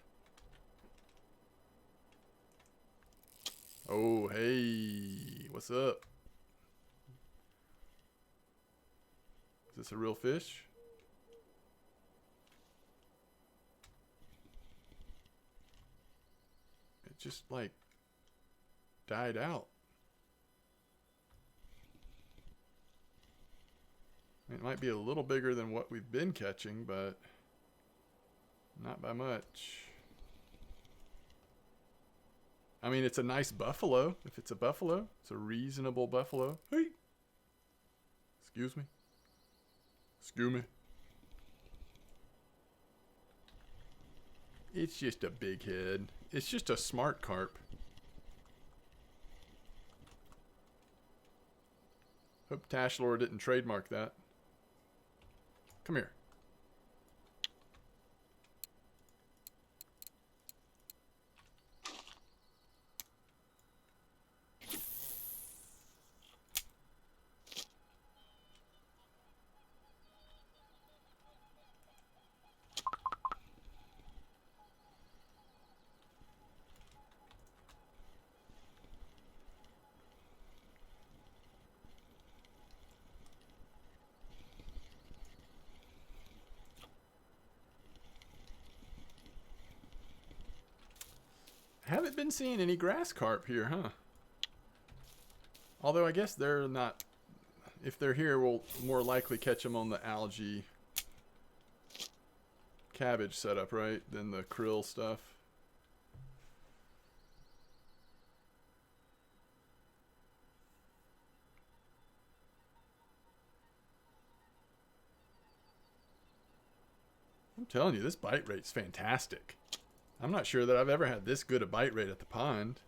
Oh, hey. What's up? Is this a real fish? It just like died out. It might be a little bigger than what we've been catching, but not by much. I mean, it's a nice buffalo. If it's a buffalo, it's a reasonable buffalo. Hey! Excuse me. Excuse me. It's just a big head. It's just a smart carp. Hope Tashlor didn't trademark that. Come here. haven't been seeing any grass carp here, huh? Although I guess they're not. If they're here, we'll more likely catch them on the algae cabbage setup, right? Than the krill stuff. I'm telling you, this bite rate's fantastic. I'm not sure that I've ever had this good a bite rate at the pond.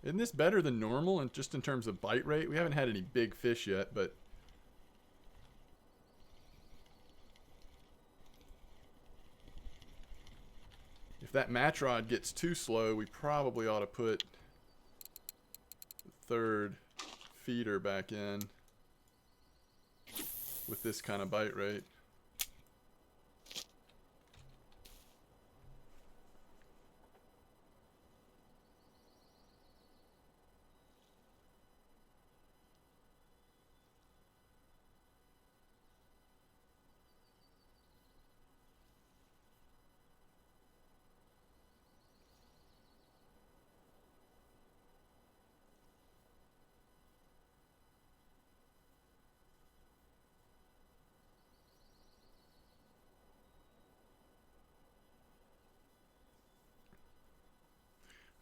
Isn't this better than normal and just in terms of bite rate? We haven't had any big fish yet, but if that match rod gets too slow, we probably ought to put the third feeder back in with this kind of bite rate.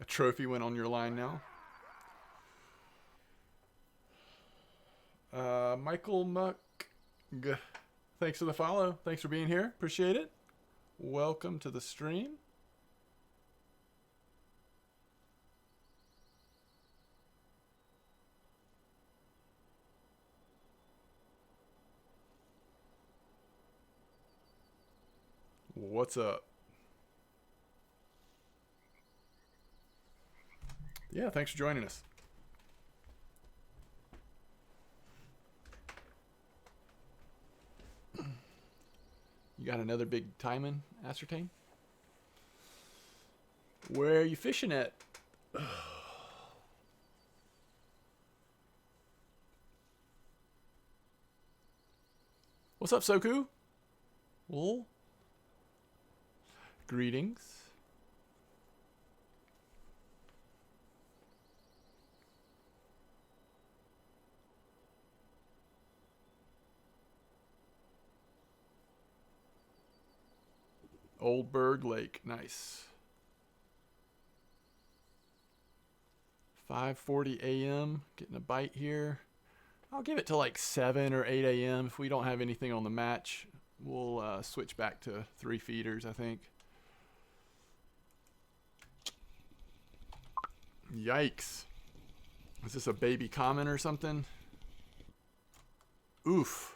A trophy went on your line now. Michael Muck, thanks for the follow. Thanks for being here. Appreciate it. Welcome to the stream. What's up? Yeah, thanks for joining us. You got another big timing ascertain? Where are you fishing at? What's up, Soku? Well, greetings. Oldberg Lake, nice. 5:40 a.m. Getting a bite here. I'll give it to like 7 or 8 a.m. If we don't have anything on the match, we'll switch back to 3 feeders, I think. Yikes. Is this a baby common or something? Oof.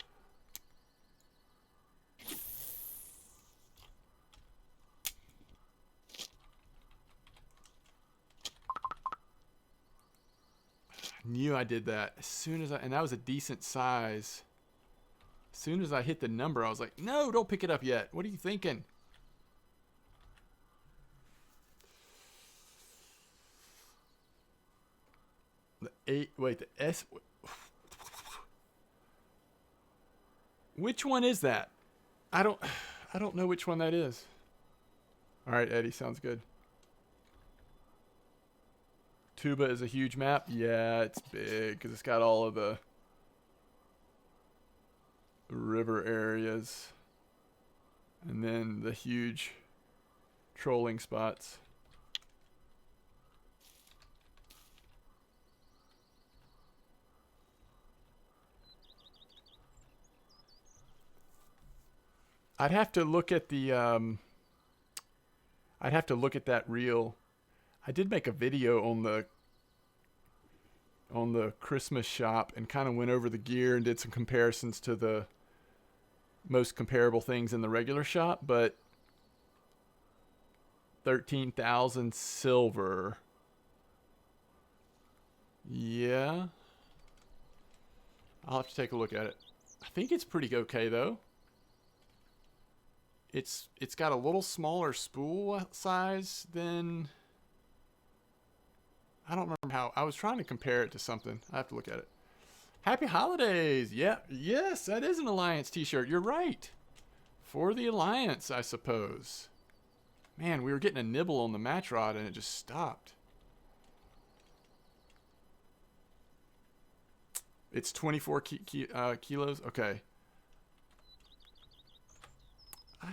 Knew I did that as soon as and that was a decent size. As soon as I hit the number, I was like, no, don't pick it up yet. What are you thinking? The S. Which one is that? I don't know which one that is. All right, Eddie, sounds good. Tuba is a huge map. Yeah, it's big because it's got all of the river areas and then the huge trolling spots. I'd have to look at the I'd have to look at that reel. I did make a video on the Christmas shop and kind of went over the gear and did some comparisons to the most comparable things in the regular shop, but 13,000 silver. Yeah. I'll have to take a look at it. I think it's pretty okay though. It's got a little smaller spool size than, I don't remember how. I was trying to compare it to something. I have to look at it. Happy holidays. Yeah. Yes, that is an Alliance t-shirt. You're right. For the Alliance, I suppose. Man, we were getting a nibble on the match rod and it just stopped. It's 24 kilos. Okay.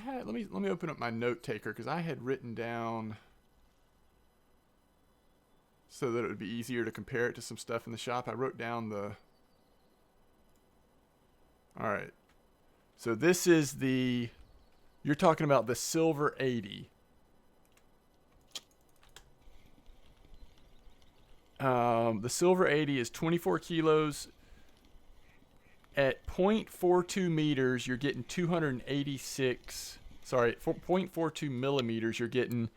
Let me open up my note taker because I had written down so that it would be easier to compare it to some stuff in the shop. I wrote down the. All right. So this is the. You're talking about the Silver 80. The Silver 80 is 24 kilos. At 0.42 meters, you're getting 286. Sorry, 0.42 millimeters, you're getting.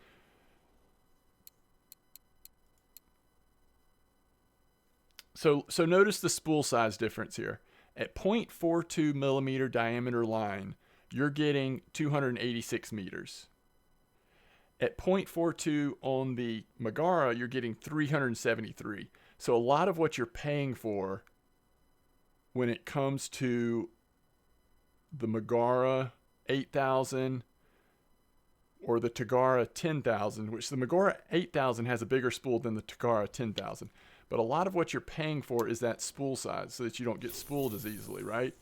So notice the spool size difference here. At 0.42 millimeter diameter line, you're getting 286 meters. At 0.42 on the Megara, you're getting 373. So a lot of what you're paying for when it comes to the Megara 8000 or the Tagara 10,000, which the Megara 8000 has a bigger spool than the Tagara 10,000. But a lot of what you're paying for is that spool size so that you don't get spooled as easily, right?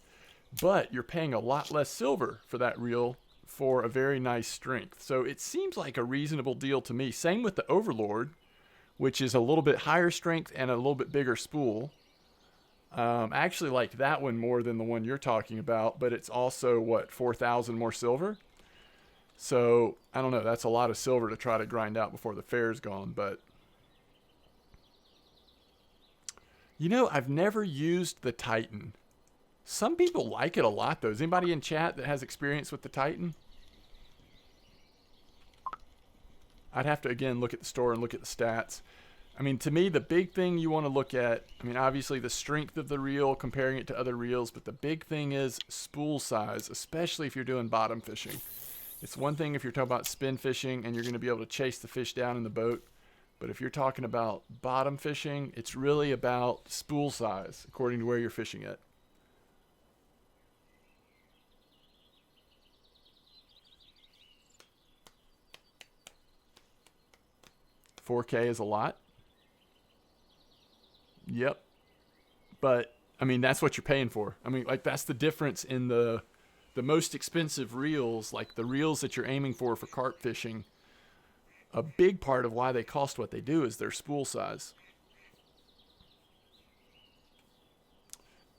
But you're paying a lot less silver for that reel for a very nice strength. So it seems like a reasonable deal to me. Same with the Overlord, which is a little bit higher strength and a little bit bigger spool. I actually like that one more than the one you're talking about, but it's also, 4,000 more silver? So, I don't know, that's a lot of silver to try to grind out before the fair's gone, but... You know, I've never used the Titan. Some people like it a lot, though. Is anybody in chat that has experience with the Titan? I'd have to, again, look at the store and look at the stats. I mean, to me, the big thing you want to look at, I mean, obviously the strength of the reel, comparing it to other reels, but the big thing is spool size, especially if you're doing bottom fishing. It's one thing if you're talking about spin fishing and you're going to be able to chase the fish down in the boat, but if you're talking about bottom fishing, it's really about spool size, according to where you're fishing it. $4K is a lot. Yep. But, I mean, that's what you're paying for. I mean, like, that's the difference in the most expensive reels, like the reels that you're aiming for carp fishing. A big part of why they cost what they do is their spool size.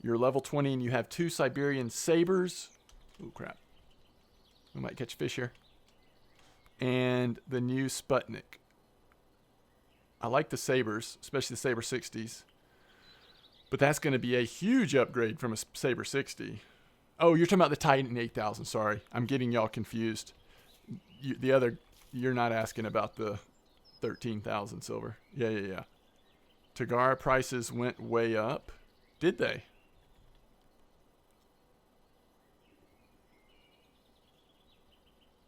You're level 20 and you have 2 Siberian sabers. Oh, crap. We might catch fish here. And the new Sputnik. I like the sabers, especially the Saber 60s. But that's going to be a huge upgrade from a Saber 60. Oh, you're talking about the Titan 8000. Sorry. I'm getting y'all confused. You're not asking about the 13,000 silver. Yeah. Tagara prices went way up. Did they?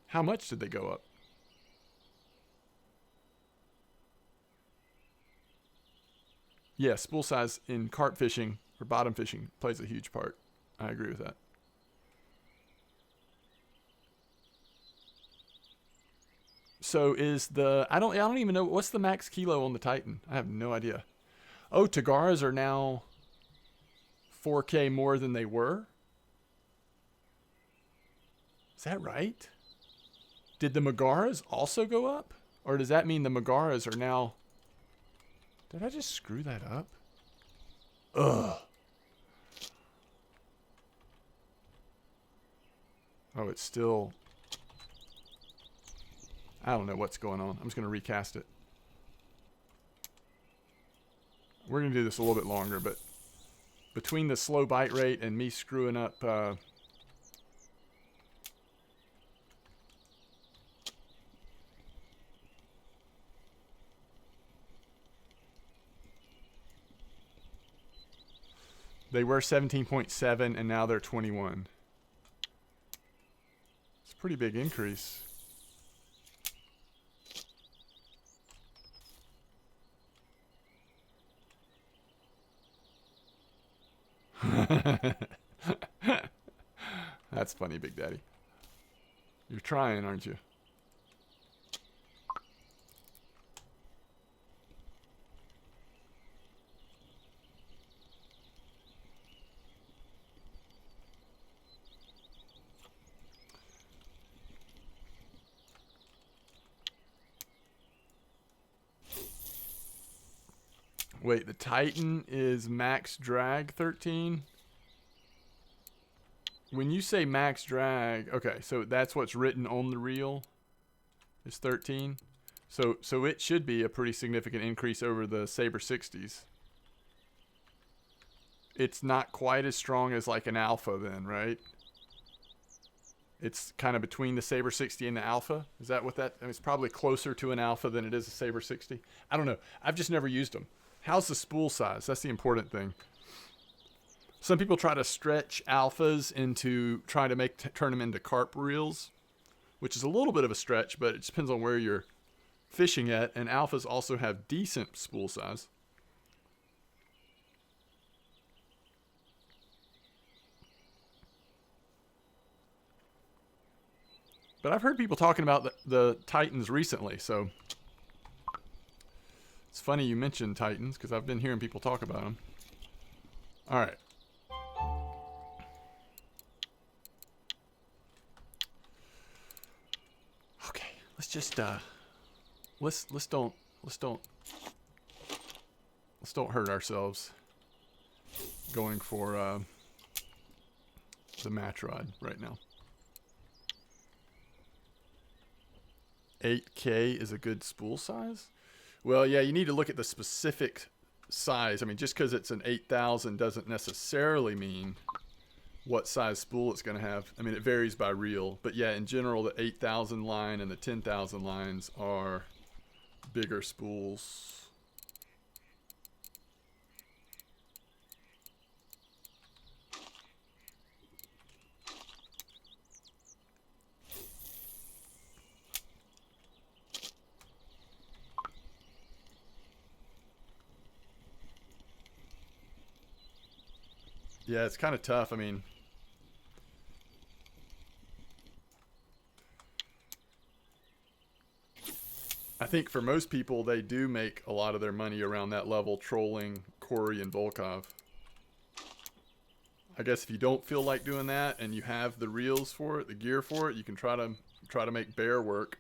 How much did they go up? Yeah, spool size in carp fishing or bottom fishing plays a huge part. I agree with that. So is I don't even know, what's the max kilo on the Titan? I have no idea. Oh, Tagaras are now 4K more than they were? Is that right? Did the Megaras also go up? Or does that mean the Megaras are now... Did I just screw that up? Ugh. Oh, it's still... I don't know what's going on. I'm just going to recast it. We're going to do this a little bit longer, but between the slow bite rate and me screwing up... They were 17.7 and now they're 21. It's a pretty big increase. That's funny, Big Daddy. You're trying, aren't you? Wait, the Titan is max drag 13? When you say max drag, okay, so that's what's written on the reel is 13. So it should be a pretty significant increase over the Saber 60s. It's not quite as strong as like an Alpha then, right? It's kind of between the Saber 60 and the Alpha. Is that what that? I mean, it's probably closer to an Alpha than it is a Saber 60. I don't know. I've just never used them. How's the spool size? That's the important thing. Some people try to stretch alphas into trying to turn them into carp reels, which is a little bit of a stretch, but it depends on where you're fishing at. And alphas also have decent spool size. But I've heard people talking about the Titans recently, so it's funny you mentioned Titans because I've been hearing people talk about them. All right. Okay, let's just let's don't hurt ourselves going for the match rod right now. 8K is a good spool size? Well, yeah, you need to look at the specific size. I mean, just because it's an 8,000 doesn't necessarily mean what size spool it's going to have. I mean, it varies by reel. But yeah, in general, the 8,000 line and the 10,000 lines are bigger spools. Yeah, it's kind of tough. I mean, I think for most people, they do make a lot of their money around that level trolling Corey and Volkov. I guess if you don't feel like doing that and you have the reels for it, the gear for it, you can try to make bear work.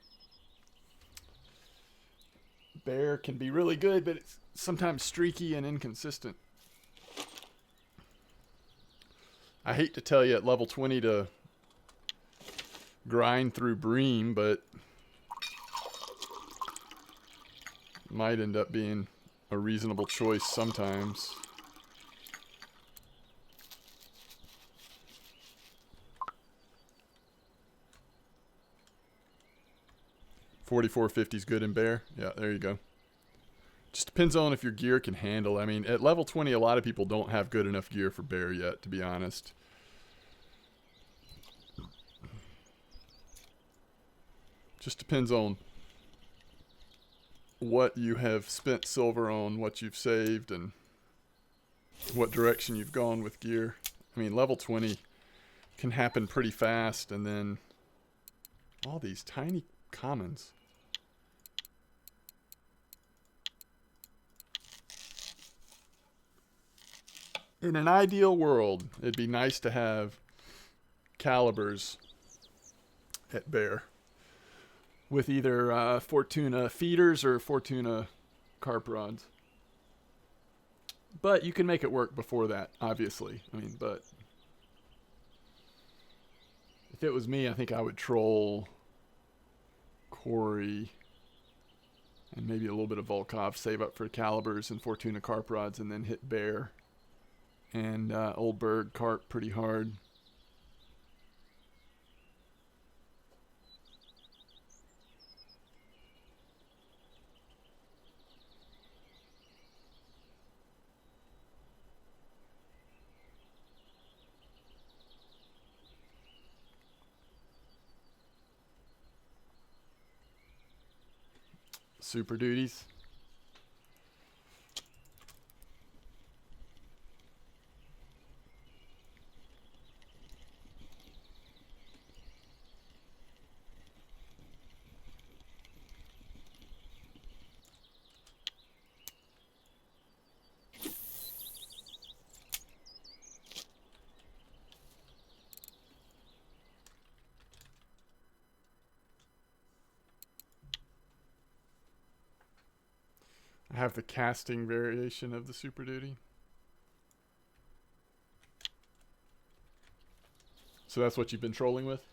Bear can be really good, but it's sometimes streaky and inconsistent. I hate to tell you at level 20 to grind through Bream, but it might end up being a reasonable choice sometimes. $44.50 is good in bear. Yeah, there you go. Just depends on if your gear can handle. I mean, at level 20, a lot of people don't have good enough gear for bear yet, to be honest. Just depends on what you have spent silver on, what you've saved, and what direction you've gone with gear. I mean, level 20 can happen pretty fast, and then all these tiny commons. In an ideal world, it'd be nice to have calibers at bear with either Fortuna feeders or Fortuna carp rods. But you can make it work before that, obviously. I mean, but if it was me, I think I would troll Corey and maybe a little bit of Volkov, save up for calibers and Fortuna carp rods, and then hit bear and Old Berg carp pretty hard. Super duties. have the casting variation of the Super Duty. So that's what you've been trolling with?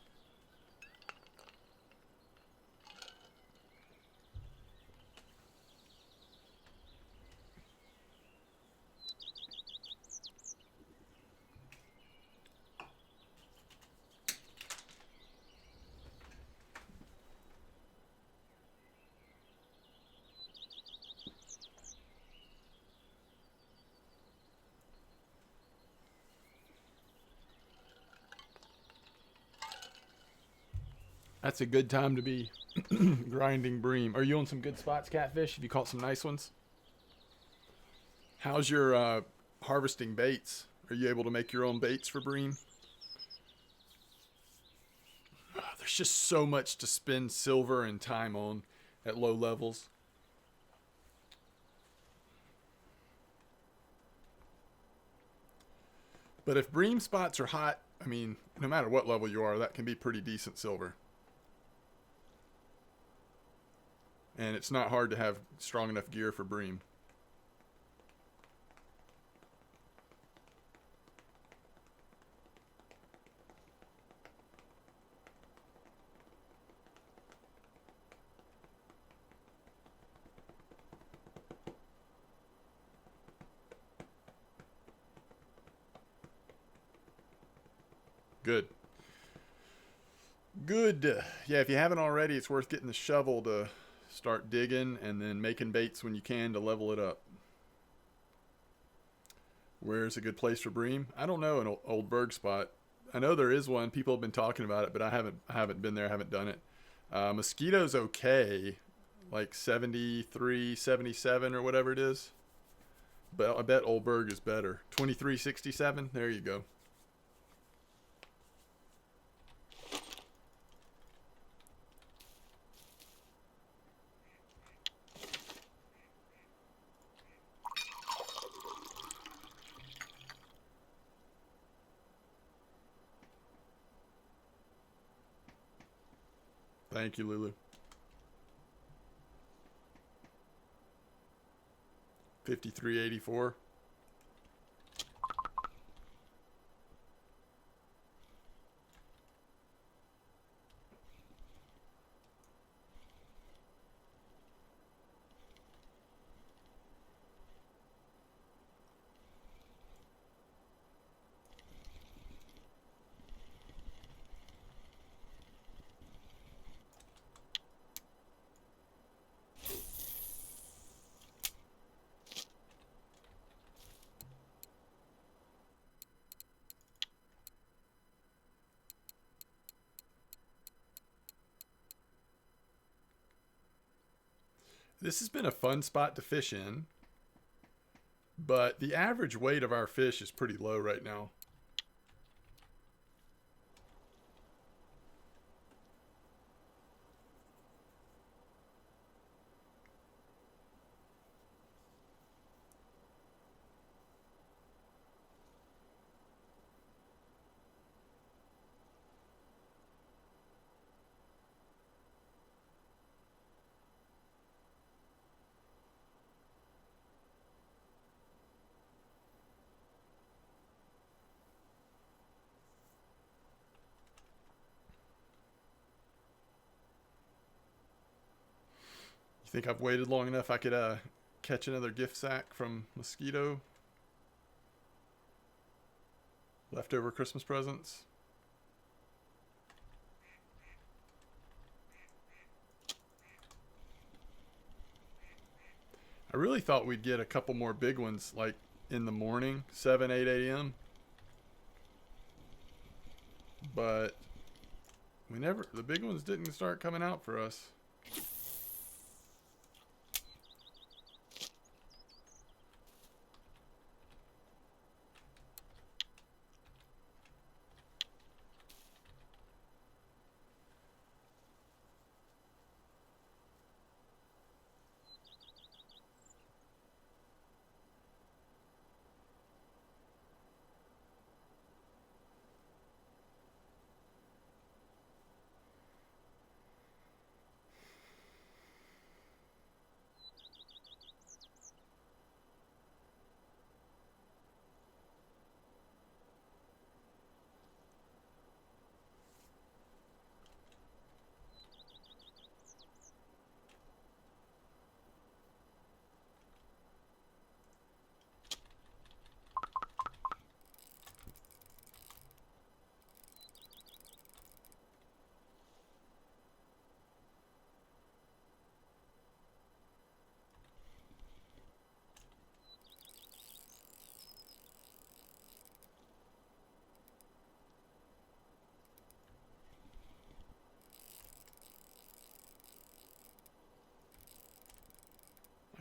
That's a good time to be grinding bream. Are you on some good spots, Catfish? Have you caught some nice ones? How's your harvesting baits? Are you able to make your own baits for bream? There's just so much to spend silver and time on at low levels. But if bream spots are hot, I mean, no matter what level you are, that can be pretty decent silver. And it's not hard to have strong enough gear for bream. Good. Good. Yeah, if you haven't already, it's worth getting the shovel to start digging and then making baits when you can to level it up. Where's a good place for bream? I don't know, an old berg spot. I know there is one. People have been talking about it, but I haven't been there, haven't done it. Mosquito's okay, like 73, 77 or whatever it is. But I bet Old Berg is better. 2367, there you go. Thank you, Lulu. 5384. This has been a fun spot to fish in, but the average weight of our fish is pretty low right now. You think I've waited long enough I could catch another gift sack from Mosquito? Leftover Christmas presents? I really thought we'd get a couple more big ones like in the morning, 7, 8 a.m. But the big ones didn't start coming out for us.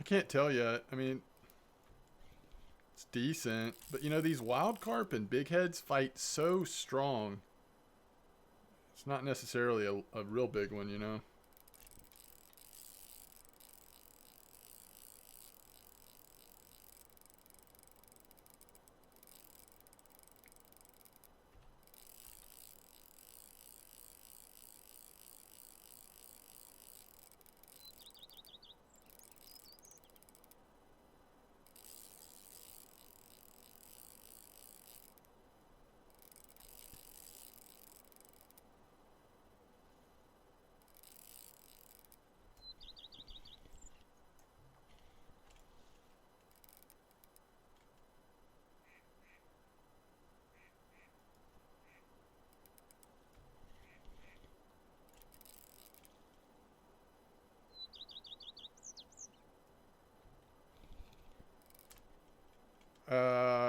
can't tell yet. I mean, it's decent, but you know, these wild carp and big heads fight so strong. It's not necessarily a real big one, you know.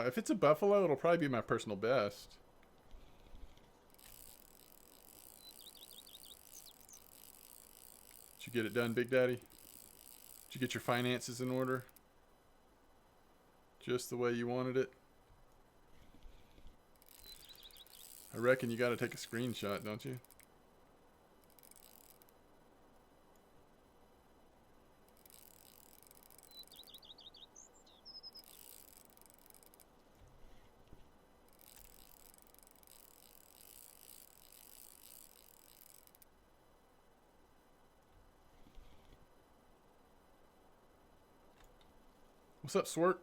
If it's a buffalo, it'll probably be my personal best. Did you get it done, Big Daddy? Did you get your finances in order? Just the way you wanted it? I reckon you got to take a screenshot, don't you? What's up, Swart?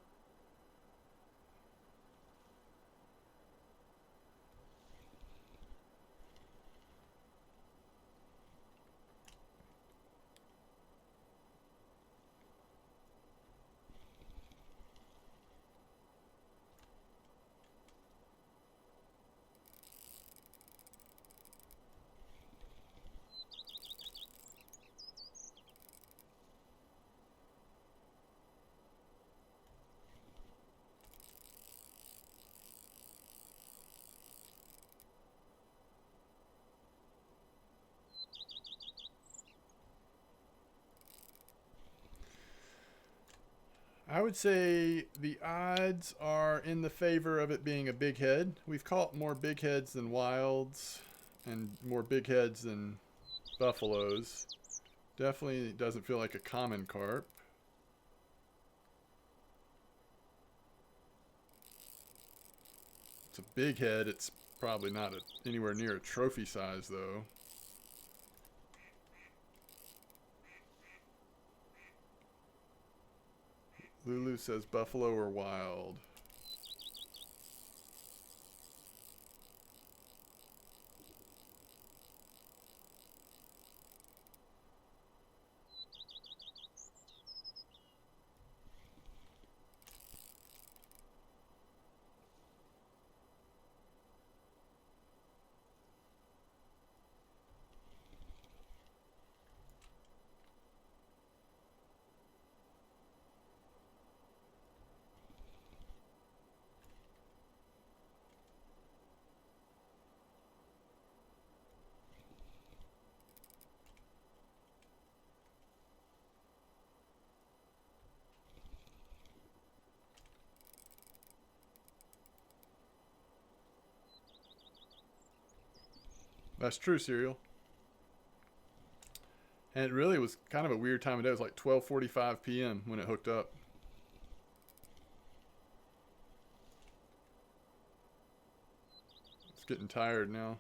I would say the odds are in the favor of it being a big head. We've caught more big heads than wilds and more big heads than buffaloes. Definitely doesn't feel like a common carp. It's a big head. It's probably not anywhere near a trophy size, though. Lulu says buffalo or wild. That's true, Serial. And it really was kind of a weird time of day. It was like 12:45 p.m. when it hooked up. It's getting tired now.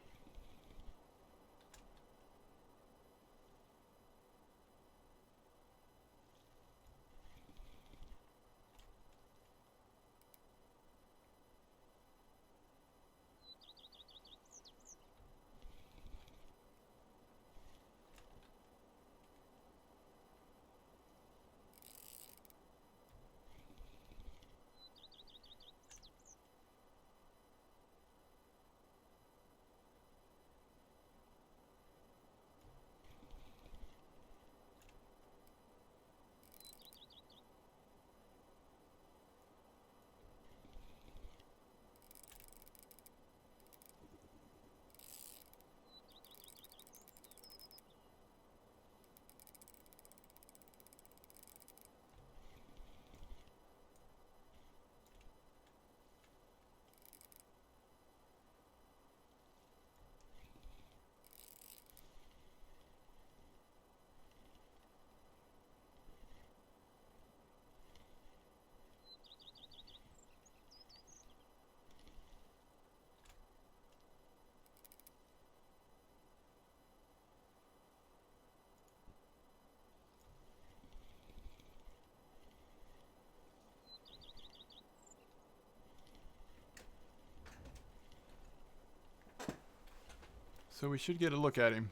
So we should get a look at him.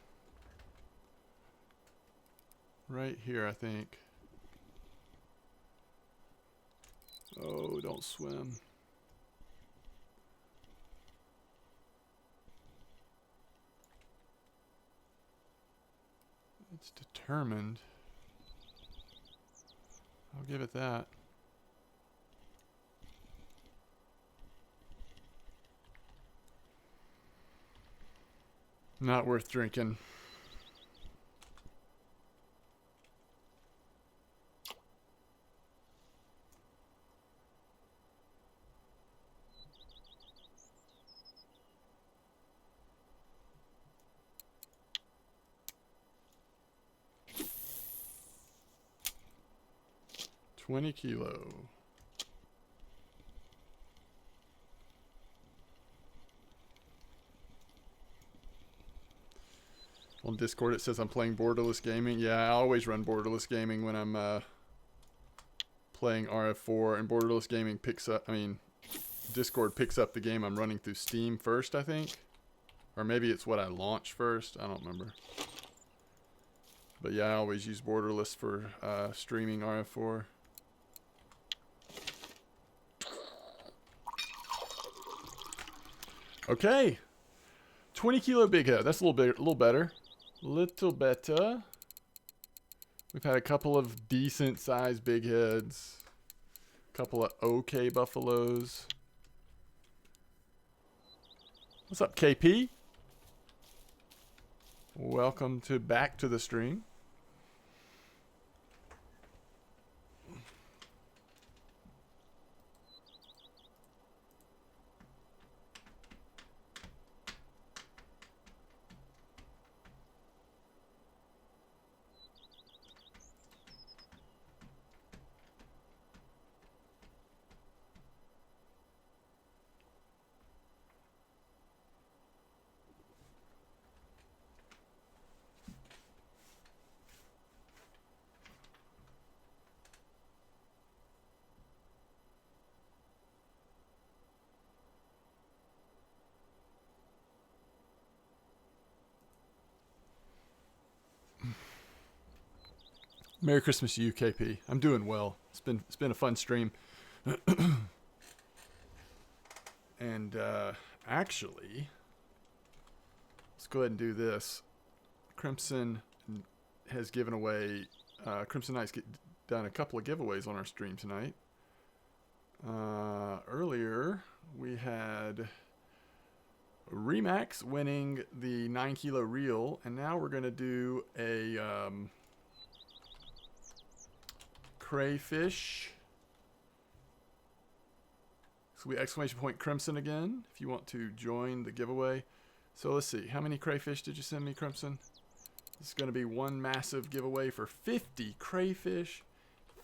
Right here, I think. Oh, don't swim. It's determined. I'll give it that. Not worth drinking. $20. On Discord it says I'm playing borderless gaming. Yeah, I always run borderless gaming when I'm playing RF4, and borderless gaming picks up, Discord picks up the game I'm running through Steam first, I think. Or maybe it's what I launch first. I don't remember. But yeah, I always use borderless for streaming RF4. Okay. 20 kilo big head. That's a little better. Little better. We've had a couple of decent sized big heads. A couple of okay buffaloes. What's up, KP? Welcome back to the stream. Merry Christmas to you, KP. I'm doing well. It's been a fun stream. And actually, let's go ahead and do this. Crimson has given away. Crimson Knight's done a couple of giveaways on our stream tonight. Earlier, we had Remax winning the 9 kilo reel, and now we're going to do a crayfish. So we exclamation point Crimson again if you want to join the giveaway. So let's see, how many crayfish did you send me, Crimson? This is going to be one massive giveaway for 50 crayfish.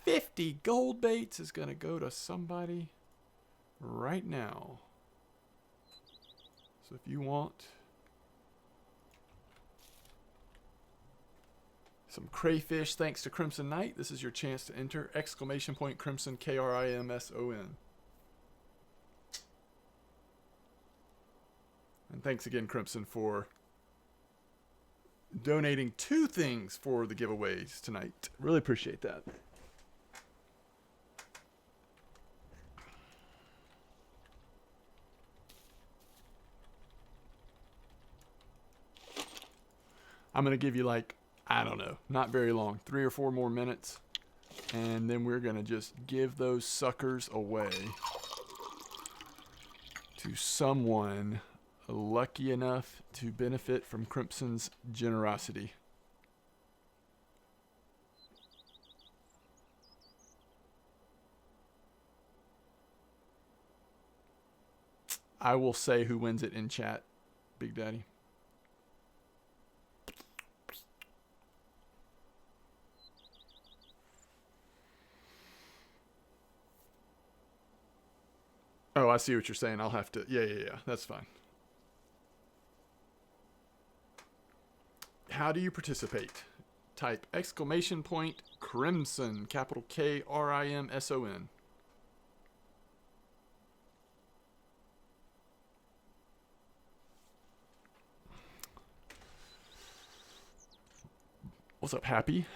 50 gold baits is going to go to somebody right now. So if you want some crayfish thanks to Crimson Knight, this is your chance to enter. Exclamation point Crimson, K-R-I-M-S-O-N. And thanks again, Crimson, for donating 2 things for the giveaways tonight. Really appreciate that. I'm going to give you like, I don't know, not very long, 3 or 4 more minutes. And then we're going to just give those suckers away to someone lucky enough to benefit from Crimson's generosity. I will say who wins it in chat, Big Daddy. Oh, I see what you're saying. I'll have to... Yeah. That's fine. How do you participate? Type exclamation point Crimson, capital K-R-I-M-S-O-N. What's up, Happy?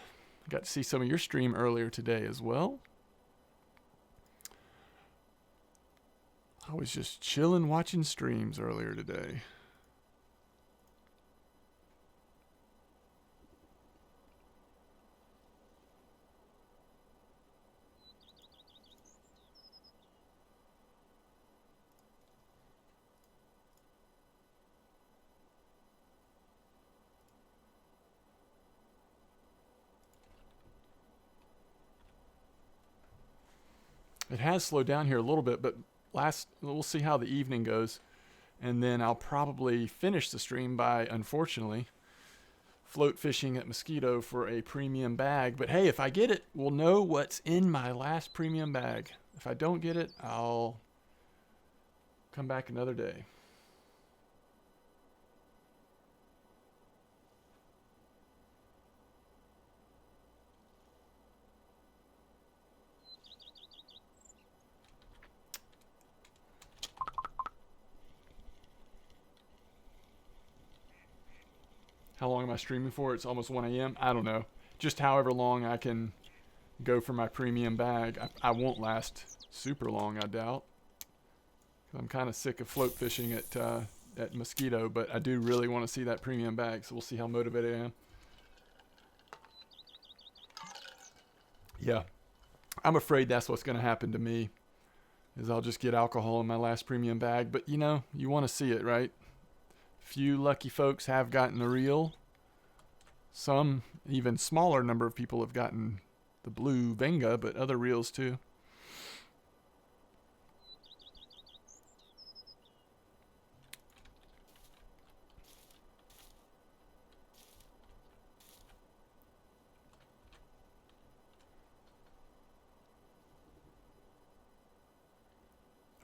Got to see some of your stream earlier today as well. I was just chilling watching streams earlier today. It has slowed down here a little bit, but we'll see how the evening goes. And then I'll probably finish the stream by, unfortunately, float fishing at Mosquito for a premium bag. But hey, if I get it, we'll know what's in my last premium bag. If I don't get it, I'll come back another day. How long am I streaming for? It's almost 1 a.m. I don't know. Just however long I can go for my premium bag. I won't last super long, I doubt. I'm kind of sick of float fishing at Mosquito, but I do really want to see that premium bag, so we'll see how motivated I am. Yeah, I'm afraid that's what's going to happen to me, is I'll just get alcohol in my last premium bag. But, you know, you want to see it, right? Few lucky folks have gotten the reel. Some, even smaller number of people have gotten the blue Venga, but other reels too.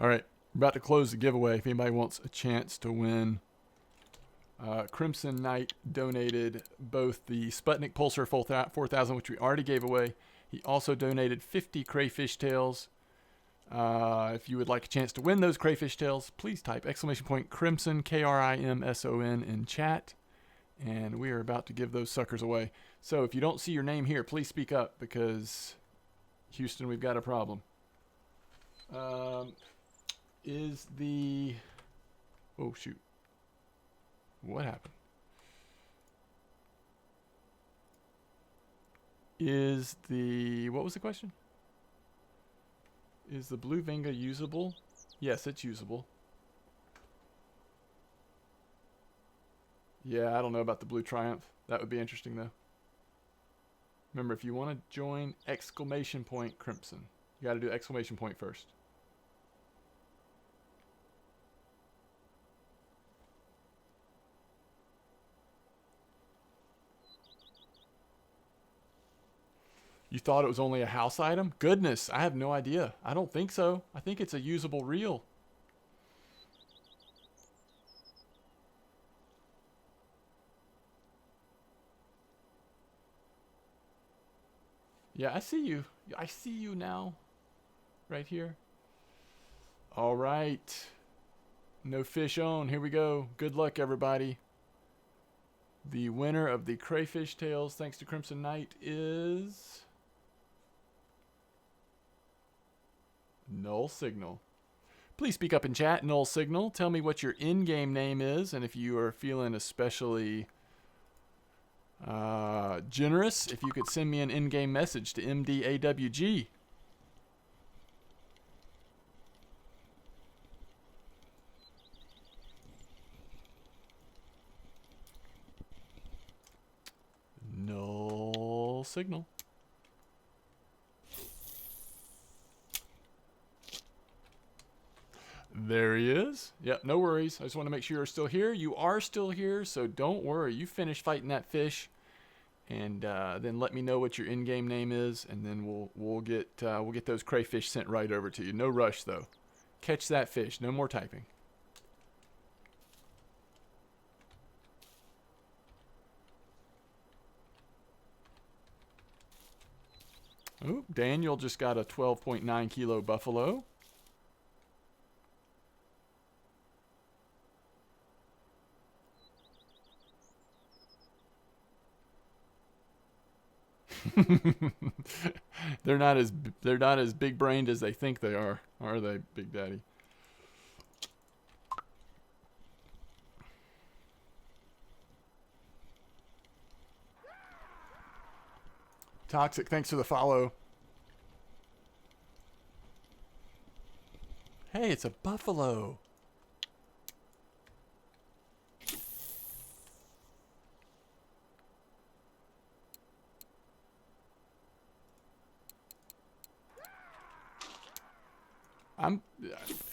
All right, we're about to close the giveaway. If anybody wants a chance to win, Crimson Knight donated both the Sputnik Pulsar 4000, which we already gave away. He also donated 50 crayfish tails. If you would like a chance to win those crayfish tails, please type !Crimson, K-R-I-M-S-O-N in chat. And we are about to give those suckers away. So if you don't see your name here, please speak up, because Houston, we've got a problem. Oh, shoot. What happened? What was the question? Is the blue Venga usable? Yes, it's usable. Yeah, I don't know about the blue Triumph. That would be interesting, though. Remember, if you want to join Crimson, you got to do ! First. You thought it was only a house item? Goodness, I have no idea. I don't think so. I think it's a usable reel. Yeah, I see you. I see you now. Right here. All right. No fish on. Here we go. Good luck, everybody. The winner of the crayfish tails, thanks to Crimson Knight, is Null Signal. Please speak up in chat, Null Signal. Tell me what your in-game name is, and if you are feeling especially generous, if you could send me an in-game message to MDAWG. Null Signal. There he is. Yep, no worries. I just want to make sure you're still here. You are still here, so don't worry. You finish fighting that fish, and then let me know what your in-game name is, and then we'll get those crayfish sent right over to you. No rush though. Catch that fish. No more typing. Oh, Daniel just got a 12.9 kilo buffalo. they're not as big brained as they think they are they, Big Daddy? Toxic, thanks for the follow. Hey, it's a buffalo.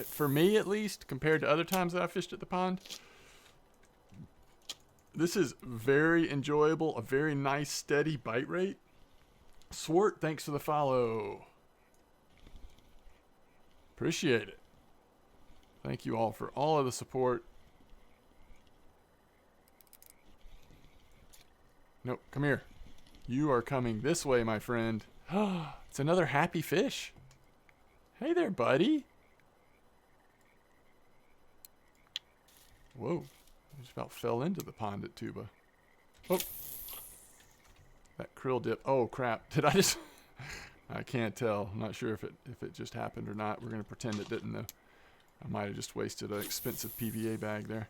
For me at least, compared to other times that I fished at the pond, this is very enjoyable, a very nice steady bite rate. Swart, thanks for the follow. Appreciate it. Thank you all for all of the support. Nope, come here. You are coming this way, my friend. It's another happy fish. Hey there, buddy. Whoa. I just about fell into the pond at Tuba. Oh. That krill dip. Oh, crap. Did I just... I can't tell. I'm not sure if it just happened or not. We're going to pretend it didn't, though. I might have just wasted an expensive PVA bag there.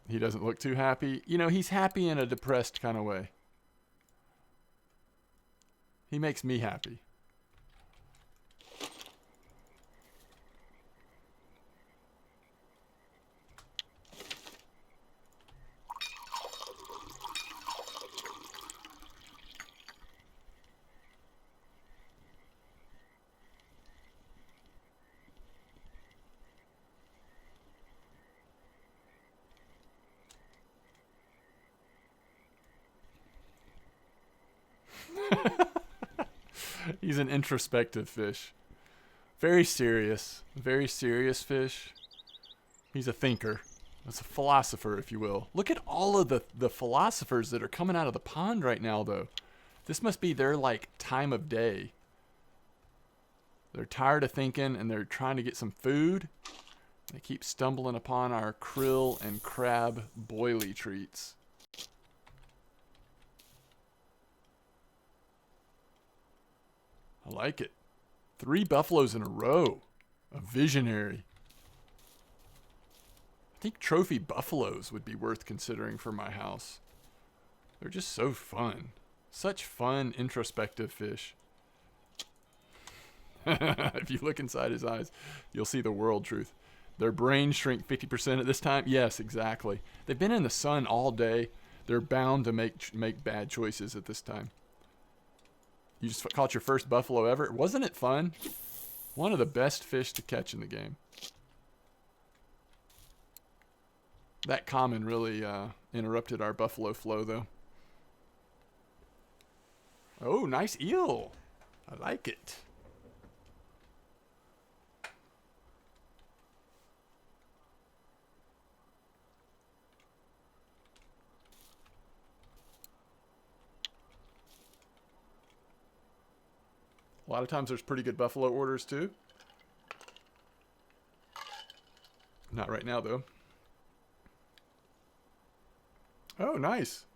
He doesn't look too happy. You know, he's happy in a depressed kind of way. He makes me happy. He's an introspective fish. Very serious fish. He's a thinker. That's a philosopher, if you will. Look at all of the philosophers that are coming out of the pond right now, though. This must be their, like, time of day. They're tired of thinking, and they're trying to get some food. They keep stumbling upon our krill and crab boilie treats. I like it. 3 buffaloes in a row. A visionary. I think trophy buffaloes would be worth considering for my house. They're just so fun. Such fun, introspective fish. If you look inside his eyes, you'll see the world truth. Their brains shrink 50% at this time? Yes, exactly. They've been in the sun all day. They're bound to make bad choices at this time. You just caught your first buffalo ever. Wasn't it fun? One of the best fish to catch in the game. That comment really interrupted our buffalo flow, though. Oh, nice eel. I like it. A lot of times there's pretty good buffalo orders, too. Not right now, though. Oh, nice.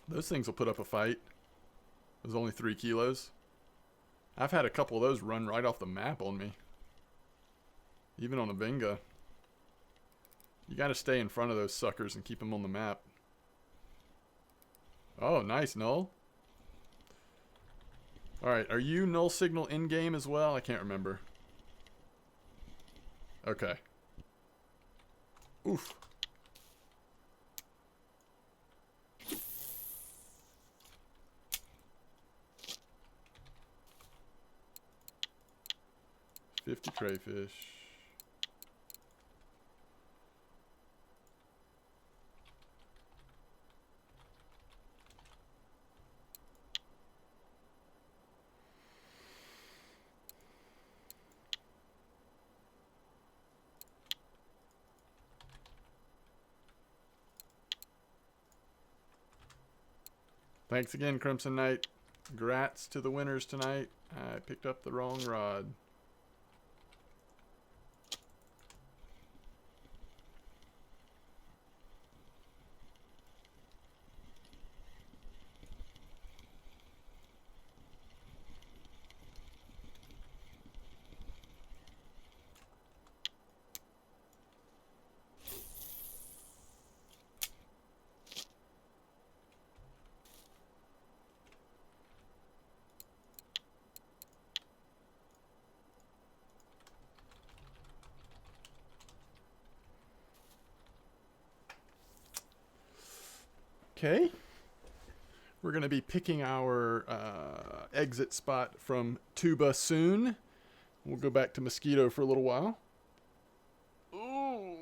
Those things will put up a fight. It was only 3 kilos. I've had a couple of those run right off the map on me. Even on a Venga. You got to stay in front of those suckers and keep them on the map. Oh, nice, Null. Alright, are you null signal in-game as well? I can't remember. Okay. Oof. $50 crayfish. Thanks again, Crimson Knight. Congrats to the winners tonight. I picked up the wrong rod. Okay. We're going to be picking our exit spot from Tuba soon. We'll go back to Mosquito for a little while. Ooh.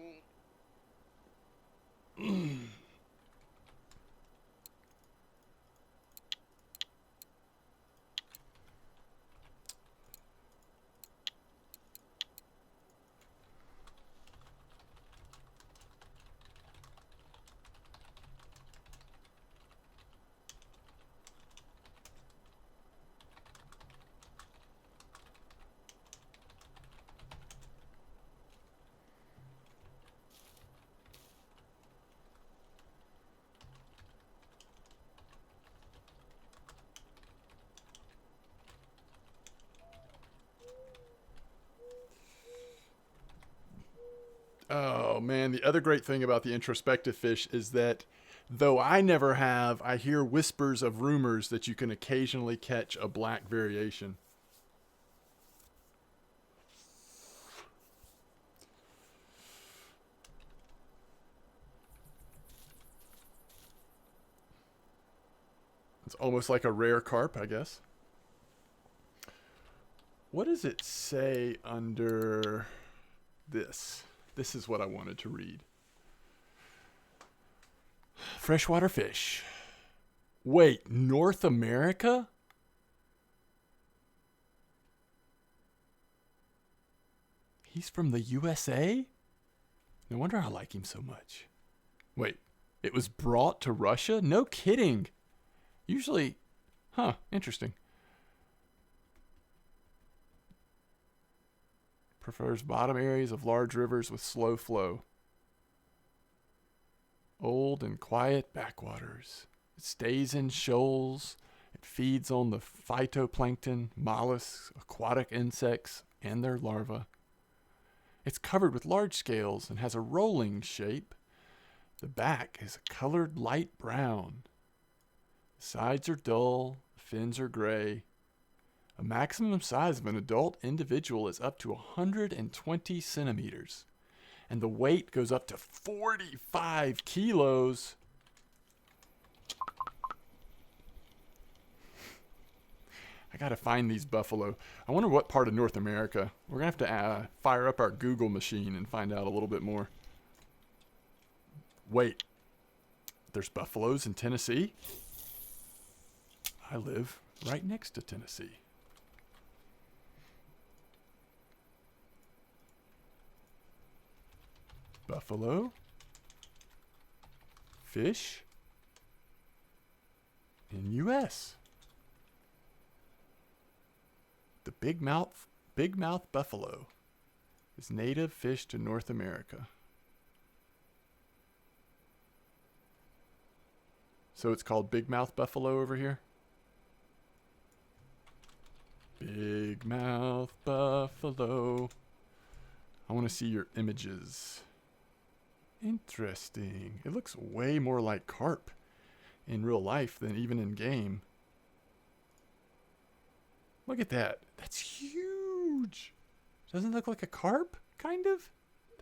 Oh man, the other great thing about the introspective fish is that though I never have, I hear whispers of rumors that you can occasionally catch a black variation. It's almost like a rare carp, I guess. What does it say under this? This is what I wanted to read. Freshwater fish. Wait, North America? He's from the USA? No wonder I like him so much. Wait, it was brought to Russia? No kidding. Usually, interesting. Prefers bottom areas of large rivers with slow flow. Old and quiet backwaters. It stays in shoals. It feeds on the phytoplankton, mollusks, aquatic insects, and their larvae. It's covered with large scales and has a rolling shape. The back is a colored light brown. The sides are dull, the fins are gray. A maximum size of an adult individual is up to 120 centimeters, and the weight goes up to 45 kilos. I gotta find these buffalo. I wonder what part of North America. We're gonna have to fire up our Google machine and find out a little bit more. Wait, there's buffaloes in Tennessee? I live right next to Tennessee. Buffalo, fish in U.S. The big mouth buffalo is native fish to North America. So it's called big mouth buffalo over here? Big mouth buffalo. I want to see your images. Interesting. It looks way more like carp in real life than even in game. Look at that. That's huge. Doesn't it look like a carp, kind of?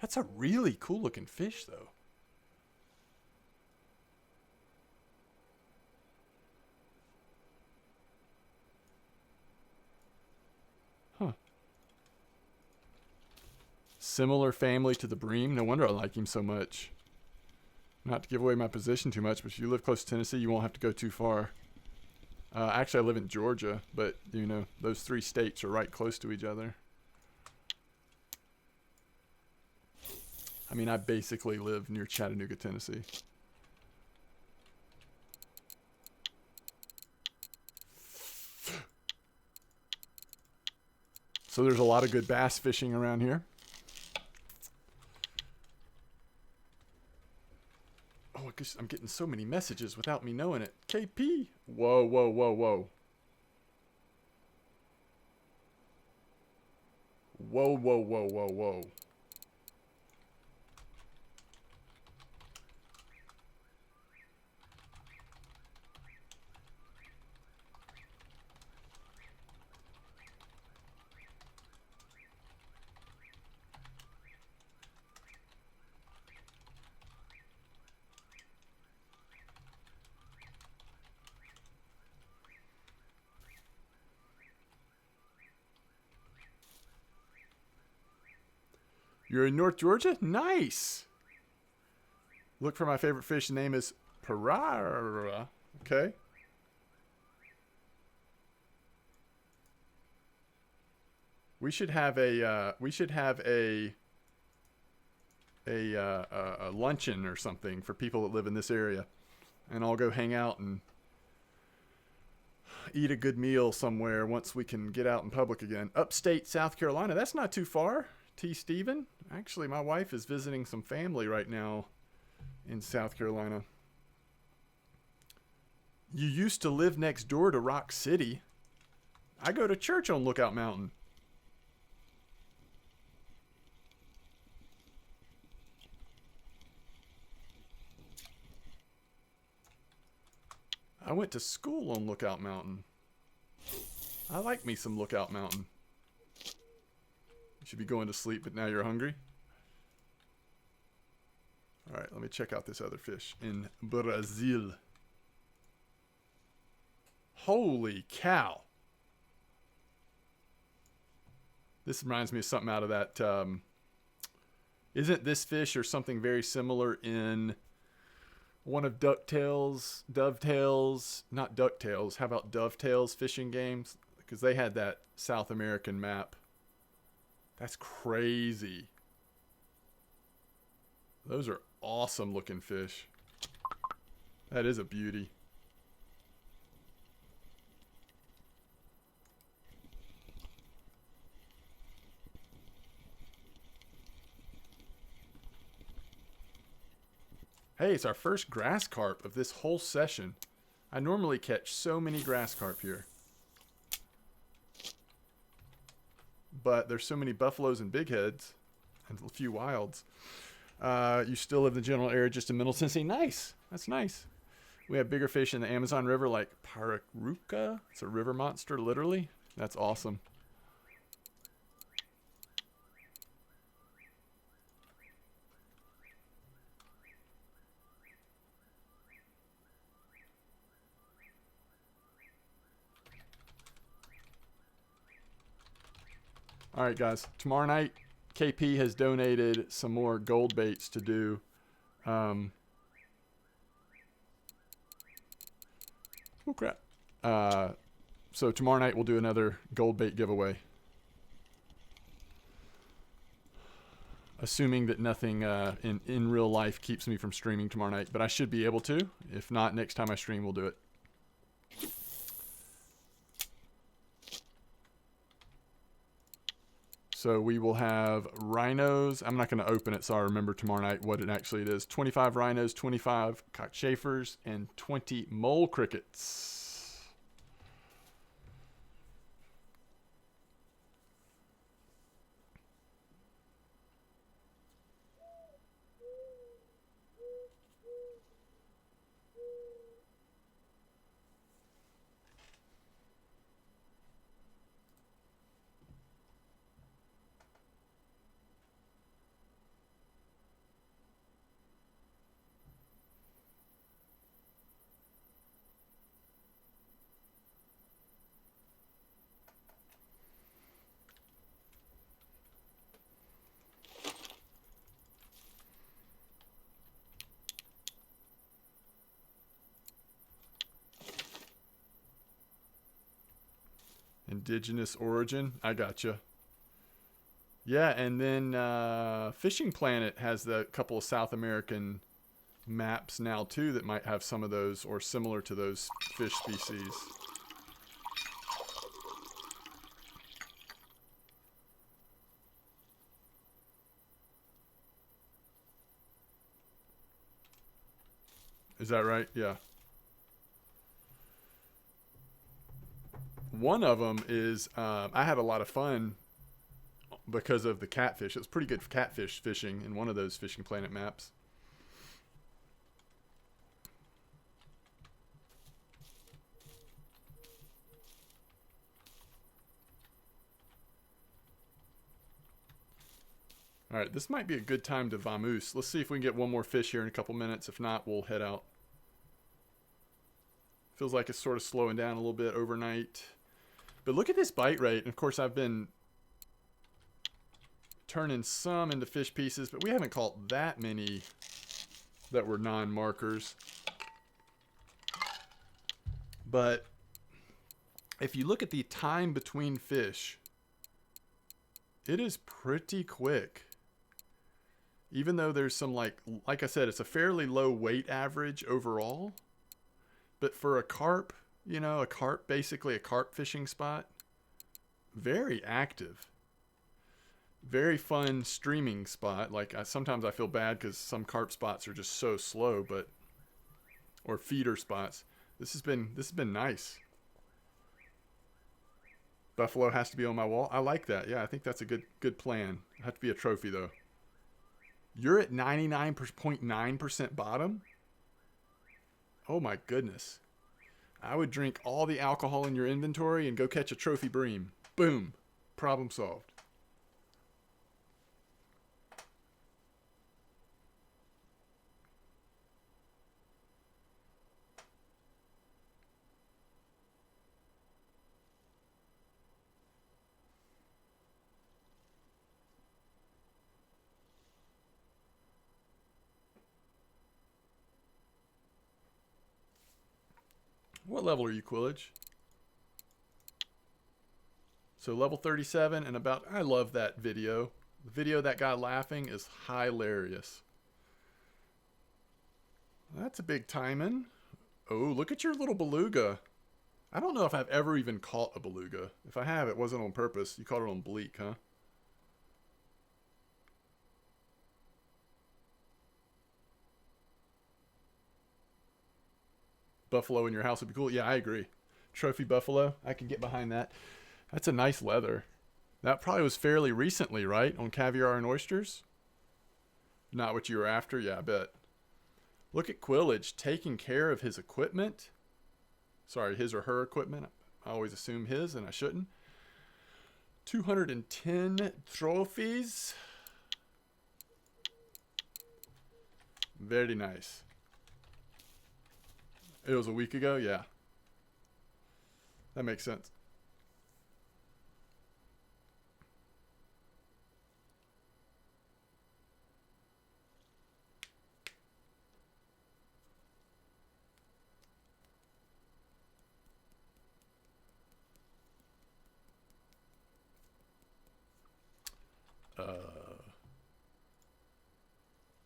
That's a really cool looking fish, though. Huh. Similar family to the bream. No wonder I like him so much. Not to give away my position too much, but if you live close to Tennessee, you won't have to go too far. Actually, I live in Georgia, but, you know, those three states are right close to each other. I mean, I basically live near Chattanooga, Tennessee. So there's a lot of good bass fishing around here. Oh, I guess I'm getting so many messages without me knowing it. KP. Whoa, whoa, whoa, whoa. Whoa, whoa, whoa, whoa, whoa. You're in North Georgia? Nice. Look for my favorite fish. The name is Parara. Okay. We should have a a luncheon or something for people that live in this area, and I'll go hang out and eat a good meal somewhere once we can get out in public again. Upstate South Carolina. That's not too far. T. Steven. Actually, my wife is visiting some family right now in South Carolina. You used to live next door to Rock City. I go to church on Lookout Mountain. I went to school on Lookout Mountain. I like me some Lookout Mountain. You should be going to sleep, but now you're hungry. All right, let me check out this other fish in Brazil. Holy cow. This reminds me of something out of that. Isn't this fish or something very similar in one of Dovetails, not DuckTales, how about Dovetails fishing games? Because they had that South American map. That's crazy. Those are awesome looking fish. That is a beauty. Hey, it's our first grass carp of this whole session. I normally catch so many grass carp here. But there's so many buffaloes and big heads and a few wilds. You still live in the general area just in Middle Tennessee. Nice. That's nice. We have bigger fish in the Amazon River like Pararuca. It's a river monster, literally. That's awesome. All right, guys. Tomorrow night, KP has donated some more gold baits to do. Oh, crap. So tomorrow night, we'll do another gold bait giveaway. Assuming that nothing in real life keeps me from streaming tomorrow night. But I should be able to. If not, next time I stream, we'll do it. So we will have rhinos. I'm not going to open it so I remember tomorrow night what it actually is. 25 rhinos, 25 cockchafers, and 20 mole crickets. Indigenous origin. I gotcha. Yeah, and then Fishing Planet has the couple of South American maps now too that might have some of those or similar to those fish species. Is that right? Yeah. One of them is I had a lot of fun because of the catfish. It was pretty good catfish fishing in one of those Fishing Planet maps. All right, this might be a good time to vamoose. Let's see if we can get one more fish here in a couple minutes. If not, we'll head out. Feels like it's sort of slowing down a little bit overnight. But look at this bite rate. And of course, I've been turning some into fish pieces, but we haven't caught that many that were non-markers. But if you look at the time between fish, it is pretty quick. Even though there's some, like I said, it's a fairly low weight average overall. But for a carp, you know, basically a carp fishing spot, very active. Very fun streaming spot. Like, sometimes I feel bad because some carp spots are just so slow, or feeder spots. This has been nice. Buffalo has to be on my wall. I like that. Yeah, I think that's a good plan. It have to be a trophy though. You're at 99.9% bottom. Oh my goodness. I would drink all the alcohol in your inventory and go catch a trophy bream. Boom. Problem solved. What level are you, Quillage? So level 37 and about... I love that video. The video of that guy laughing is hilarious. That's a big timing. Oh, look at your little beluga. I don't know if I've ever even caught a beluga. If I have, it wasn't on purpose. You caught it on bleak, huh? Buffalo in your house would be cool. Yeah, I agree. Trophy buffalo. I can get behind that. That's a nice leather. That probably was fairly recently, right? On caviar and oysters? Not what you were after? Yeah, I bet. Look at Quillage taking care of his equipment. Sorry, his or her equipment. I always assume his, and I shouldn't. 210 trophies. Very nice. It was a week ago? Yeah. That makes sense.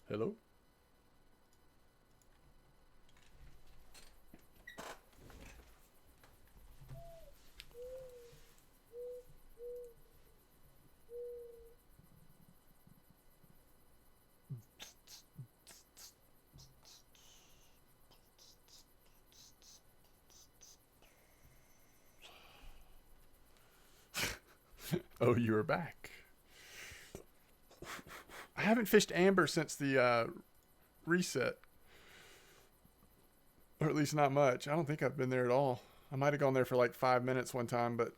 Hello? Oh, you're back. I haven't fished amber since the reset. Or at least not much. I don't think I've been there at all. I might have gone there for like 5 minutes one time, but...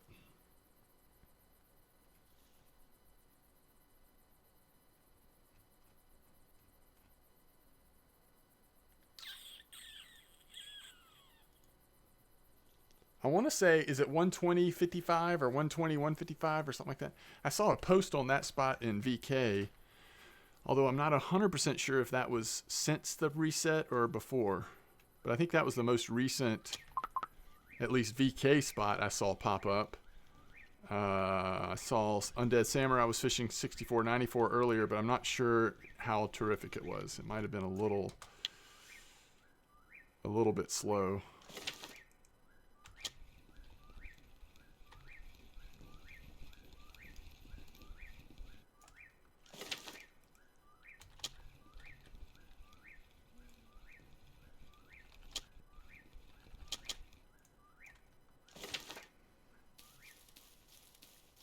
I want to say, is it 120.55 or 120.155 or something like that? I saw a post on that spot in VK, although I'm not 100% sure if that was since the reset or before. But I think that was the most recent, at least VK spot I saw pop up. I saw Undead Samurai was fishing 64.94 earlier, but I'm not sure how terrific it was. It might have been a little bit slow.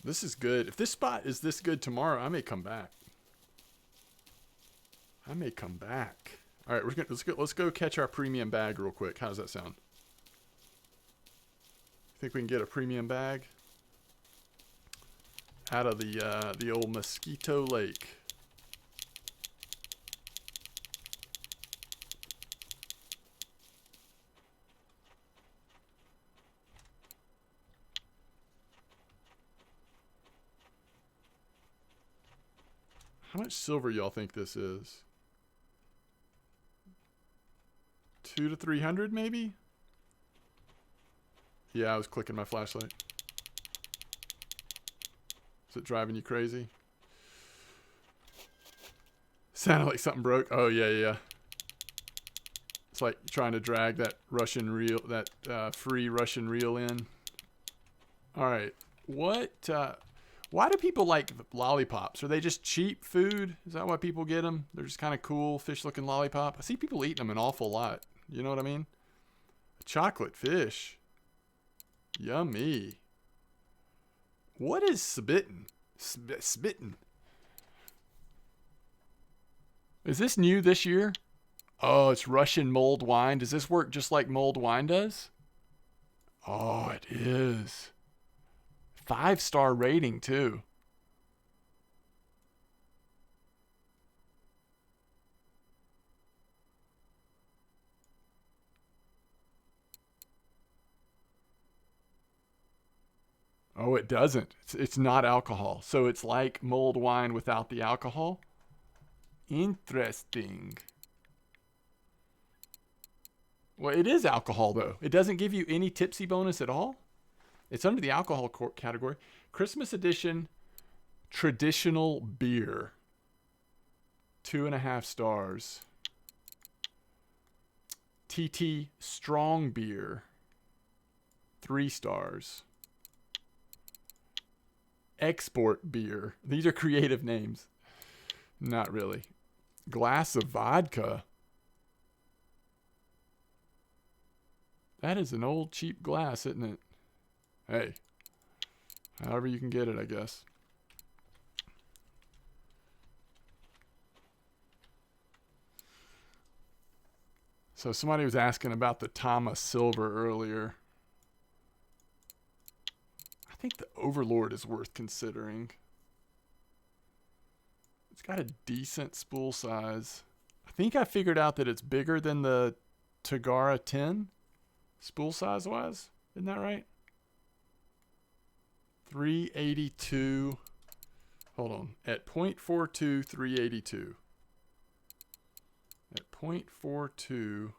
This is good. If this spot is this good tomorrow, I may come back. I may come back. All right, let's go catch our premium bag real quick. How does that sound? Think we can get a premium bag out of the old Mosquito Lake? How much silver y'all think this is? 200 to 300 maybe? Yeah, I was clicking my flashlight. Is it driving you crazy? Sounded like something broke. Oh, yeah. It's like trying to drag that Russian reel, that free Russian reel in. All right. Why do people like lollipops? Are they just cheap food? Is that why people get them? They're just kind of cool fish-looking lollipop. I see people eating them an awful lot. You know what I mean? A chocolate fish. Yummy. What is spittin'? Spittin'. Is this new this year? Oh, it's Russian mulled wine. Does this work just like mulled wine does? Oh, it is. 5-star rating, too. Oh, it doesn't. It's not alcohol. So it's like mulled wine without the alcohol. Interesting. Well, it is alcohol, though. It doesn't give you any tipsy bonus at all. It's under the alcohol category. Christmas edition traditional beer. 2.5 stars. TT strong beer. 3 stars. Export beer. These are creative names. Not really. Glass of vodka. That is an old cheap glass, isn't it? Hey. However you can get it, I guess. So somebody was asking about the Tama Silver earlier. I think the Overlord is worth considering. It's got a decent spool size. I think I figured out that it's bigger than the Tagara 10 spool size wise. Isn't that right? 382. Hold on. At 0.42, 382. At 0.42,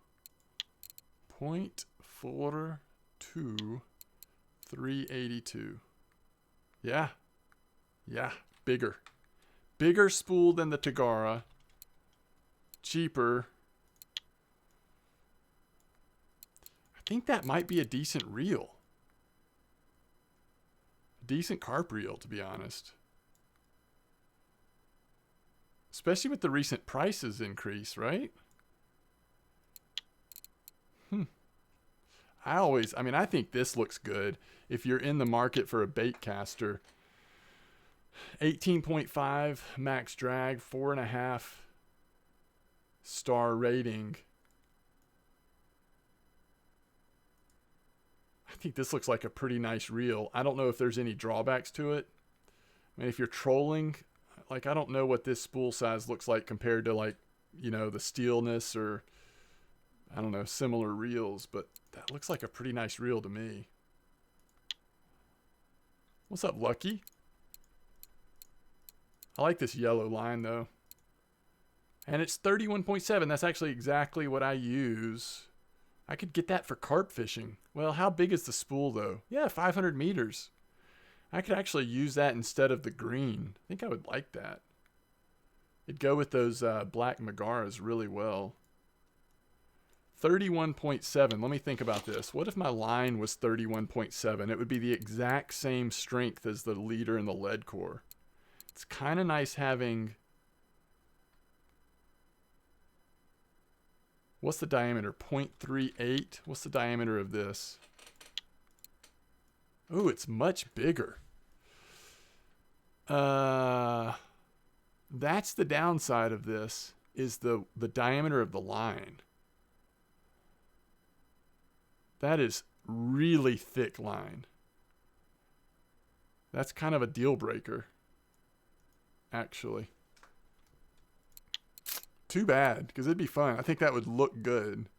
0.42, 382. Yeah. Bigger. Bigger spool than the Tagara. Cheaper. I think that might be a decent reel. A decent carp reel, to be honest. Especially with the recent prices increase, right? I think this looks good. If you're in the market for a bait caster, 18.5 max drag, 4.5 star rating. I think this looks like a pretty nice reel. I don't know if there's any drawbacks to it. I mean, if you're trolling, like, I don't know what this spool size looks like compared to, like, you know, the steelness or, I don't know, similar reels, but that looks like a pretty nice reel to me. What's up, Lucky? I like this yellow line, though. And it's 31.7. That's actually exactly what I use. I could get that for carp fishing. Well, how big is the spool, though? Yeah, 500 meters. I could actually use that instead of the green. I think I would like that. It'd go with those black Megaras really well. 31.7. Let me think about this. What if my line was 31.7? It would be the exact same strength as the leader in the lead core. It's kind of nice having... What's the diameter? 0.38? What's the diameter of this? Ooh, it's much bigger. That's the downside of this, is the diameter of the line. That is really thick line. That's kind of a deal breaker, actually. Too bad, because it'd be fun. I think that would look good.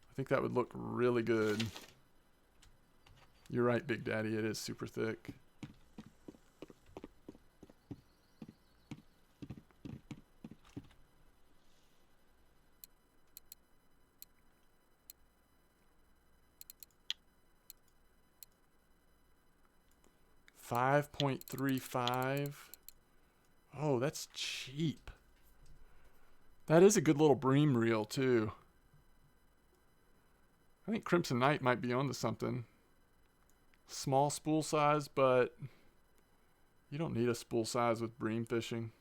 I think that would look really good. You're right, Big Daddy. It is super thick. 5.35. Oh, that's cheap. That is a good little bream reel, too. I think Crimson Knight might be onto something. Small spool size, but you don't need a spool size with bream fishing.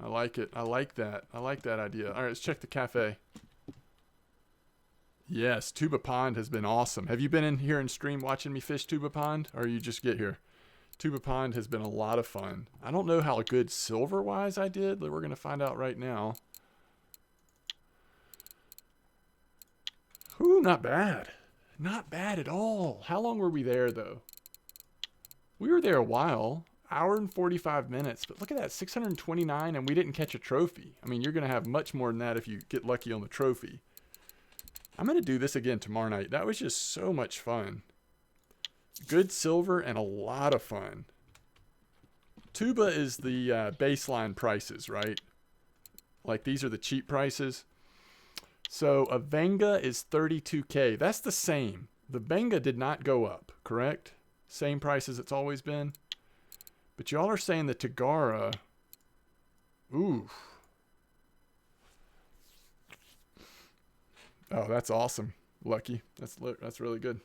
I like it. I like that. I like that idea. All right, let's check the cafe. Yes, Tuba Pond has been awesome. Have you been in here in stream watching me fish Tuba Pond, or you just get here? Tuba Pond has been a lot of fun. I don't know how good silver-wise I did, but we're going to find out right now. Ooh, not bad. Not bad at all. How long were we there, though? We were there a while. Hour and 45 minutes. But look at that, 629, and we didn't catch a trophy. I mean, you're going to have much more than that if you get lucky on the trophy. I'm going to do this again tomorrow night. That was just so much fun. Good silver and a lot of fun. Tuba is the baseline prices, right? Like, these are the cheap prices. So a Venga is 32K. That's the same. The Venga did not go up, correct? Same price as it's always been. But y'all are saying the Tagara. Ooh. Oh, that's awesome. Lucky. That's really good.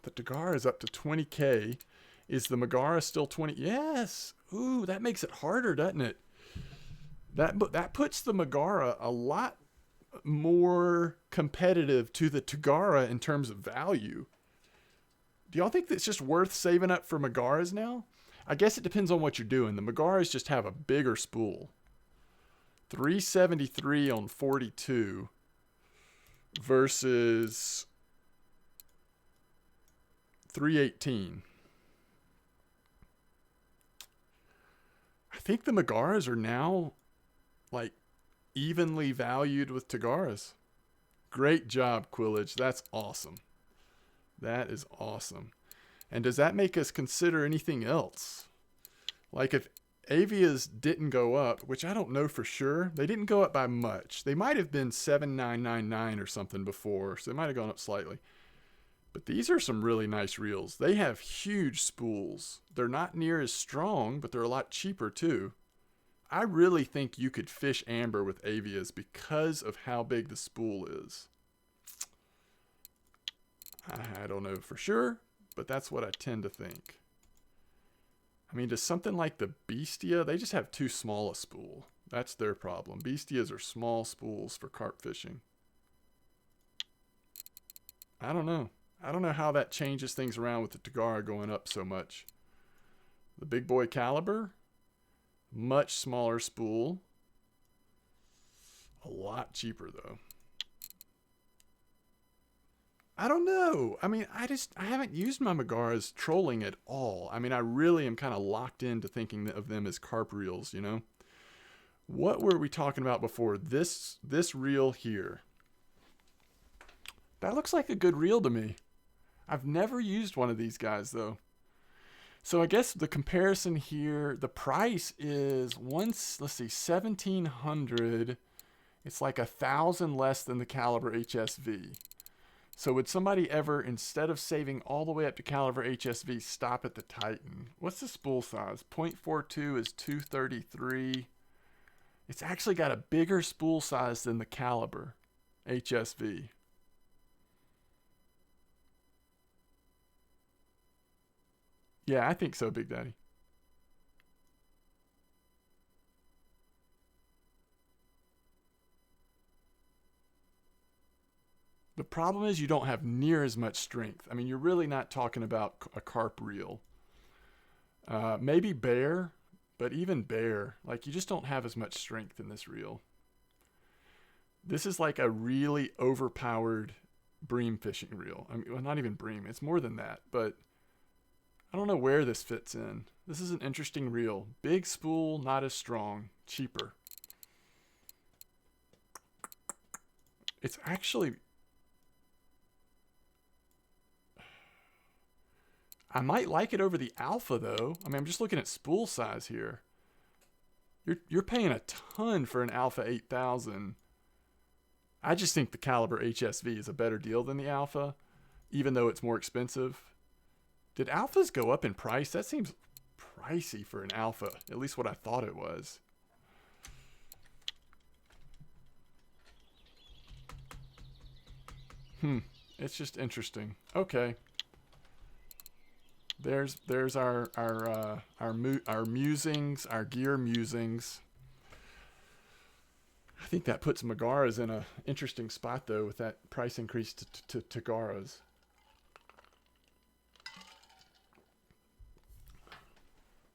The Tagara is up to 20K. Is the Megara still 20? Yes. Ooh, that makes it harder, doesn't it? That puts the Megara a lot more competitive to the Tagara in terms of value. Do y'all think that's just worth saving up for Megaras now? I guess it depends on what you're doing. The Megaras just have a bigger spool. 373 on 42 versus 318. I think the Megaras are now like evenly valued with Tagaras. Great job, Quillage. That's awesome. That is awesome. And does that make us consider anything else? Like if Avias didn't go up, which I don't know for sure. They didn't go up by much. They might have been 7,999 or something before, so they might have gone up slightly. But these are some really nice reels. They have huge spools. They're not near as strong, but they're a lot cheaper too. I really think you could fish amber with Avias because of how big the spool is. I don't know for sure, but that's what I tend to think. I mean, does something like the Bestia, they just have too small a spool. That's their problem. Bestias are small spools for carp fishing. I don't know. I don't know how that changes things around with the Tagara going up so much. The big boy caliber, much smaller spool. A lot cheaper though. I don't know. I mean, I haven't used my Megaras trolling at all. I mean, I really am kind of locked into thinking of them as carp reels, you know? What were we talking about before? This reel here. That looks like a good reel to me. I've never used one of these guys, though. So I guess the comparison here, the price is let's see, 1,700. It's like 1,000 less than the Caliber HSV. So would somebody ever, instead of saving all the way up to Caliber HSV, stop at the Titan? What's the spool size? 0.42 is 233. It's actually got a bigger spool size than the Caliber HSV. Yeah, I think so, Big Daddy. The problem is you don't have near as much strength. I mean, you're really not talking about a carp reel. Maybe bear, but even bear, like you just don't have as much strength in this reel. This is like a really overpowered bream fishing reel. I mean, well, not even bream. It's more than that, but I don't know where this fits in. This is an interesting reel. Big spool, not as strong, cheaper. It's actually... I might like it over the Alpha, though. I mean, I'm just looking at spool size here. You're paying a ton for an Alpha 8000. I just think the Caliber HSV is a better deal than the Alpha, even though it's more expensive. Did alphas go up in price? That seems pricey for an alpha. At least what I thought it was. It's just interesting. Okay. There's our musings, our gear musings. I think that puts Megara's in a interesting spot though with that price increase to Tagara's.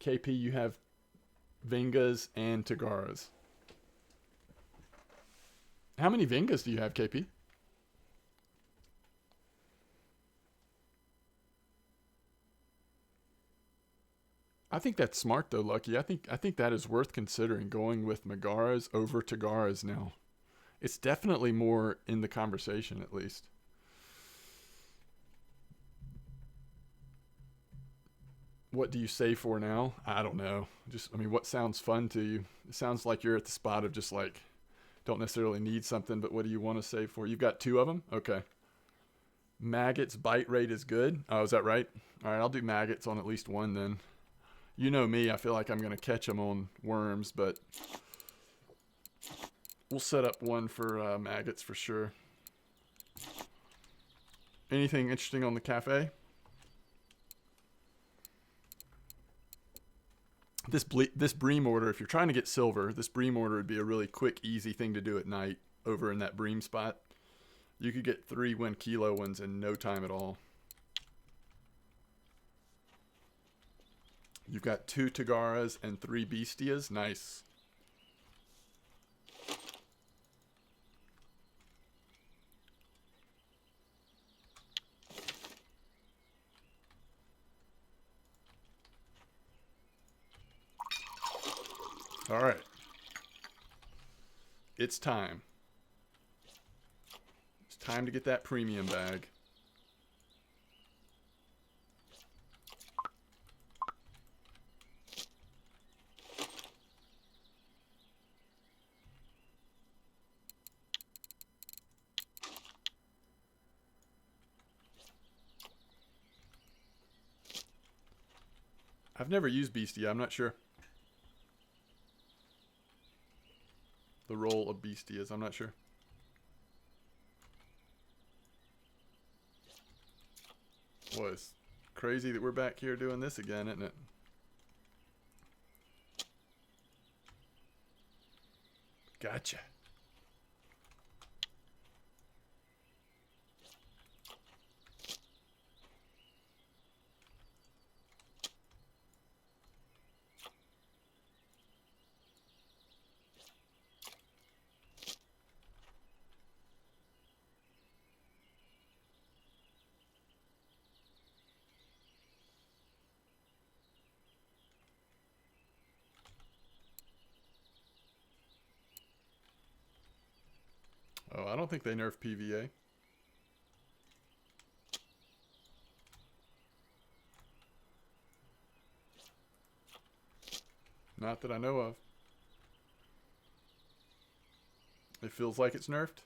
KP, you have Vingas and Tagaras. How many Vingas do you have, KP? I think that's smart though, Lucky. I think that is worth considering, going with Megara's over Tagara's now. It's definitely more in the conversation, at least. What do you save for now? I don't know. I mean, what sounds fun to you? It sounds like you're at the spot of just like, don't necessarily need something, but what do you want to save for? You've got 2 of them? Okay. Maggots bite rate is good. Oh, is that right? All right, I'll do maggots on at least 1 then. You know me, I feel like I'm going to catch them on worms, but we'll set up 1 for maggots for sure. Anything interesting on the cafe? This bream order, if you're trying to get silver, this bream order would be a really quick, easy thing to do at night over in that bream spot. You could get 3 1 kilo ones in no time at all. You've got 2 Tagaras and 3 Bestias. Nice. All right. It's time. It's time to get that premium bag. I've never used Beastia. I'm not sure. The role of Bestias. I'm not sure. Well, it's crazy that we're back here doing this again, isn't it? Gotcha. Oh, I don't think they nerfed PVA. Not that I know of. It feels like it's nerfed?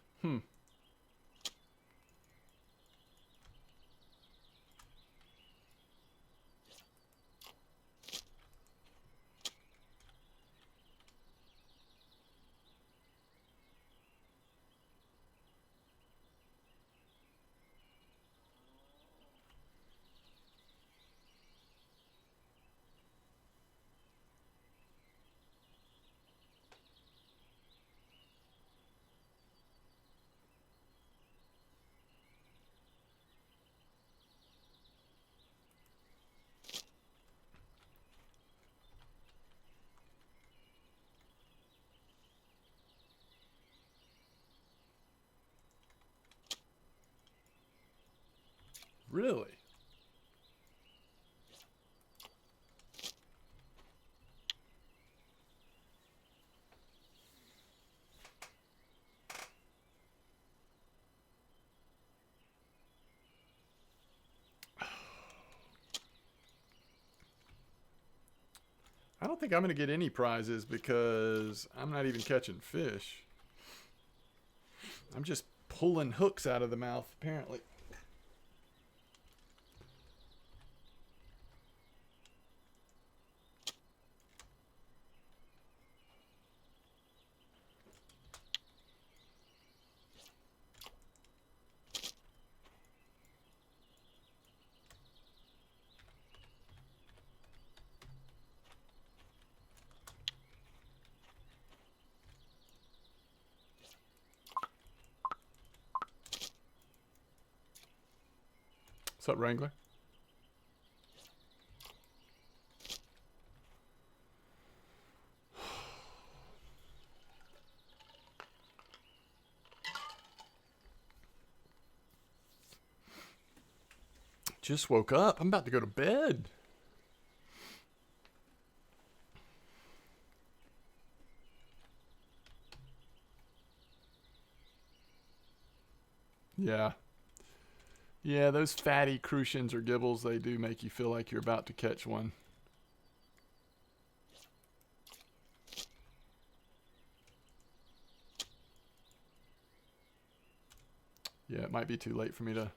Really? I don't think I'm going to get any prizes because I'm not even catching fish. I'm just pulling hooks out of the mouth, apparently. What's up, Wrangler? Just woke up. I'm about to go to bed. Yeah. Yeah, those fatty crucians or gibbles, they do make you feel like you're about to catch one. Yeah, it might be too late for me to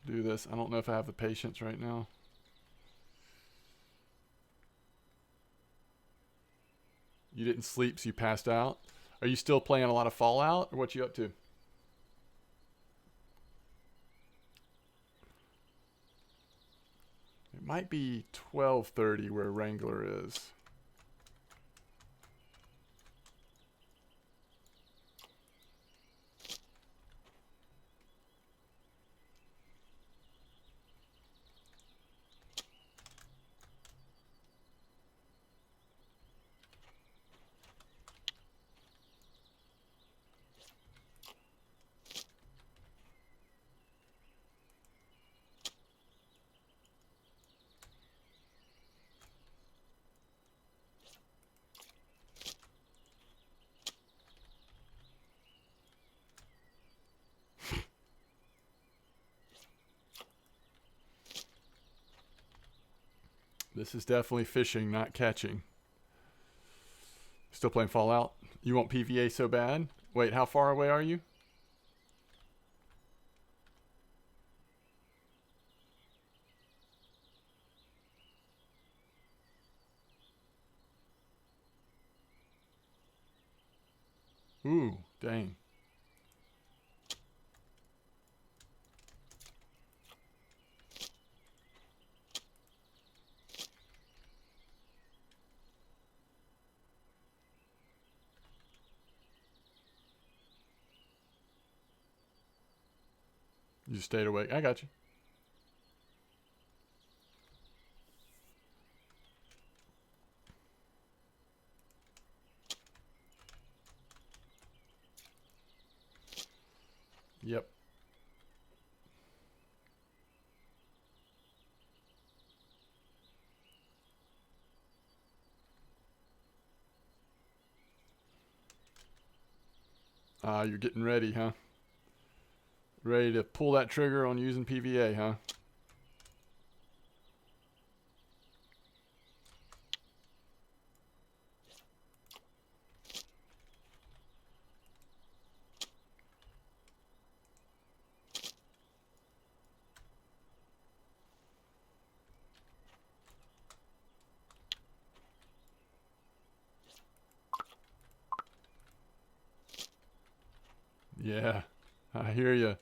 do this. I don't know if I have the patience right now. You didn't sleep, so you passed out? Are you still playing a lot of Fallout, or what you up to? It might be 12:30 where Wrangler is. This is definitely fishing, not catching. Still playing Fallout? You want PVA so bad? Wait, how far away are you? Ooh, dang. You just stayed awake. I got you. Yep. You're getting ready, huh? Ready to pull that trigger on using PVA, huh? Yeah, I hear you.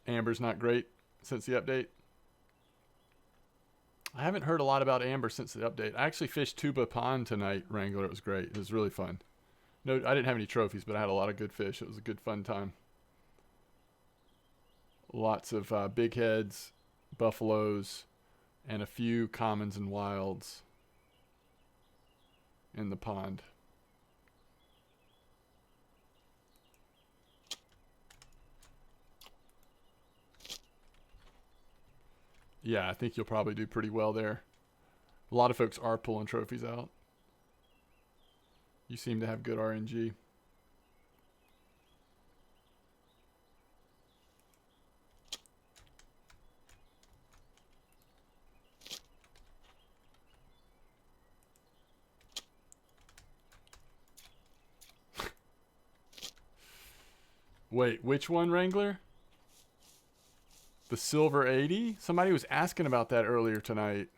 Amber's not great since the update. I haven't heard a lot about Amber since the update. I actually fished Tuba Pond tonight, Wrangler. It was great. It was really fun. No, I didn't have any trophies, but I had a lot of good fish. It was a good, fun time. Lots of big heads, buffaloes, and a few commons and wilds in the pond. Yeah, I think you'll probably do pretty well there. A lot of folks are pulling trophies out. You seem to have good RNG. Wait, which one, Wrangler? The Silver 80? Somebody was asking about that earlier tonight.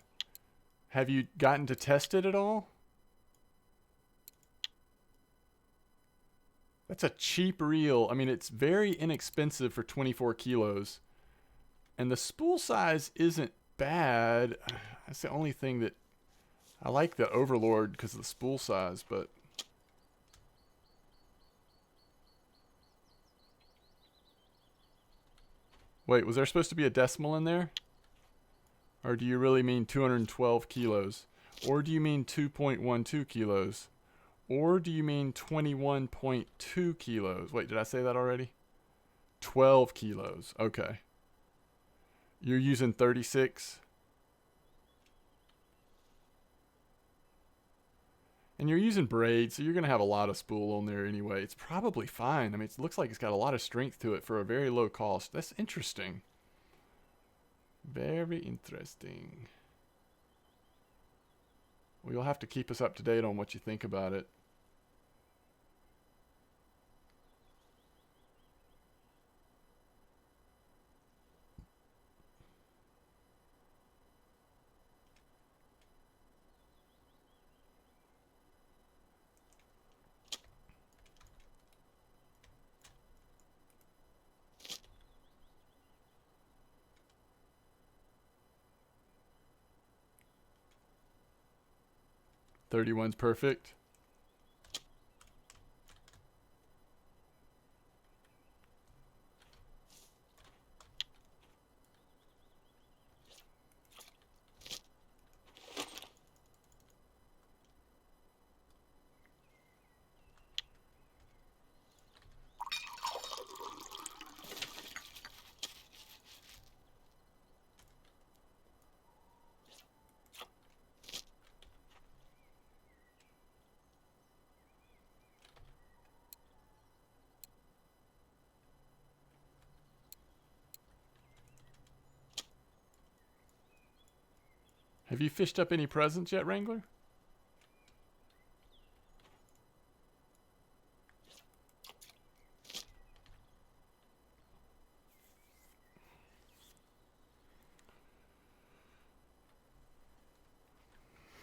Have you gotten to test it at all? That's a cheap reel. I mean, it's very inexpensive for 24 kilos. And the spool size isn't bad. That's the only thing that I like the Overlord because of the spool size, but wait, was there supposed to be a decimal in there? Or do you really mean 212 kilos? Or do you mean 2.12 kilos? Or do you mean 21.2 kilos? Wait, did I say that already? 12 kilos. Okay. You're using 36. And you're using braid, so you're going to have a lot of spool on there anyway. It's probably fine. I mean, it looks like it's got a lot of strength to it for a very low cost. That's interesting. Very interesting. Well, you'll have to keep us up to date on what you think about it. Thirty-one's perfect. Have you fished up any presents yet, Wrangler?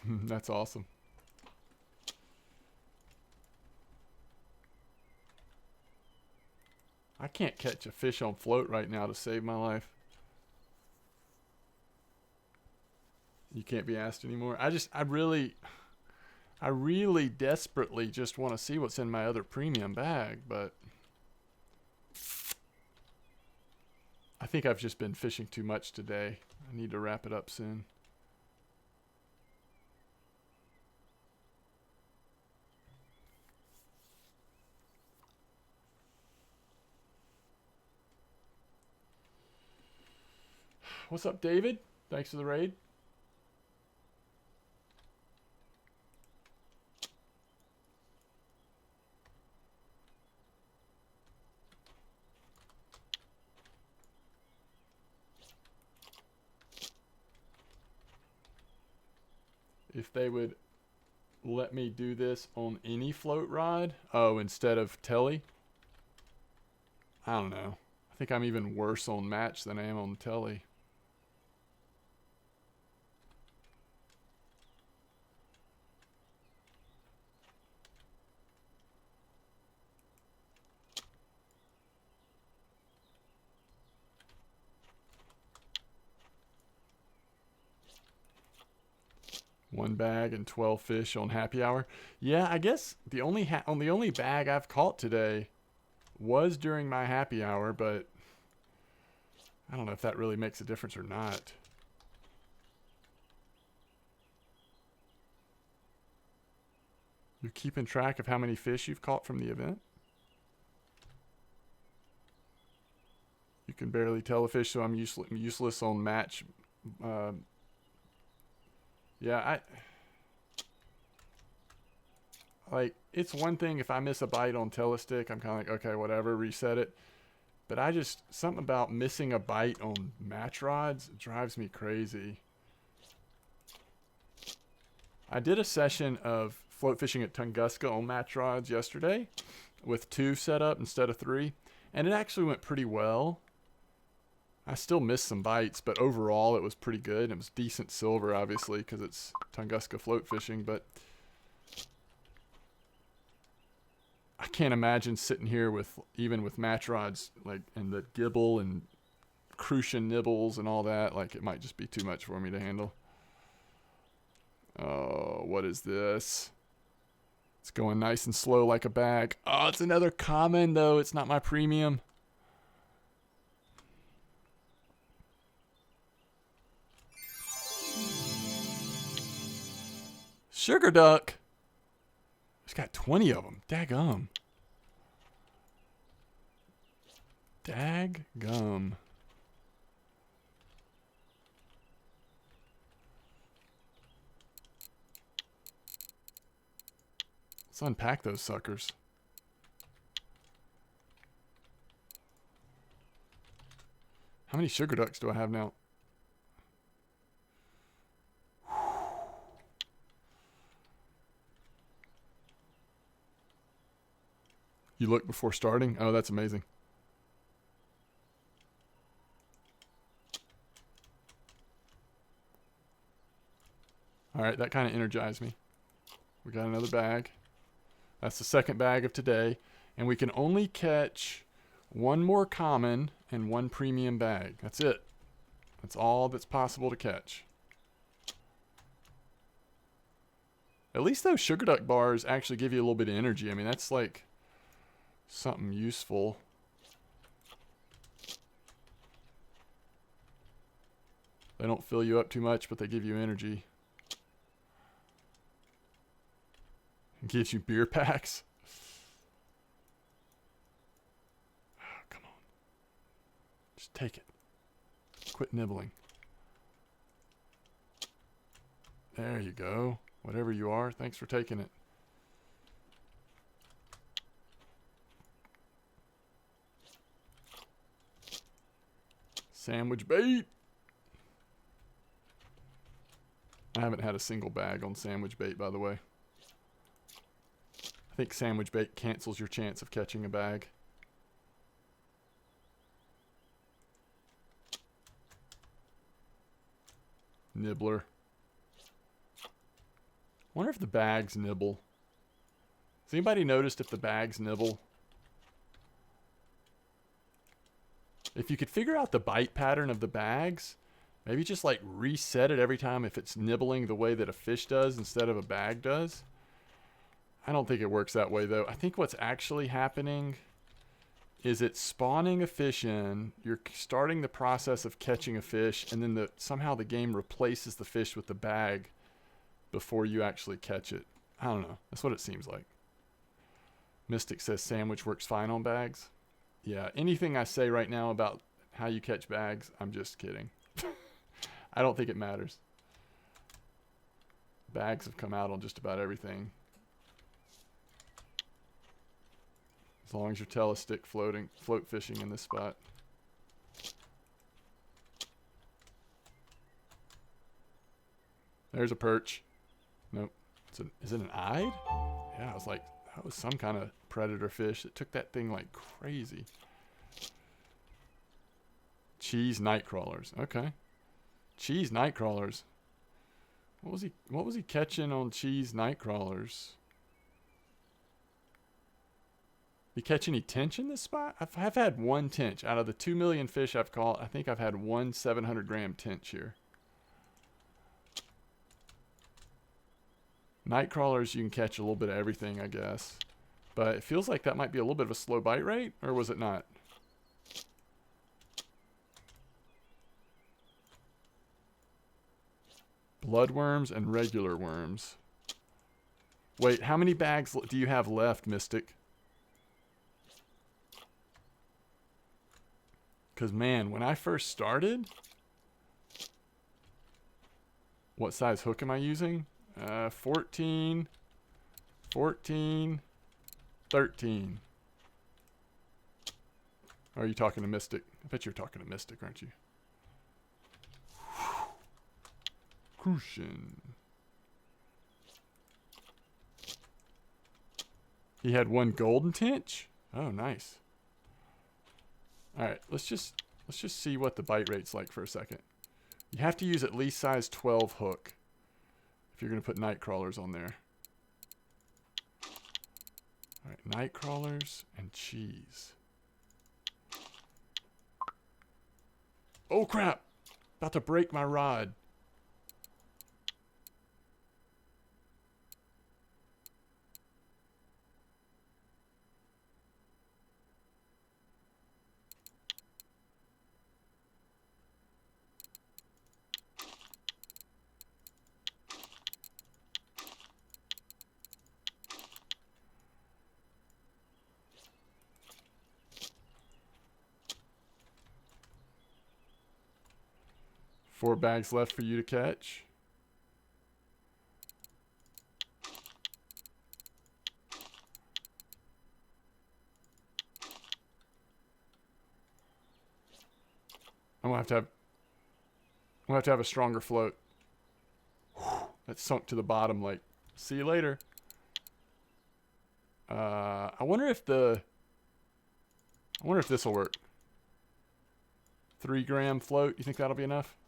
That's awesome. I can't catch a fish on float right now to save my life. You can't be asked anymore. I really desperately just want to see what's in my other premium bag, but I think I've just been fishing too much today. I need to wrap it up soon. What's up, David? Thanks for the raid. If they would let me do this on any float rod, oh, instead of telly, I don't know. I think I'm even worse on match than I am on telly. One bag and 12 fish on happy hour. Yeah, I guess the only bag I've caught today was during my happy hour, but I don't know if that really makes a difference or not. You're keeping track of how many fish you've caught from the event? You can barely tell a fish, so I'm useless on match. Yeah, like, it's one thing if I miss a bite on telestick, I'm kind of like, okay, whatever, reset it. But something about missing a bite on match rods drives me crazy. I did a session of float fishing at Tunguska on match rods yesterday with 2 set up instead of 3, and it actually went pretty well. I still missed some bites, but overall it was pretty good. It was decent silver, obviously, because it's Tunguska float fishing, but I can't imagine sitting here even with match rods, like, and the gibble and crucian nibbles and all that. Like, it might just be too much for me to handle. Oh, what is this? It's going nice and slow like a bag. Oh, it's another common, though. It's not my premium. Sugar Duck. It's got 20 of them. Daggum. Daggum. Let's unpack those suckers. How many Sugar Ducks do I have now? You look before starting? Oh, that's amazing. All right, that kind of energized me. We got another bag. That's the second bag of today. And we can only catch one more common and one premium bag. That's it. That's all that's possible to catch. At least those Sugar Duck bars actually give you a little bit of energy. I mean, that's like something useful. They don't fill you up too much, but they give you energy. It gives you beer packs. Oh, come on. Just take it. Quit nibbling. There you go. Whatever you are, thanks for taking it. Sandwich bait. I haven't had a single bag on sandwich bait, by the way. I think sandwich bait cancels your chance of catching a bag. Nibbler. Wonder if the bags nibble. Has anybody noticed if the bags nibble? If you could figure out the bite pattern of the bags, maybe just like reset it every time if it's nibbling the way that a fish does instead of a bag does. I don't think it works that way though. I think what's actually happening is it's spawning a fish in, you're starting the process of catching a fish, and then somehow the game replaces the fish with the bag before you actually catch it. I don't know. That's what it seems like. Mystic says sandwich works fine on bags. Yeah, anything I say right now about how you catch bags, I'm just kidding. I don't think it matters. Bags have come out on just about everything. As long as your telestick float fishing in this spot. There's a perch. Nope. Is it an eyed? Yeah, I was like, that was some kind of predator fish that took that thing like crazy. Cheese night crawlers. Okay. Cheese night crawlers. What was he catching on cheese night crawlers? You catch any tench in this spot? I've had one tench. Out of the 2 million fish I've caught, I think I've had one 700-gram tench here. Night crawlers, you can catch a little bit of everything, I guess. But it feels like that might be a little bit of a slow bite rate, or was it not? Bloodworms and regular worms. Wait, how many bags do you have left, Mystic? Because, man, when I first started... What size hook am I using? 14, 14, 13. Or are you talking to Mystic? I bet you're talking to Mystic, aren't you? Cushion. He had one golden tench? Oh, nice. Alright, let's just see what the bite rate's like for a second. You have to use at least size 12 hook if you're going to put night crawlers on there. Alright, night crawlers and cheese. Oh crap! About to break my rod. 4 bags left for you to catch. I'm gonna have to have a stronger float. That sunk to the bottom. Like, see you later. I wonder if this will work. 3 gram float. You think that'll be enough?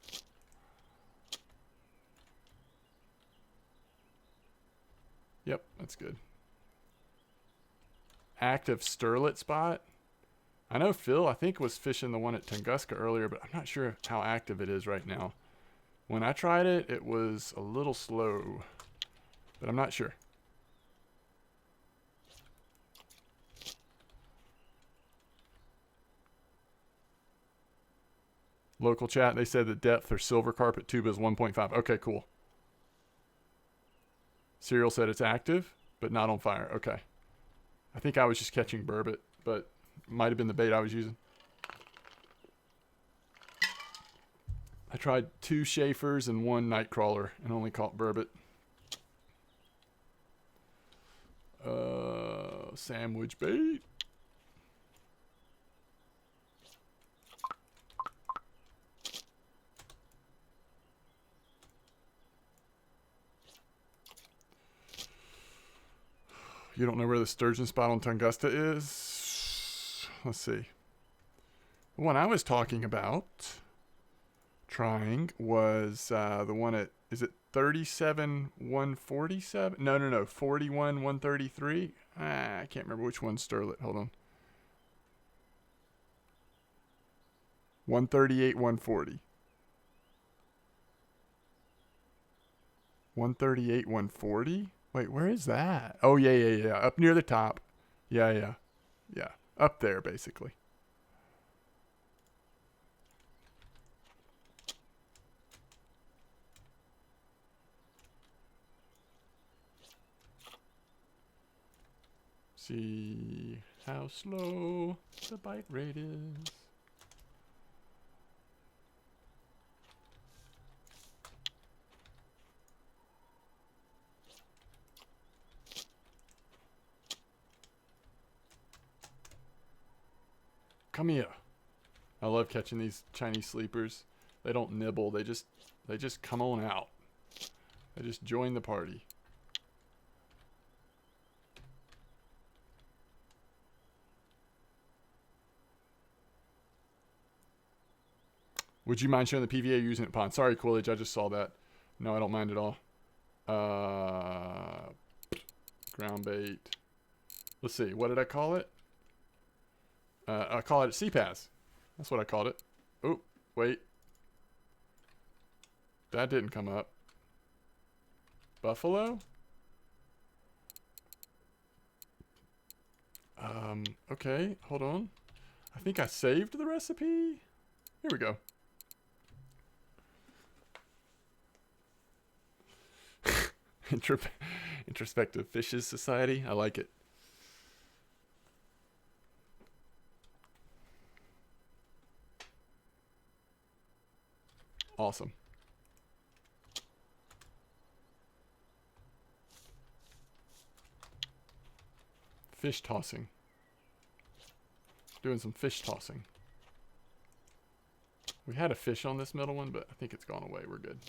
Yep, that's good. Active sterlet spot. I know Phil, I think, was fishing the one at Tunguska earlier, but I'm not sure how active it is right now. When I tried it, it was a little slow, but I'm not sure. Local chat, they said the depth for silver carpet tuba is 1.5. Okay, cool. Serial said it's active, but not on fire. Okay. I think I was just catching burbot, but might have been the bait I was using. I tried 2 Schaefers and 1 Nightcrawler and only caught burbot. Sandwich bait. You don't know where the sturgeon spot on Tunguska is? Let's see. The one I was talking about trying was the one at, is it 37,147? No, 41,133. I can't remember which one's sterlet. Hold on. 138, 140. 138, 140? Wait, where is that? Oh, yeah. Up near the top. Yeah. Up there, basically. See how slow the bite rate is. Come here. I love catching these Chinese sleepers. They don't nibble. They just come on out. They just join the party. Would you mind showing the PVA using it pond? Sorry, Coolidge, I just saw that. No, I don't mind at all. Ground bait. Let's see. What did I call it? I call it CPAS. That's what I called it. Oh, wait. That didn't come up. Buffalo? Okay, hold on. I think I saved the recipe. Here we go. Introspective Fishes Society. I like it. Awesome. Fish tossing. Doing some fish tossing. We had a fish on this middle one, but I think it's gone away. We're good.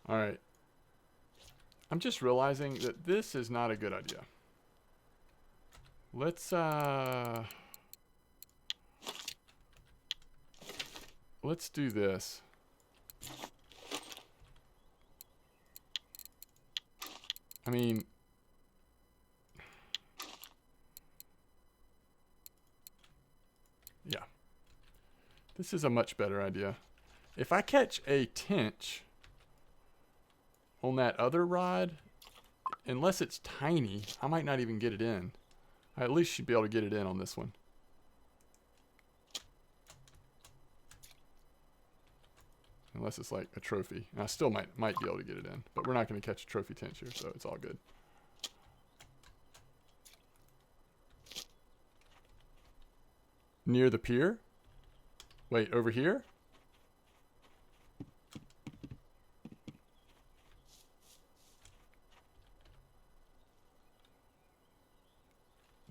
All right. I'm just realizing that this is not a good idea. Let's do this. I mean, yeah. This is a much better idea. If I catch a tench on that other rod, unless it's tiny, I might not even get it in. I at least should be able to get it in on this one. unless it's like a trophy. And I still might be able to get it in, but we're not going to catch a trophy tench here, so it's all good. Near the pier? Wait, over here?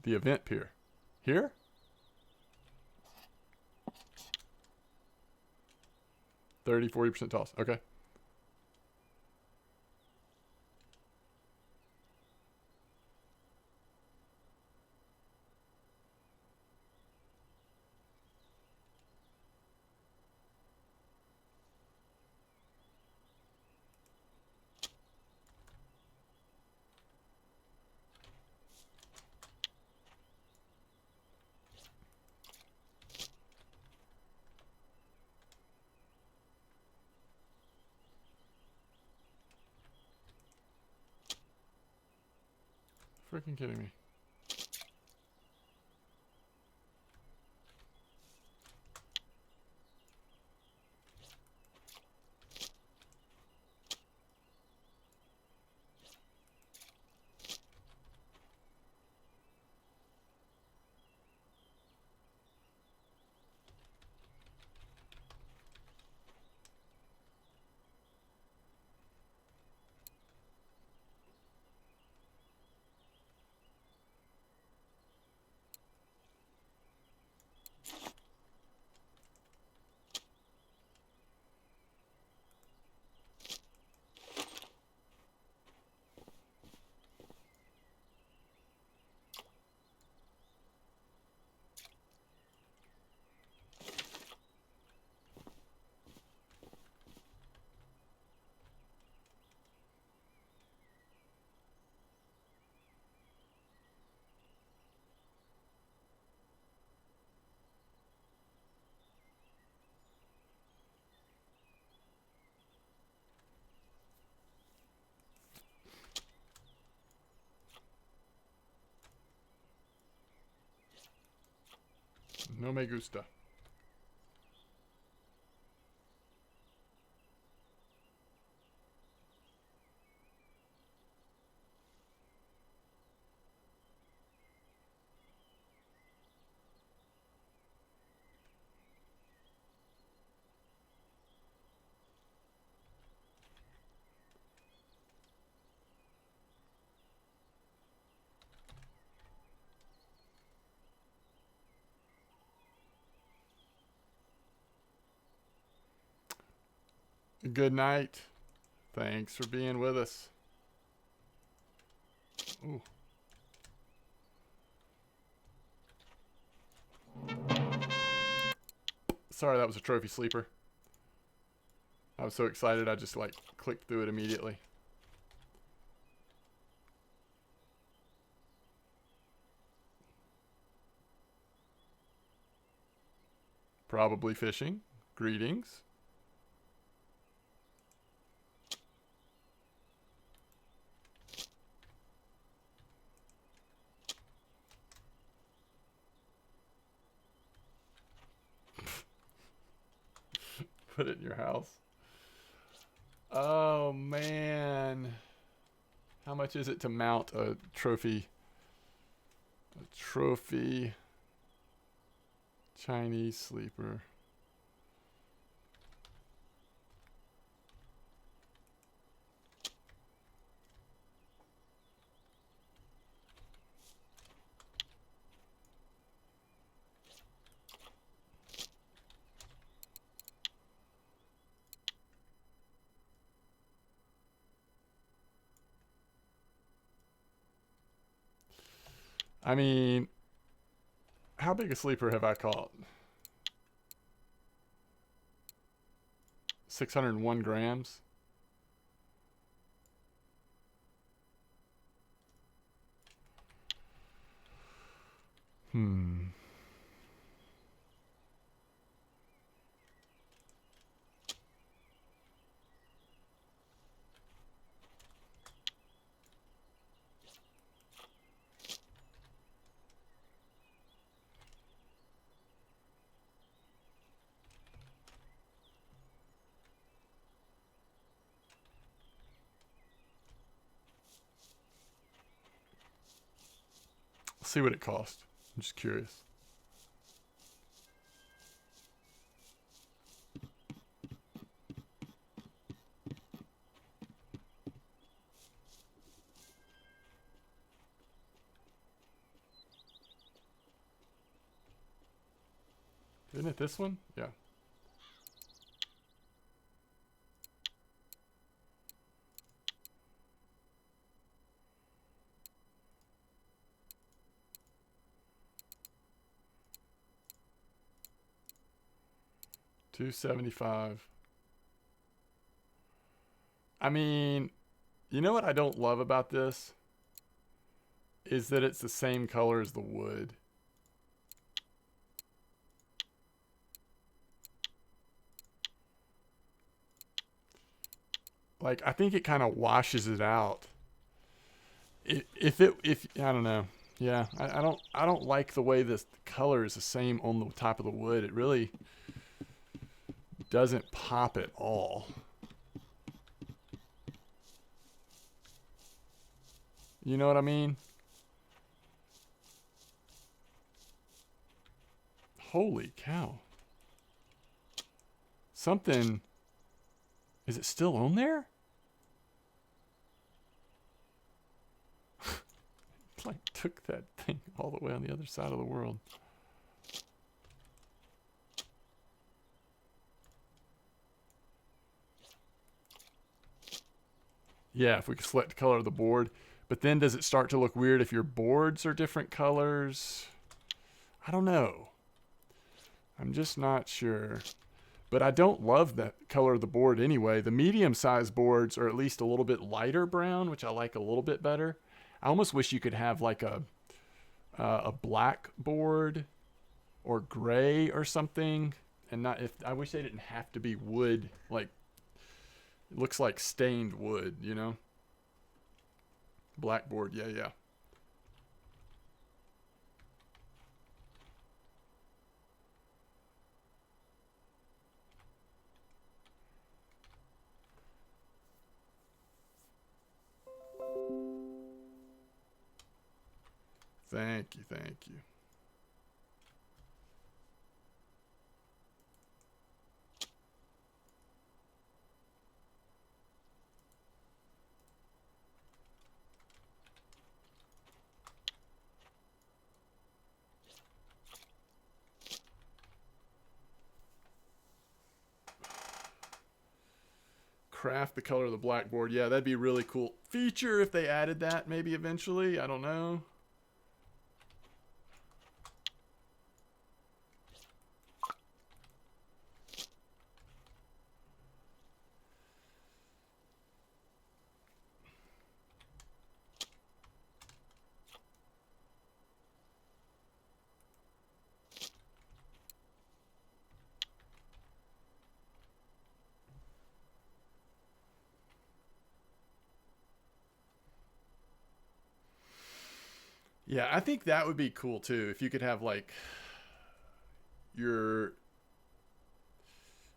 The event pier. Here? $30, 40% toss. Okay. Freaking kidding me. No me gusta. Good night. Thanks for being with us. Ooh. Sorry, that was a trophy sleeper. I was so excited I just like clicked through it immediately. Probably fishing. Greetings. Put it in your house. Oh man. How much is it to mount a trophy? A trophy Chinese sleeper. I mean, how big a sleeper have I caught? 601 grams. see what it costs. I'm just curious. Isn't it this one? Yeah. $275. I mean, you know what I don't love about this? Is that it's the same color as the wood. Like, I think it kind of washes it out. If I don't know. Yeah, I don't like the way this color is the same on the top of the wood. It really doesn't pop at all. You know what I mean? Holy cow. Something. Is it still on there? It like took that thing all the way on the other side of the world. Yeah, if we could select the color of the board. But then does it start to look weird if your boards are different colors? I don't know. I'm just not sure. But I don't love the color of the board anyway. The medium-sized boards are at least a little bit lighter brown, which I like a little bit better. I almost wish you could have like a black board or gray or something, and not if I wish they didn't have to be wood. Like it looks like stained wood, you know. Blackboard, yeah. Thank you. Craft the color of the blackboard. Yeah, that'd be really cool feature if they added that maybe eventually. I don't know. Yeah, I think that would be cool too if you could have like your,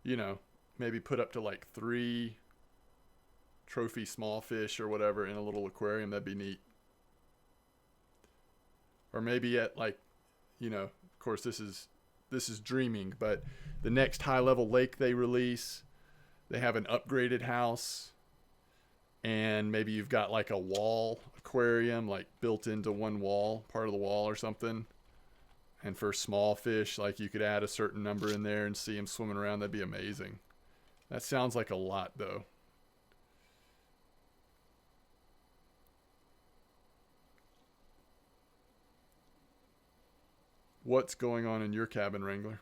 you know, maybe put up to like 3 trophy small fish or whatever in a little aquarium. That'd be neat. Or maybe at like, you know, of course this is dreaming, but the next high level lake they release, they have an upgraded house, and maybe you've got like a wall aquarium like built into one wall, part of the wall or something. And for small fish, like you could add a certain number in there and see them swimming around. That'd be amazing. That sounds like a lot though. What's going on in your cabin, Wrangler?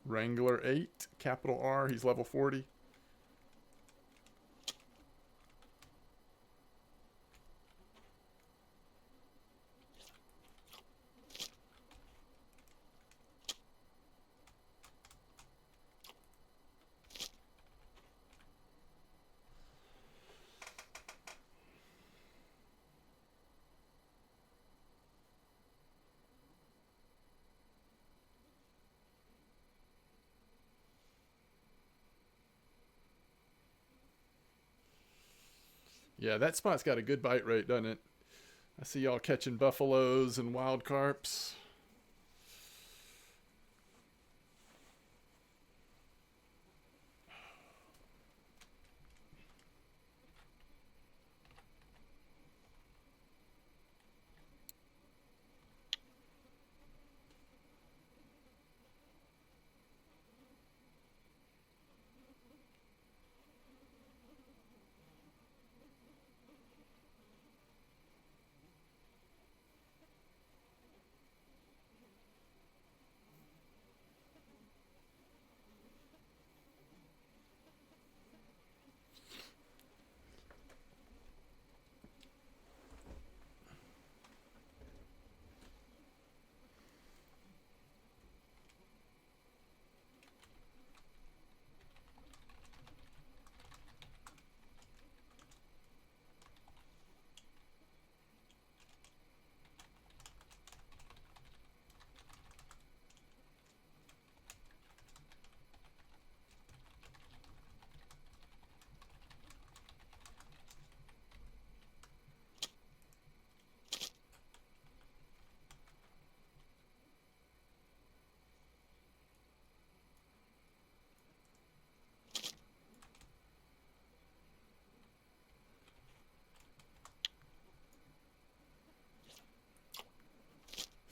Wrangler 8, capital R. He's level 40. Yeah, that spot's got a good bite rate, doesn't it? I see y'all catching buffaloes and wild carps.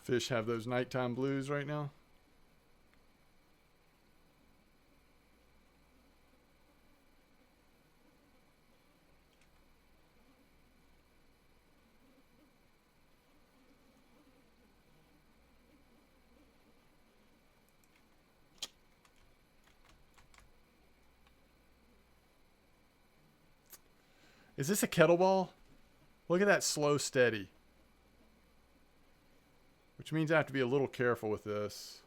Fish have those nighttime blues right now. Is this a kettleball? Look at that slow steady. Which means I have to be a little careful with this.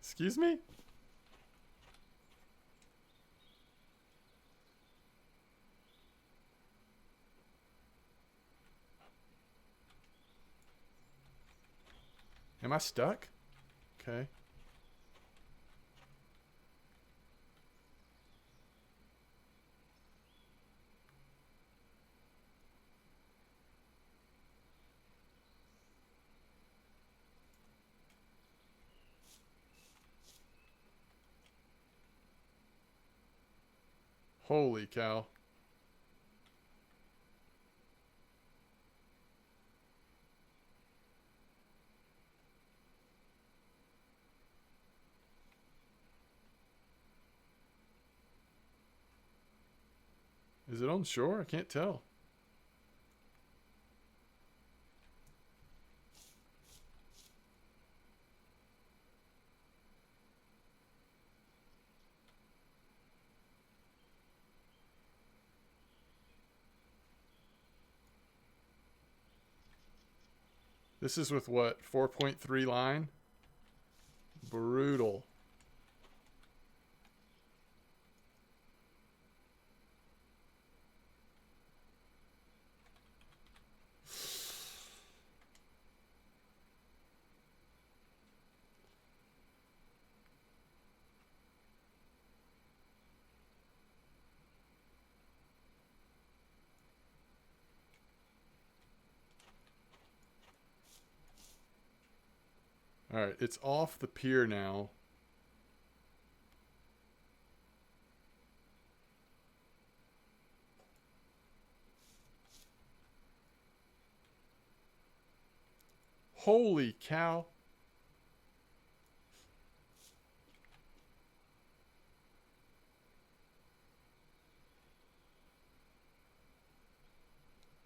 Excuse me? Am I stuck? Okay. Holy cow. Is it on shore? I can't tell. This is with what? 4.3 line? Brutal. Alright, it's off the pier now. Holy cow.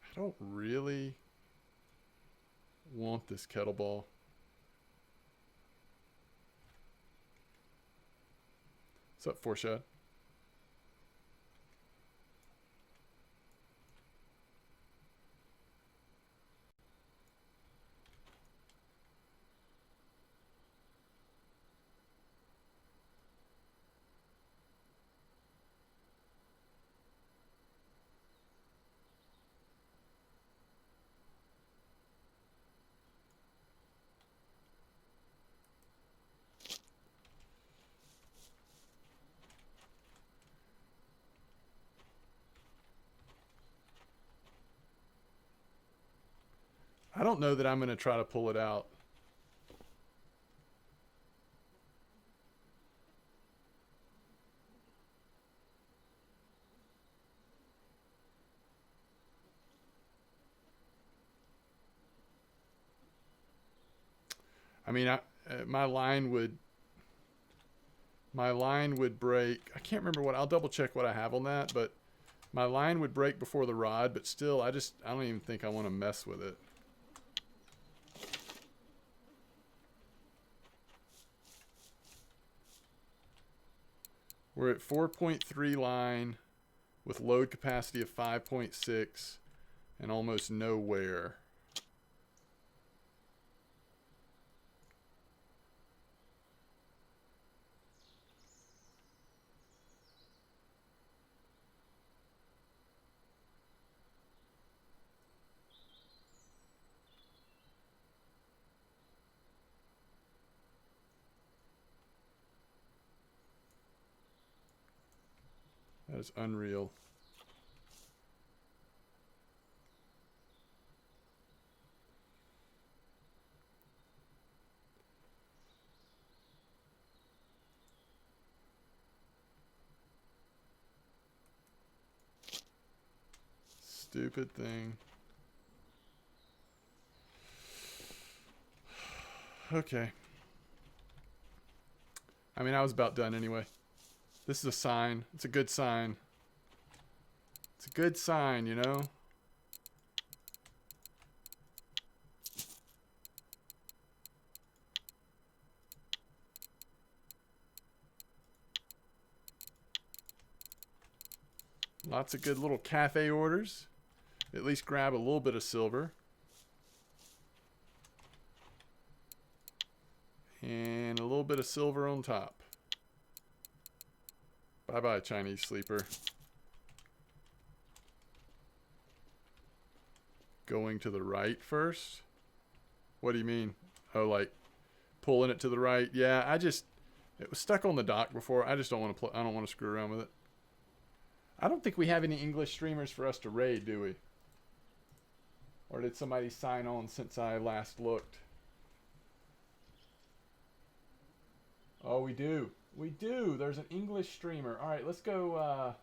I don't really want this kettleball. What's up, Foreshed? I don't know that I'm going to try to pull it out. I mean, my line would break. I can't remember what. I'll double check what I have on that, but my line would break before the rod, but still, I don't even think I want to mess with it. We're at 4.3 line with load capacity of 5.6 and almost no wear. That is unreal. Stupid thing. Okay. I mean, I was about done anyway. This is a sign. It's a good sign. It's a good sign, you know? Lots of good little cafe orders. At least grab a little bit of silver. And a little bit of silver on top. Bye-bye, Chinese sleeper. Going to the right first? What do you mean? Oh, like pulling it to the right? Yeah, it was stuck on the dock before. I just don't want to I don't want to screw around with it. I don't think we have any English streamers for us to raid, do we? Or did somebody sign on since I last looked? Oh, we do. We do. There's an English streamer. All right, let's go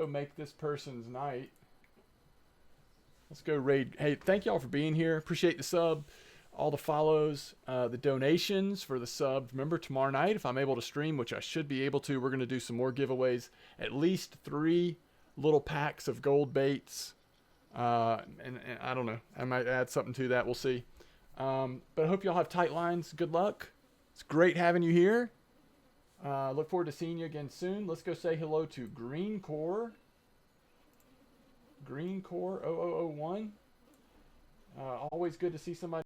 make this person's night. Let's go raid. Hey, thank y'all for being here. Appreciate the sub, all the follows, the donations for the sub. Remember, tomorrow night, if I'm able to stream, which I should be able to, we're going to do some more giveaways. At least 3 little packs of gold baits. And I don't know. I might add something to that. We'll see. But I hope y'all have tight lines. Good luck. It's great having you here. Look forward to seeing you again soon. Let's go say hello to Green Core 0001. Always good to see somebody